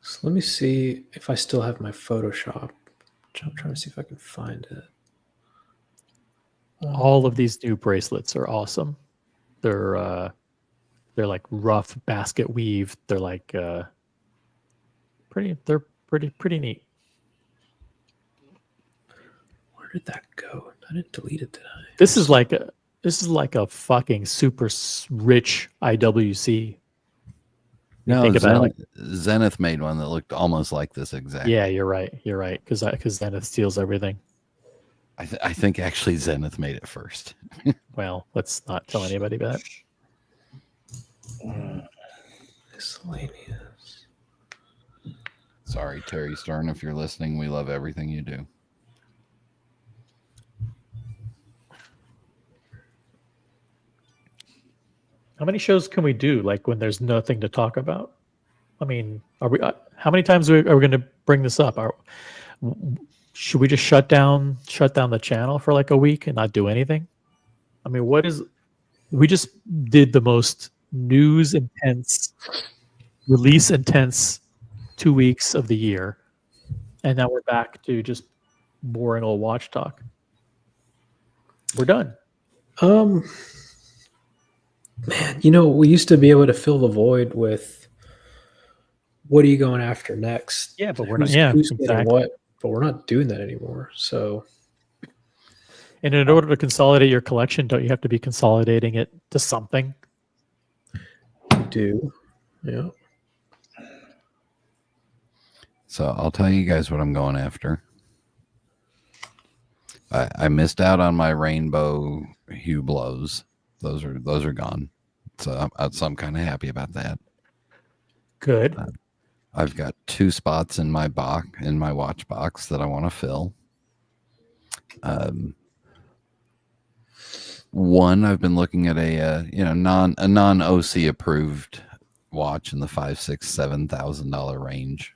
So let me see if I still have my Photoshop. I'm trying to see if I can find it. All of these new bracelets are awesome. They're like rough basket weave. They're like pretty neat. Where did that go? I didn't delete it, did I? This is like a fucking super rich IWC. No, think about it, like, Zenith made one that looked almost like this exactly. Yeah, you're right. Because Zenith steals everything. I think actually Zenith made it first. Well, let's not tell anybody that. Miscellaneous. Sorry, Terry Stern, if you're listening, we love everything you do. How many shows can we do? Like, when there's nothing to talk about? I mean, are we? How many times are we going to bring this up? Should we just shut down the channel for like a week and not do anything? I mean, we just did the most news intense, release intense 2 weeks of the year, and now we're back to just boring old watch talk. We're done. Man, we used to be able to fill the void with what are you going after next? Yeah, but we're not. Yeah, who's getting exactly. what? But we're not doing that anymore. So, and in order to consolidate your collection, don't you have to be consolidating it to something? we do. Yeah. So I'll tell you guys what I'm going after. I missed out on my rainbow Hublots. Those are gone. So I'm kind of happy about that. Good. I've got 2 spots in my watch box that I want to fill. One, I've been looking at a non OC approved watch in the $5,000, $6,000, $7,000 range.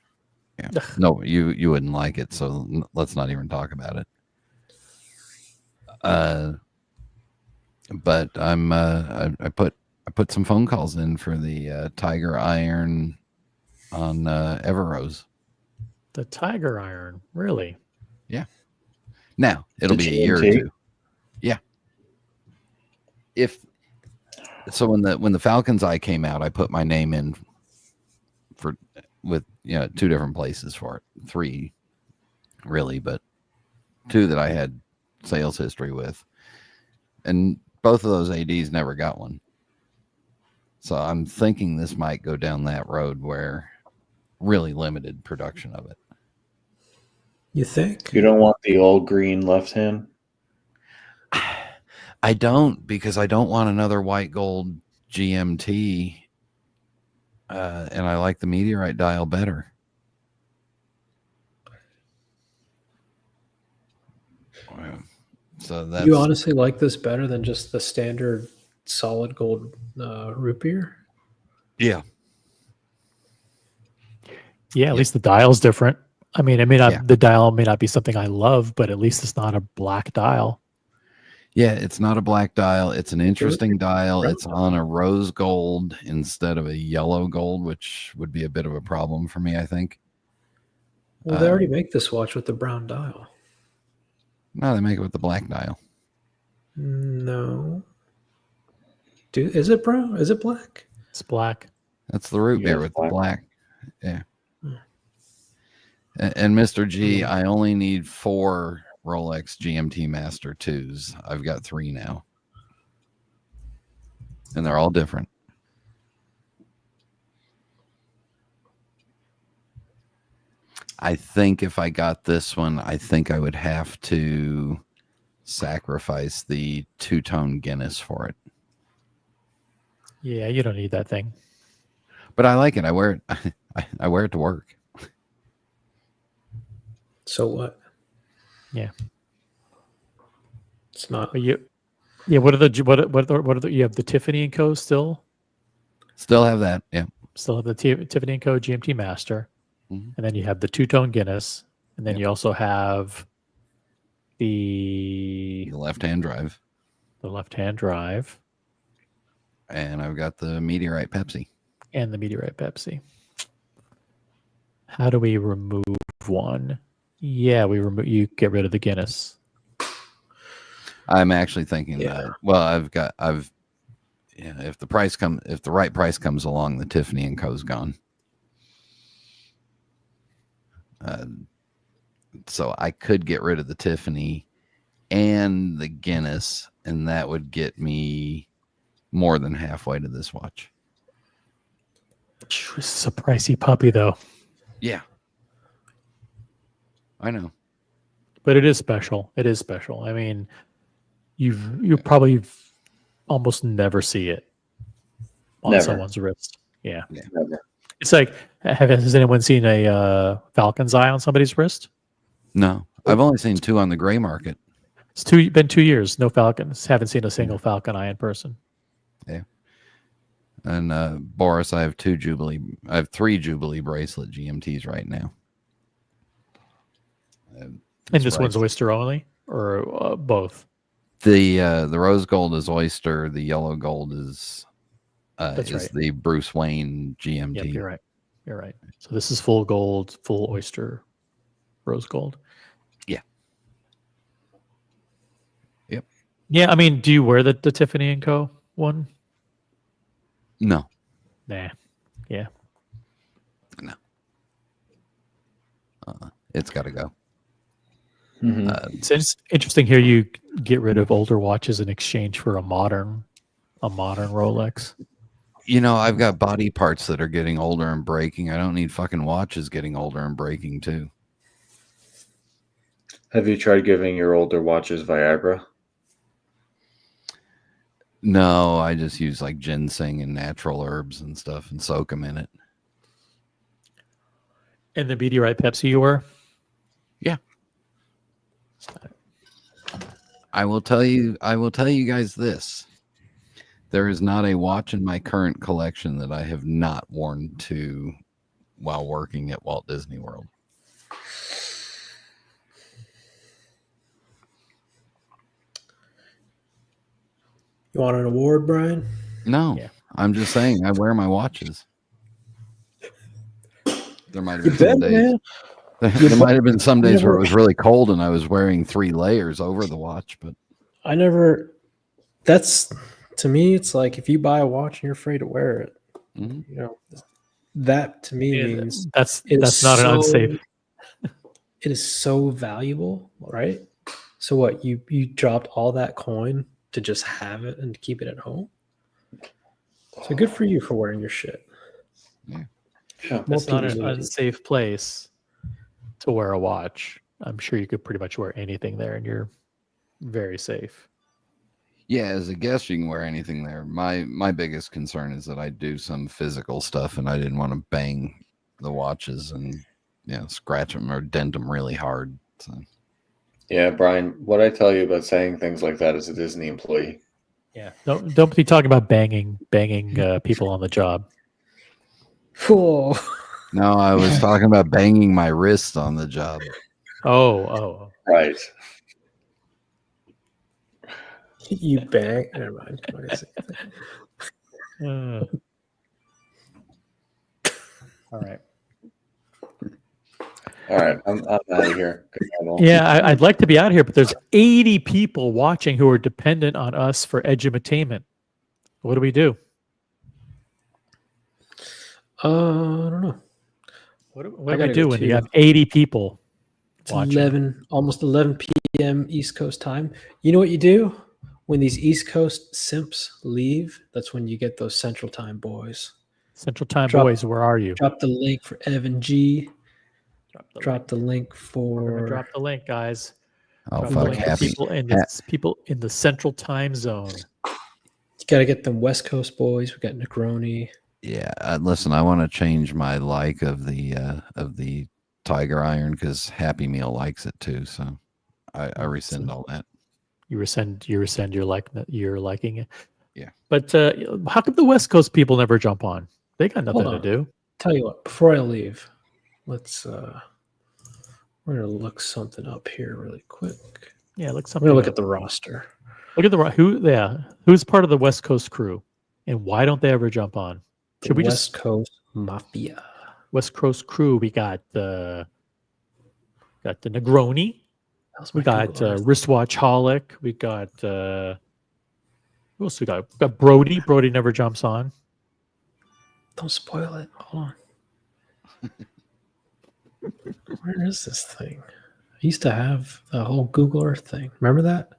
Yeah. No, you wouldn't like it, so let's not even talk about it. But I put some phone calls in for the Tiger Iron on Everose. The Tiger Iron, really? Yeah. Now it'll The be a year or GMT? 2. Yeah. When the Falcon's Eye came out, I put my name in with 2 different places for it. 3 really, but 2 that I had sales history with. And both of those ADs never got one. So I'm thinking this might go down that road where really limited production of it. You think? You don't want the old green left hand? I don't, because I don't want another white gold GMT, and I like the meteorite dial better. So that's You honestly like this better than just the standard solid gold root beer? yeah. Yeah, at least the dial's different. I mean, it may not Yeah. the dial may not be something I love, but at least it's not a black dial. Yeah, it's not a black dial. It's an interesting dial. brown It's on a rose gold instead of a yellow gold, which would be a bit of a problem for me, I think. Well, they already make this watch with the brown dial. No, they make it with the black dial. No. Dude, is it brown? Is it black? It's black. That's the root Yeah, beer it's with the black. black. Yeah. And Mr. G, I only need 4 Rolex GMT Master 2s. I've got 3 now. And they're all different. I think if I got this one, I think I would have to sacrifice the 2-tone Guinness for it. Yeah, you don't need that thing. But I like it. I wear it. I wear it to work. So what? Yeah. It's not. But yeah. What are the you have the Tiffany and Co. still? Still have that. Yeah. Still have the Tiffany and Co. GMT Master, Mhm. and then you have the 2-tone Guinness, and then Yep. you also have the The left-hand drive. left-hand drive And I've got the Meteorite Pepsi. and the Meteorite Pepsi. How do we remove one? Yeah, you get rid of the Guinness. I'm actually thinking Yeah. that. Well, if the right price comes along, the Tiffany and Co.'s gone. So I could get rid of the Tiffany and the Guinness, and that would get me more than halfway to this watch. This is a pricey puppy, though, Yeah, I know. but it is special. It is special. I mean, you probably almost never see it on Never. someone's wrist. Yeah, Never. it's like has anyone seen a falcon's eye on somebody's wrist? No, I've only seen 2 on the gray market. It's been 2 years. No falcons. Haven't seen a single falcon eye in person. And Boris, I have 3 Jubilee bracelet GMTs right now. And this one's oyster only, or both? The rose gold is oyster. The yellow gold is That's right. the Bruce Wayne GMT. Yep, you're right. You're right. So this is full gold, full oyster, rose gold. Yeah. Yep. Yeah, I mean, do you wear the Tiffany and Co. one? No. Nah. Yeah. It's got to go. Mhm. It's interesting here. You get rid of older watches in exchange for a modern Rolex. You know, I've got body parts that are getting older and breaking. I don't need fucking watches getting older and breaking too. Have you tried giving your older watches Viagra? No, I just use like ginseng and natural herbs and stuff and soak them in it. And the Meteorite Pepsi you wear? Yeah. I will tell you guys this. There is not a watch in my current collection that I have not worn to while working at Walt Disney World. You want an award, Brian? No, Yeah. I'm just saying I wear my watches. There might have You been some bet, days. man. There might have been some days where it never- was really cold and I was wearing 3 layers over the watch, but I never. That's to me. It's like if you buy a watch and you're afraid to wear it. Mhm. You know, that to me means That's it is not an so- unsafe. It is so valuable, right? So what? You dropped all that coin to just have it and to keep it at home. So good for you for wearing your shit. Yeah. More That's not people an need it. unsafe place to wear a watch. I'm sure you could pretty much wear anything there, and you're very safe. Yeah, as a guest, you can wear anything there. My biggest concern is that I do some physical stuff, and I didn't want to bang the watches and scratch them or dent them really hard. So. Yeah, Brian, what I tell you about saying things like that as a Disney employee. Yeah, don't be talking about banging people on the job. Whoa. No, I was talking about banging my wrist on the job. Oh. Right. You bang. Never mind. I'm not gonna say anything. All right. All right, I'm out of here. Yeah, I'd like to be out here, but there's 80 people watching who are dependent on us for edutainment. What do we do? I don't know. What do I we gotta do go when you too. have 80 people It's watching? almost 11 p.m. East Coast time. You know what you do when these East Coast simps leave? That's when you get those Central Time boys. Central Time Drop- boys, where are you? Drop the link for Evan G. Drop the link We're gonna for. drop the link, guys. Oh, Drop the fuck. link for people in the Central Time Zone. You got to get them West Coast boys. We got Negroni. Yeah, listen, I want to change my like of the Tiger Iron because Happy Meal likes it too. So I rescind all that. You rescind your liking it. Yeah. But how come the West Coast people never jump on? They got nothing Hold to on. do. Tell you what, before I leave, let's we're gonna look something up here really quick. Yeah, look I'm something. gonna look up. at the roster. Look at who's part of the West Coast crew, and why don't they ever jump on? The Should we West just Coast Mafia. West Coast crew? We got the Negroni. That was We my got Google Earth. Wristwatch Holic. We got who else we got? We got Brody. Brody never jumps on. Don't spoil it. Hold on. Where is this thing? I used to have the whole Google Earth thing. Remember that?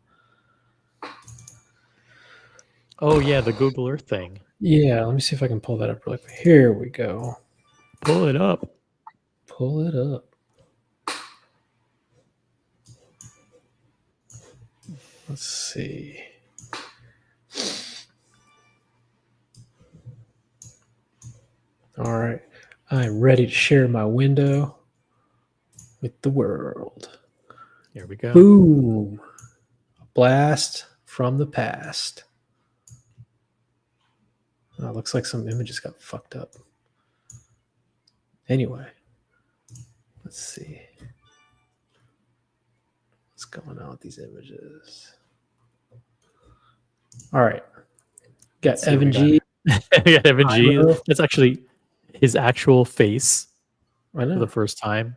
Oh yeah, the Google Earth thing. Yeah, let me see if I can pull that up really quick. Here we go. Pull it up. Pull it up. Let's see. All right. I'm ready to share my window with the world. Here we go. Boom. A blast from the past. Oh, looks like some images got fucked up. Anyway, let's see. What's going on with these images? All right. Got Let's see what Evan we got G. We got Evan G. Iro. That's actually his actual face I for know. the first time.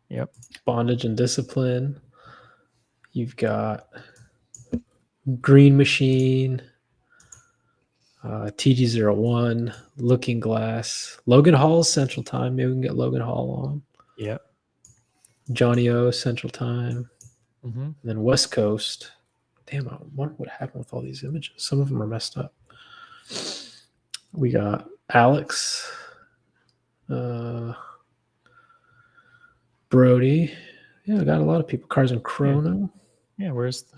Yep. Bondage and Discipline. You've got Green Machine, TG01, Looking Glass, Logan Hall's Central Time. Maybe we can get Logan Hall on. Yep. Johnny O Central Time. Mm-hmm. And then West Coast. Damn, I wonder what happened with all these images. Some of them are messed up. We got Alex, Brody. Yeah, we got a lot of people. Cars and Chrono. Yeah,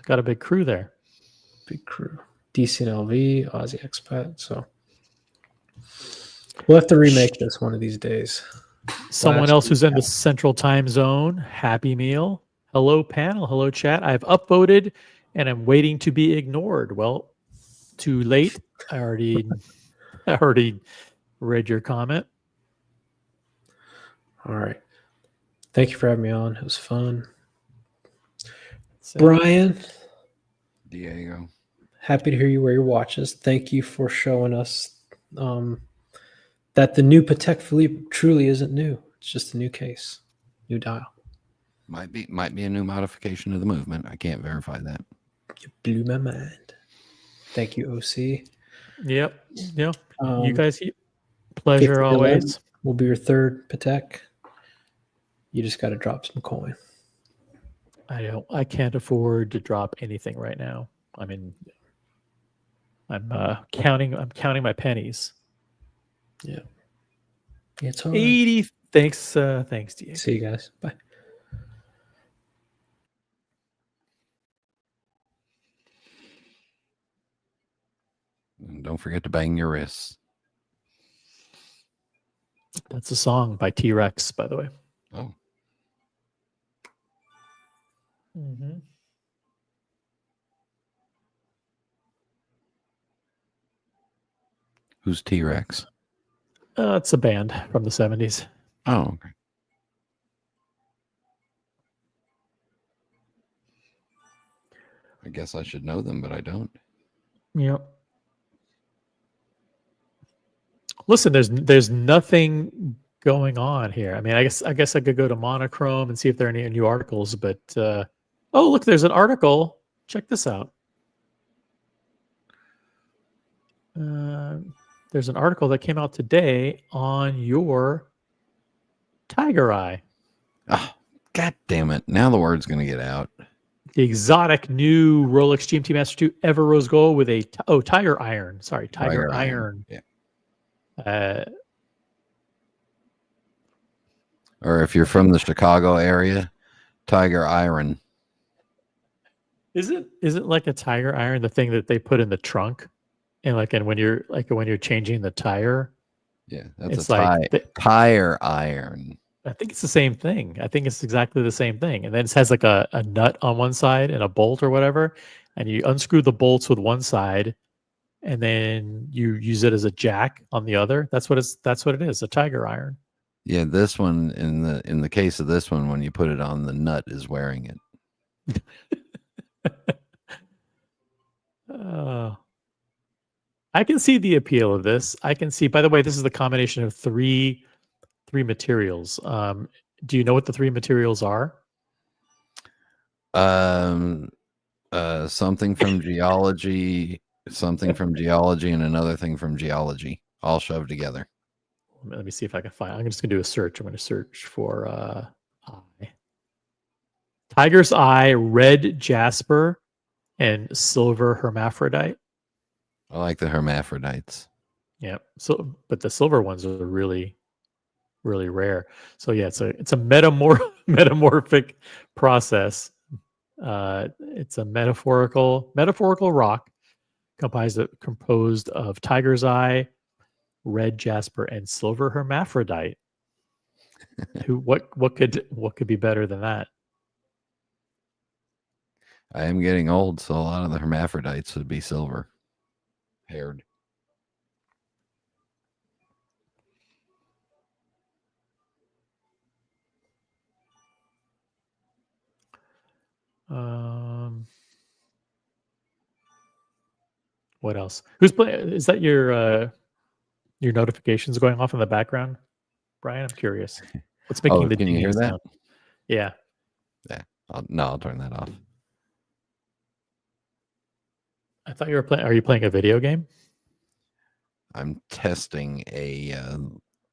got a big crew there. Big crew. DC and LV, Aussie Expat. So we'll have to remake this one of these days. Someone Last else who's in the week. Central Time Zone. Happy Meal. Hello, panel. Hello, chat. I've upvoted and I'm waiting to be ignored. Well, too late. I already read your comment. All right. Thank you for having me on. It was fun. So, Brian, Diego. happy to hear you wear your watches. Thank you for showing us that the new Patek Philippe truly isn't new. It's just a new case, new dial. Might be a new modification of the movement. I can't verify that. You blew my mind. Thank you, OC. yep. Yeah. You Um, guys, pleasure 50 always. will be your third Patek. You just got to drop some coin. I can't afford to drop anything right now. I mean, I'm counting my pennies. Yeah. It's all right. 80. Thanks, Diego. See you guys. Bye. Don't forget to bang your wrists. That's a song by T-Rex, by the way. Oh, Mm-hmm. who's T-Rex? It's a band from the 70s. Oh, okay. I guess I should know them, but I don't. Yep. Listen, there's nothing going on here. I mean, I guess I could go to Monochrome and see if there are any new articles, but oh, look, there's an article. Check this out. There's an article that came out today on your Tiger Eye. Oh, God damn it. Now the word's going to get out. The exotic new Rolex GMT Master 2 Ever Rose Gold with a Tiger Iron. Sorry, Tiger Iron. Yeah. Or if you're from the Chicago area, Tiger Iron. Is it like a Tiger Iron, the thing that they put in the trunk, and when you're changing the tire? Yeah, that's It's a like tire iron. I think it's the same thing. I think it's exactly the same thing. And then it has like a nut on one side and a bolt or whatever. And you unscrew the bolts with one side and then you use it as a jack on the other. That's what it is, a Tiger Iron. Yeah, this one in the case of this one, when you put it on, the nut is wearing it. I can see the appeal of this. I can see, by the way, this is the combination of three materials. Do you know what the three materials are? Something from geology, and another thing from geology, all shoved together. Let me see if I can find. I'm just gonna do a search. I'm gonna search for eye. Tiger's eye, red jasper, and silver hermaphrodite. I like the hermaphrodites. Yeah. So, but the silver ones are really, really rare. So yeah, it's a metamorphic process. It's a metaphorical rock composed of tiger's eye, red jasper, and silver hermaphrodite. What could be better than that? I am getting old, so a lot of the hermaphrodites would be silver haired. What else? Who's playing? Is that your notifications going off in the background, Brian? I'm curious. What's making the can you hear dinging that? sound? Yeah. Yeah. I'll turn that off. I thought you were playing. Are you playing a video game? I'm testing a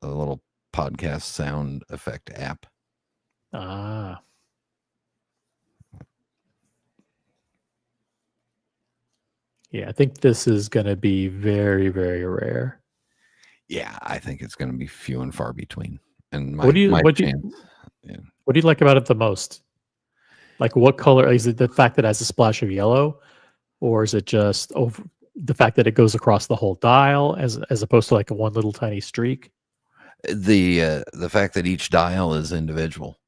little podcast sound effect app. Ah. Yeah, I think this is going to be very, very rare. Yeah, I think it's going to be few and far between. And What do you like about it the most? Like, what color is it? The fact that it has a splash of yellow, or is it just the fact that it goes across the whole dial as opposed to like a one little tiny streak? The fact that each dial is individual.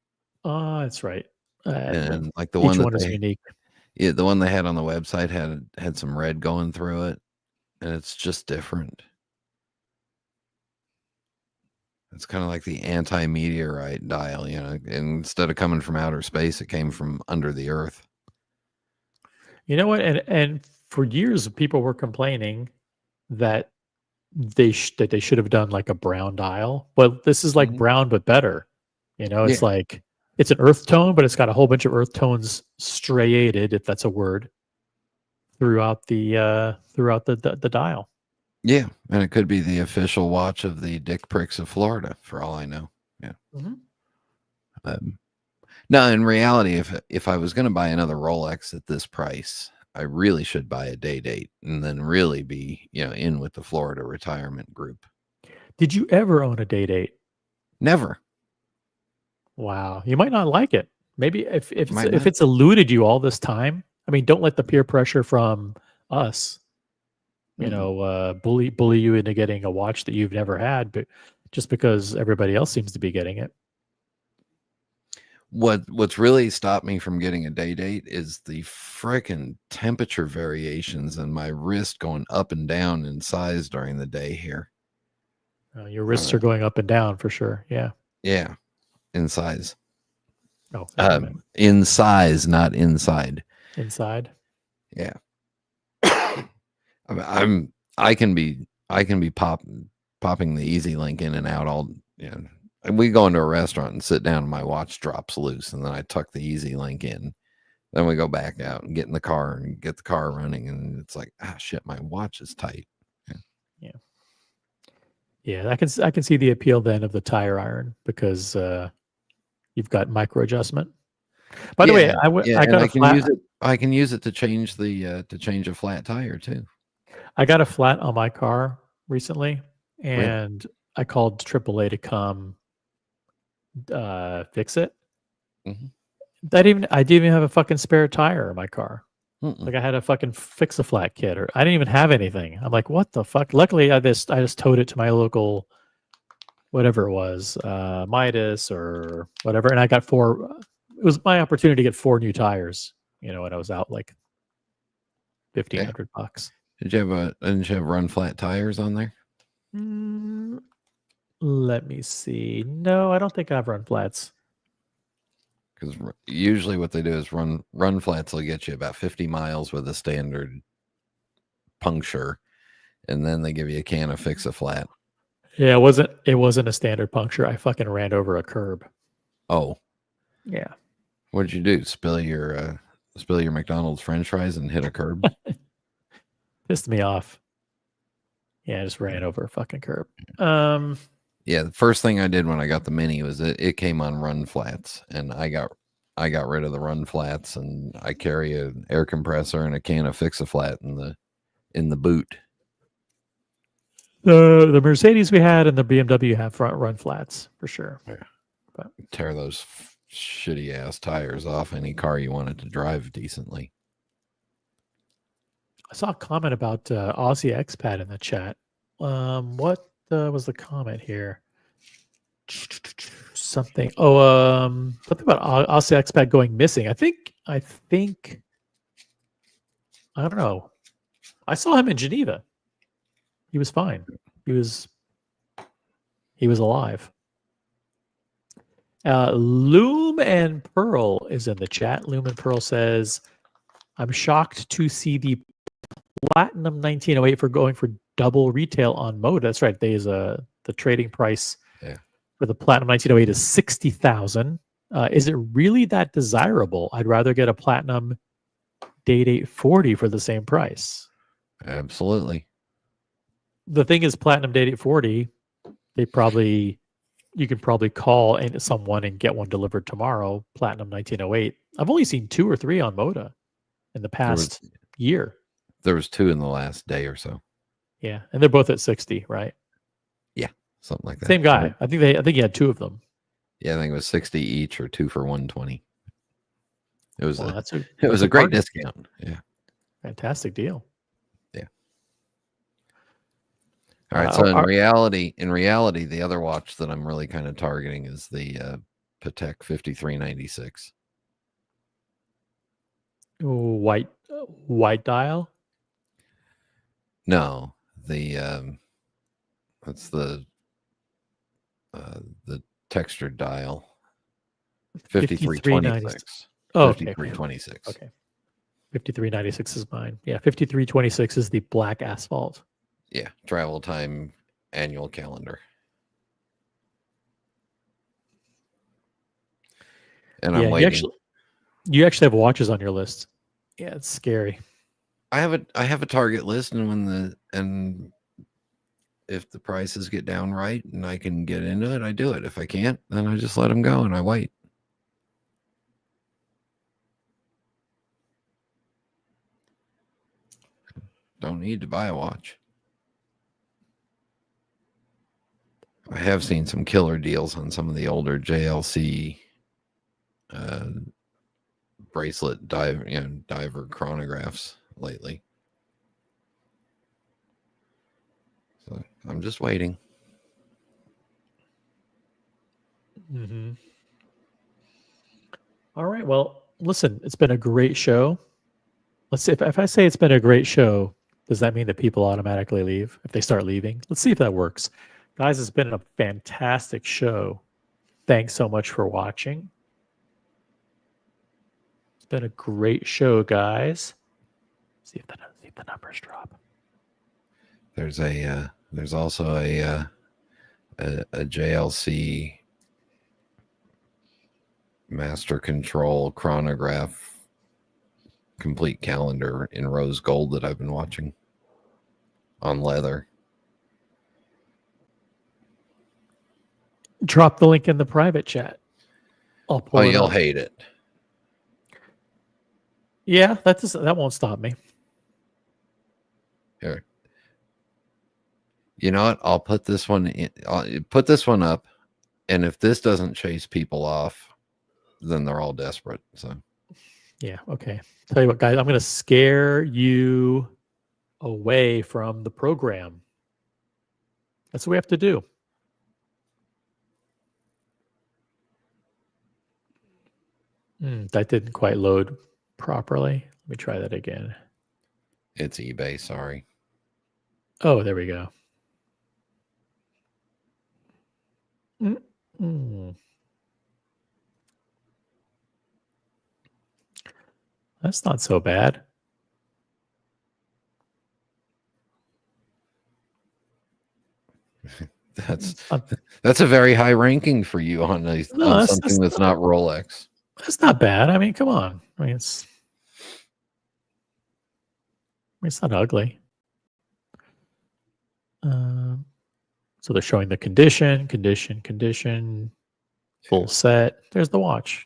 Oh, that's right. And like the each one one is unique. Yeah, the one they had on the website had some red going through it, and it's just different. It's kind of like the anti-meteorite dial, and instead of coming from outer space, it came from under the earth. You know what? And for years, people were complaining that they should have done like a brown dial, but this is like brown but better. It's like it's an earth tone, but it's got a whole bunch of earth tones striated, if that's a word, throughout the dial. Yeah, and it could be the official watch of the Dick Pricks of Florida, for all I know. Yeah. Mm-hmm. No, in reality, if I was going to buy another Rolex at this price, I really should buy a day date and then really be, in with the Florida retirement group. Did you ever own a day date? Never. Wow, you might not like it. Maybe if it's eluded you all this time. I mean, don't let the peer pressure from us bully you into getting a watch that you've never had, but just because everybody else seems to be getting it. What's really stopped me from getting a day date is the frickin' temperature variations and my wrist going up and down in size during the day here. Your wrists are going up and down for sure. Yeah. Yeah, in size. Oh, in size, not inside. Inside. Yeah. I can be popping the Easy Link in and out all. And we go into a restaurant and sit down and my watch drops loose and then I tuck the Easy Link in. Then we go back out and get in the car and get the car running and it's like, shit, my watch is tight. Yeah, I can see the appeal then of the tire iron because you've got micro adjustment. By the way, I can use it to change a flat tire too. I got a flat on my car recently and I called AAA to come fix it. Mm-hmm. I didn't even have a fucking spare tire in my car. Mm-mm. Like I had a fucking fix a flat kit, or I didn't even have anything. I'm like, what the fuck? Luckily, I just towed it to my local, whatever it was, Midas or whatever, and I got 4. It was my opportunity to get 4 new tires. When I was out like $1,500. Didn't you have run flat tires on there? Let me see. No, I don't think I've run flats. Because usually what they do is run flats will get you about 50 miles with a standard puncture, and then they give you a can of fix a flat. Yeah, it wasn't a standard puncture. I fucking ran over a curb. Oh. Yeah. What did you do? Spill your McDonald's French fries and hit a curb? Pissed me off. Yeah, I just ran over a fucking curb. Yeah, the first thing I did when I got the Mini was it came on run flats, and I got rid of the run flats, and I carry an air compressor and a can of fix a flat in the boot. The Mercedes we had and the BMW have front run flats for sure. Yeah. But tear those shitty ass tires off any car you wanted to drive decently. I saw a comment about Aussie Expat in the chat. What was the comment here? Something. Something about Aussie Expat going missing. I think. I don't know. I saw him in Geneva. He was fine. He was alive. Loom and Pearl is in the chat. Loom and Pearl says, "I'm shocked to see the Platinum 1908 for going for double retail on Moda." That's right. The trading price for the Platinum 1908 is $60,000. Is it really that desirable? I'd rather get a Platinum Date 840 for the same price. Absolutely. The thing is, Platinum Date 840, you can probably call someone and get one delivered tomorrow. Platinum 1908. I've only seen 2 or 3 on Moda in the past year. There was 2 in the last day or so. Yeah, and they're both at 60, right? Yeah, something like that. Same guy. I think he had 2 of them. Yeah, I think it was 60 each or 2 for 120. It was a great discount. Yeah. Fantastic deal. Yeah. All right. So in reality, the other watch that I'm really kind of targeting is the Patek 5396. White dial? No, that's the textured dial. 5326. Oh, 5326. Okay. 5396 is mine. Yeah, 5326 is the black asphalt. Yeah, travel time annual calendar. And I'm waiting. You actually have watches on your list. Yeah, it's scary. I have a target list, and if the prices get down right and I can get into it, I do it. If I can't, then I just let them go and I wait. Don't need to buy a watch. I have seen some killer deals on some of the older JLC bracelet diver chronographs lately. So I'm just waiting. Mm-hmm. All right. Well, listen, it's been a great show. Let's see if I say it's been a great show, does that mean that people automatically leave if they start leaving? Let's see if that works. Guys, it's been a fantastic show. Thanks so much for watching. It's been a great show, guys. See if the numbers drop. There's also a JLC Master Control chronograph complete calendar in rose gold that I've been watching on leather. Drop the link in the private chat. I'll pull Oh, it you'll up. hate it. Yeah, that won't stop me. Here. You know what? I'll put this one in. I'll put this one up, and if this doesn't chase people off, then they're all desperate. So Yeah, okay. Tell you what, guys, I'm going to scare you away from the program. That's what we have to do. That didn't quite load properly. Let me try that again. it's eBay. Sorry. Oh, there we go. Mm-mm. That's not so bad. That's a very high ranking for you on something that's not Rolex. That's not bad. I mean, come on. I mean, it's not ugly. So they're showing the condition, full set. There's the watch.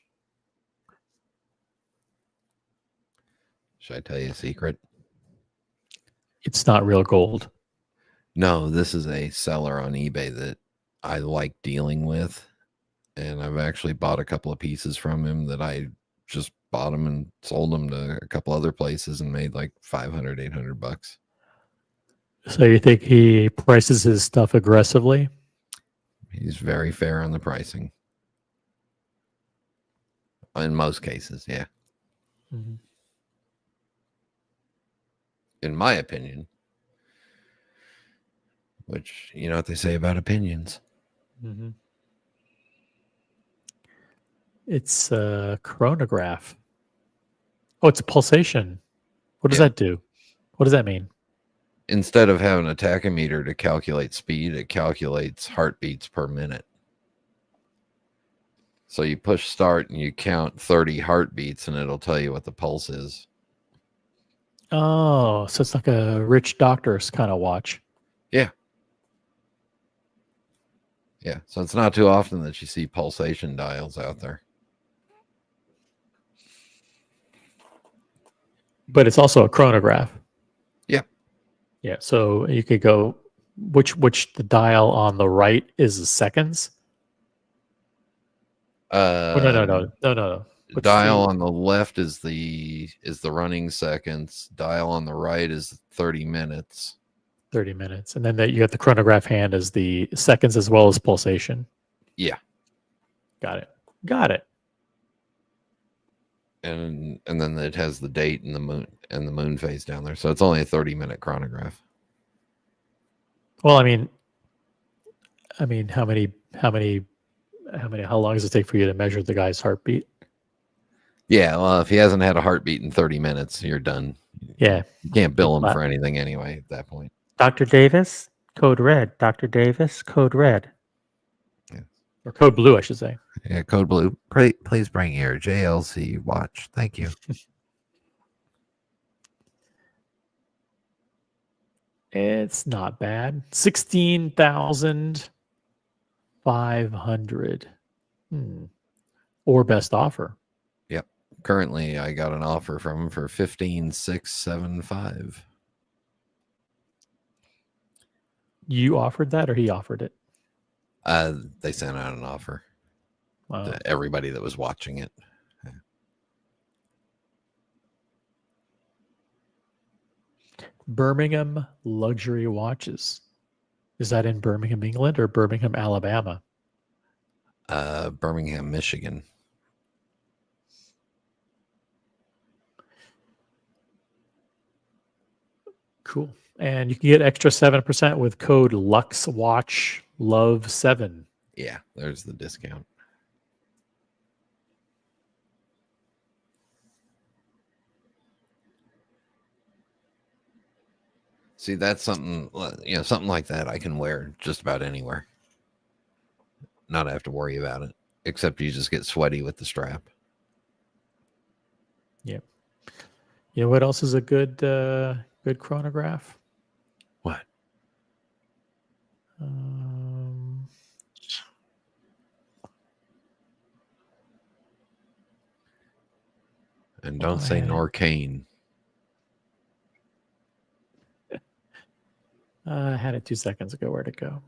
Should I tell you a secret? It's not real gold. No, this is a seller on eBay that I like dealing with. And I've actually bought a couple of pieces from him that I just bought them and sold them to a couple other places and made like $500, $800. So you think he prices his stuff aggressively? He's very fair on the pricing. In most cases, yeah. Mm-hmm. In my opinion. Which, you know what they say about opinions. Mm-hmm. It's a chronograph. Oh, it's a pulsation. What does that do? What does that mean? Instead of having a tachometer to calculate speed, it calculates heartbeats per minute. So you push start and you count 30 heartbeats and it'll tell you what the pulse is. Oh, so it's like a rich doctor's kind of watch. Yeah. Yeah. So it's not too often that you see pulsation dials out there. But it's also a chronograph. Yeah. Yeah. So you could go which the dial on the right is the seconds. No. Dial on the left is the running seconds. Dial on the right is 30 minutes. 30 minutes. And then you got the chronograph hand as the seconds as well as pulsation. Yeah. Got it. And then it has the date and the moon phase down there. So it's only a 30-minute chronograph. Well, I mean, how long does it take for you to measure the guy's heartbeat? Yeah, well, if he hasn't had a heartbeat in 30 minutes, you're done. Yeah. You can't bill him for anything anyway at that point. Dr. Davis, code red. Dr. Davis, code red. Yeah. Or code blue, I should say. Yeah, code blue. Please bring your JLC watch. Thank you. It's not bad. 16,500. Or best offer. Yep. Currently, I got an offer from him for 15,675. You offered that, or he offered it? They sent out an offer Wow. to everybody that was watching it. Yeah. Birmingham luxury watches. Is that in Birmingham, England, or Birmingham, Alabama? Birmingham, Michigan. Cool. And you can get extra 7% with code LuxWatchLove7. Yeah, there's the discount. See, that's something, something like that I can wear just about anywhere. Not have to worry about it, except you just get sweaty with the strap. Yep. You know what else is a good chronograph? What? And don't say Norcane. I had it 2 seconds ago. Where'd it go?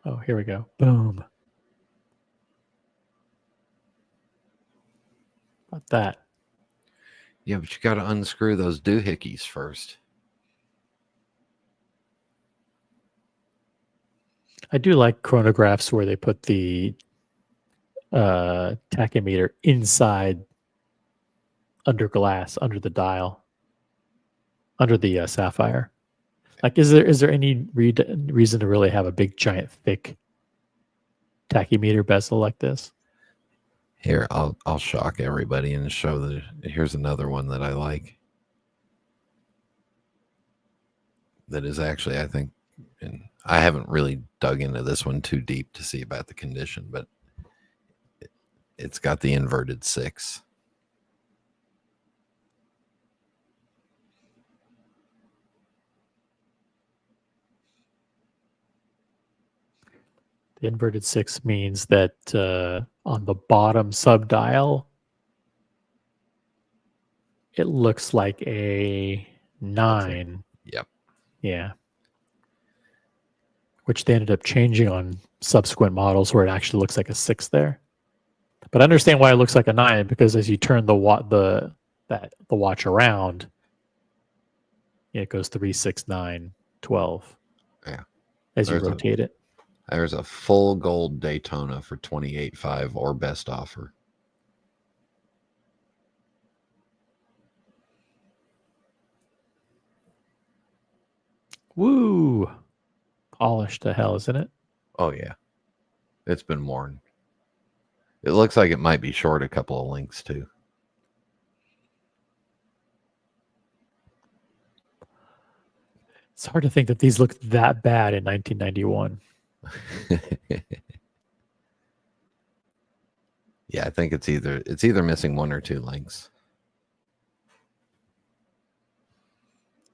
Oh, here we go. Boom. About that. Yeah, but you got to unscrew those doohickeys first. I do like chronographs where they put the tachymeter inside under glass, under the dial, under the sapphire. Like, is there any reason to really have a big, giant, thick tachymeter bezel like this? Here, I'll shock everybody and show that. Here's another one that I like. That is actually, I think, and I haven't really dug into this one too deep to see about the condition, but it's got the inverted 6. The inverted 6 means that on the bottom subdial, it looks like a 9. Yep. Yeah. Which they ended up changing on subsequent models where it actually looks like a 6 there. But I understand why it looks like a 9, because as you turn the watch around, it goes 3, 6, 9, 12. Yeah. As you rotate it. There's a full gold Daytona for $28,500 or best offer. Woo! Polished to hell, isn't it? Oh, yeah. It's been worn. It looks like it might be short a couple of links, too. It's hard to think that these looked that bad in 1991. Yeah, I think it's either missing 1 or 2 links.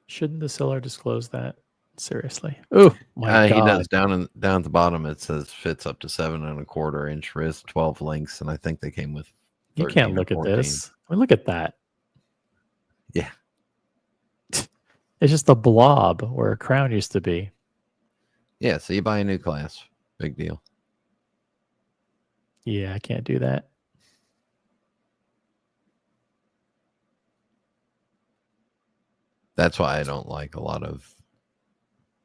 Shouldn't the seller disclose that? Seriously. Oh my God. He does. Down at the bottom it says fits up to 7 1/4 inch wrist, 12 links, and I think they came with 13 You can't or look at 14. this. I mean, look at that. Yeah. It's just a blob where a crown used to be. Yeah, so you buy a new class. Big deal. Yeah, I can't do that. That's why I don't like a lot of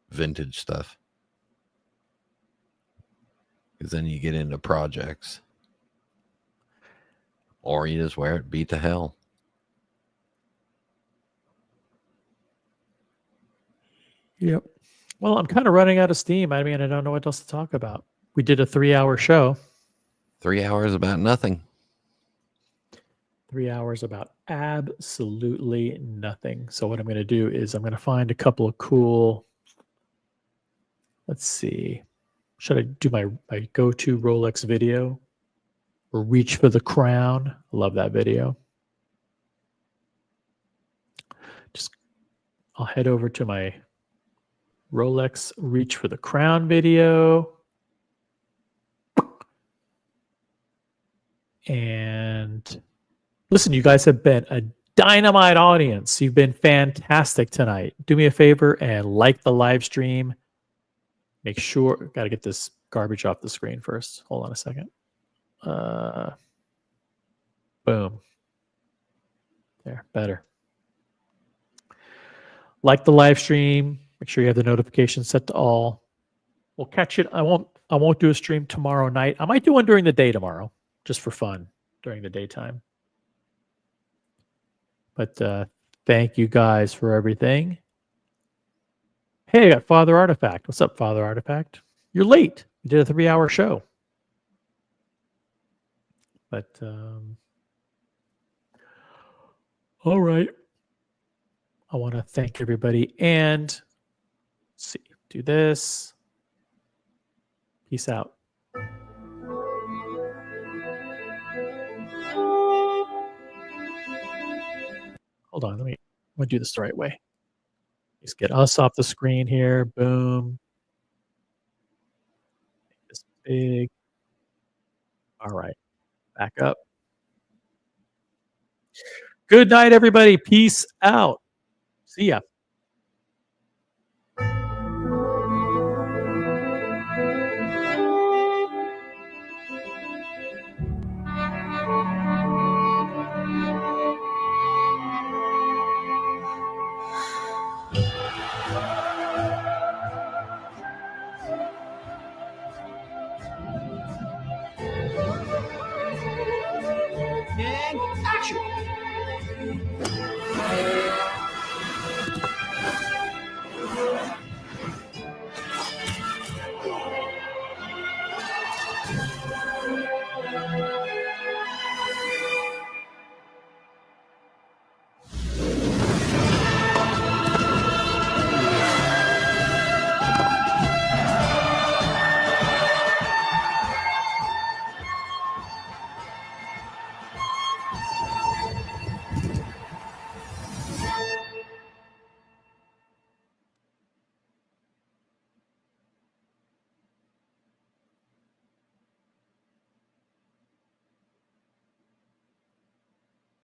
vintage stuff. Because then you get into projects. Or you just wear it beat to hell. Yep. Well, I'm kind of running out of steam. I mean, I don't know what else to talk about. We did a 3-hour show. 3 hours about nothing. 3 hours about absolutely nothing. So what I'm going to do is I'm going to find a couple of cool, let's see. Should I do my go-to Rolex video? Or Reach for the Crown. I love that video. I'll head over to my Rolex Reach for the Crown video. And listen, you guys have been a dynamite audience. You've been fantastic tonight. Do me a favor and like the live stream. Make sure, got to get this garbage off the screen first. Hold on a second. Boom. There, better. Like the live stream. Make sure you have the notifications set to all. We'll catch it. I won't do a stream tomorrow night. I might do one during the day tomorrow, just for fun during the daytime. But thank you guys for everything. Hey, I got Father Artifact. What's up, Father Artifact? You're late. You did a 3-hour show. But all right. I want to thank everybody and let's see, do this. Peace out. Hold on, let me do this the right way. Let's get us off the screen here. Boom. Make this big. All right. Back up. Good night, everybody. Peace out. See ya.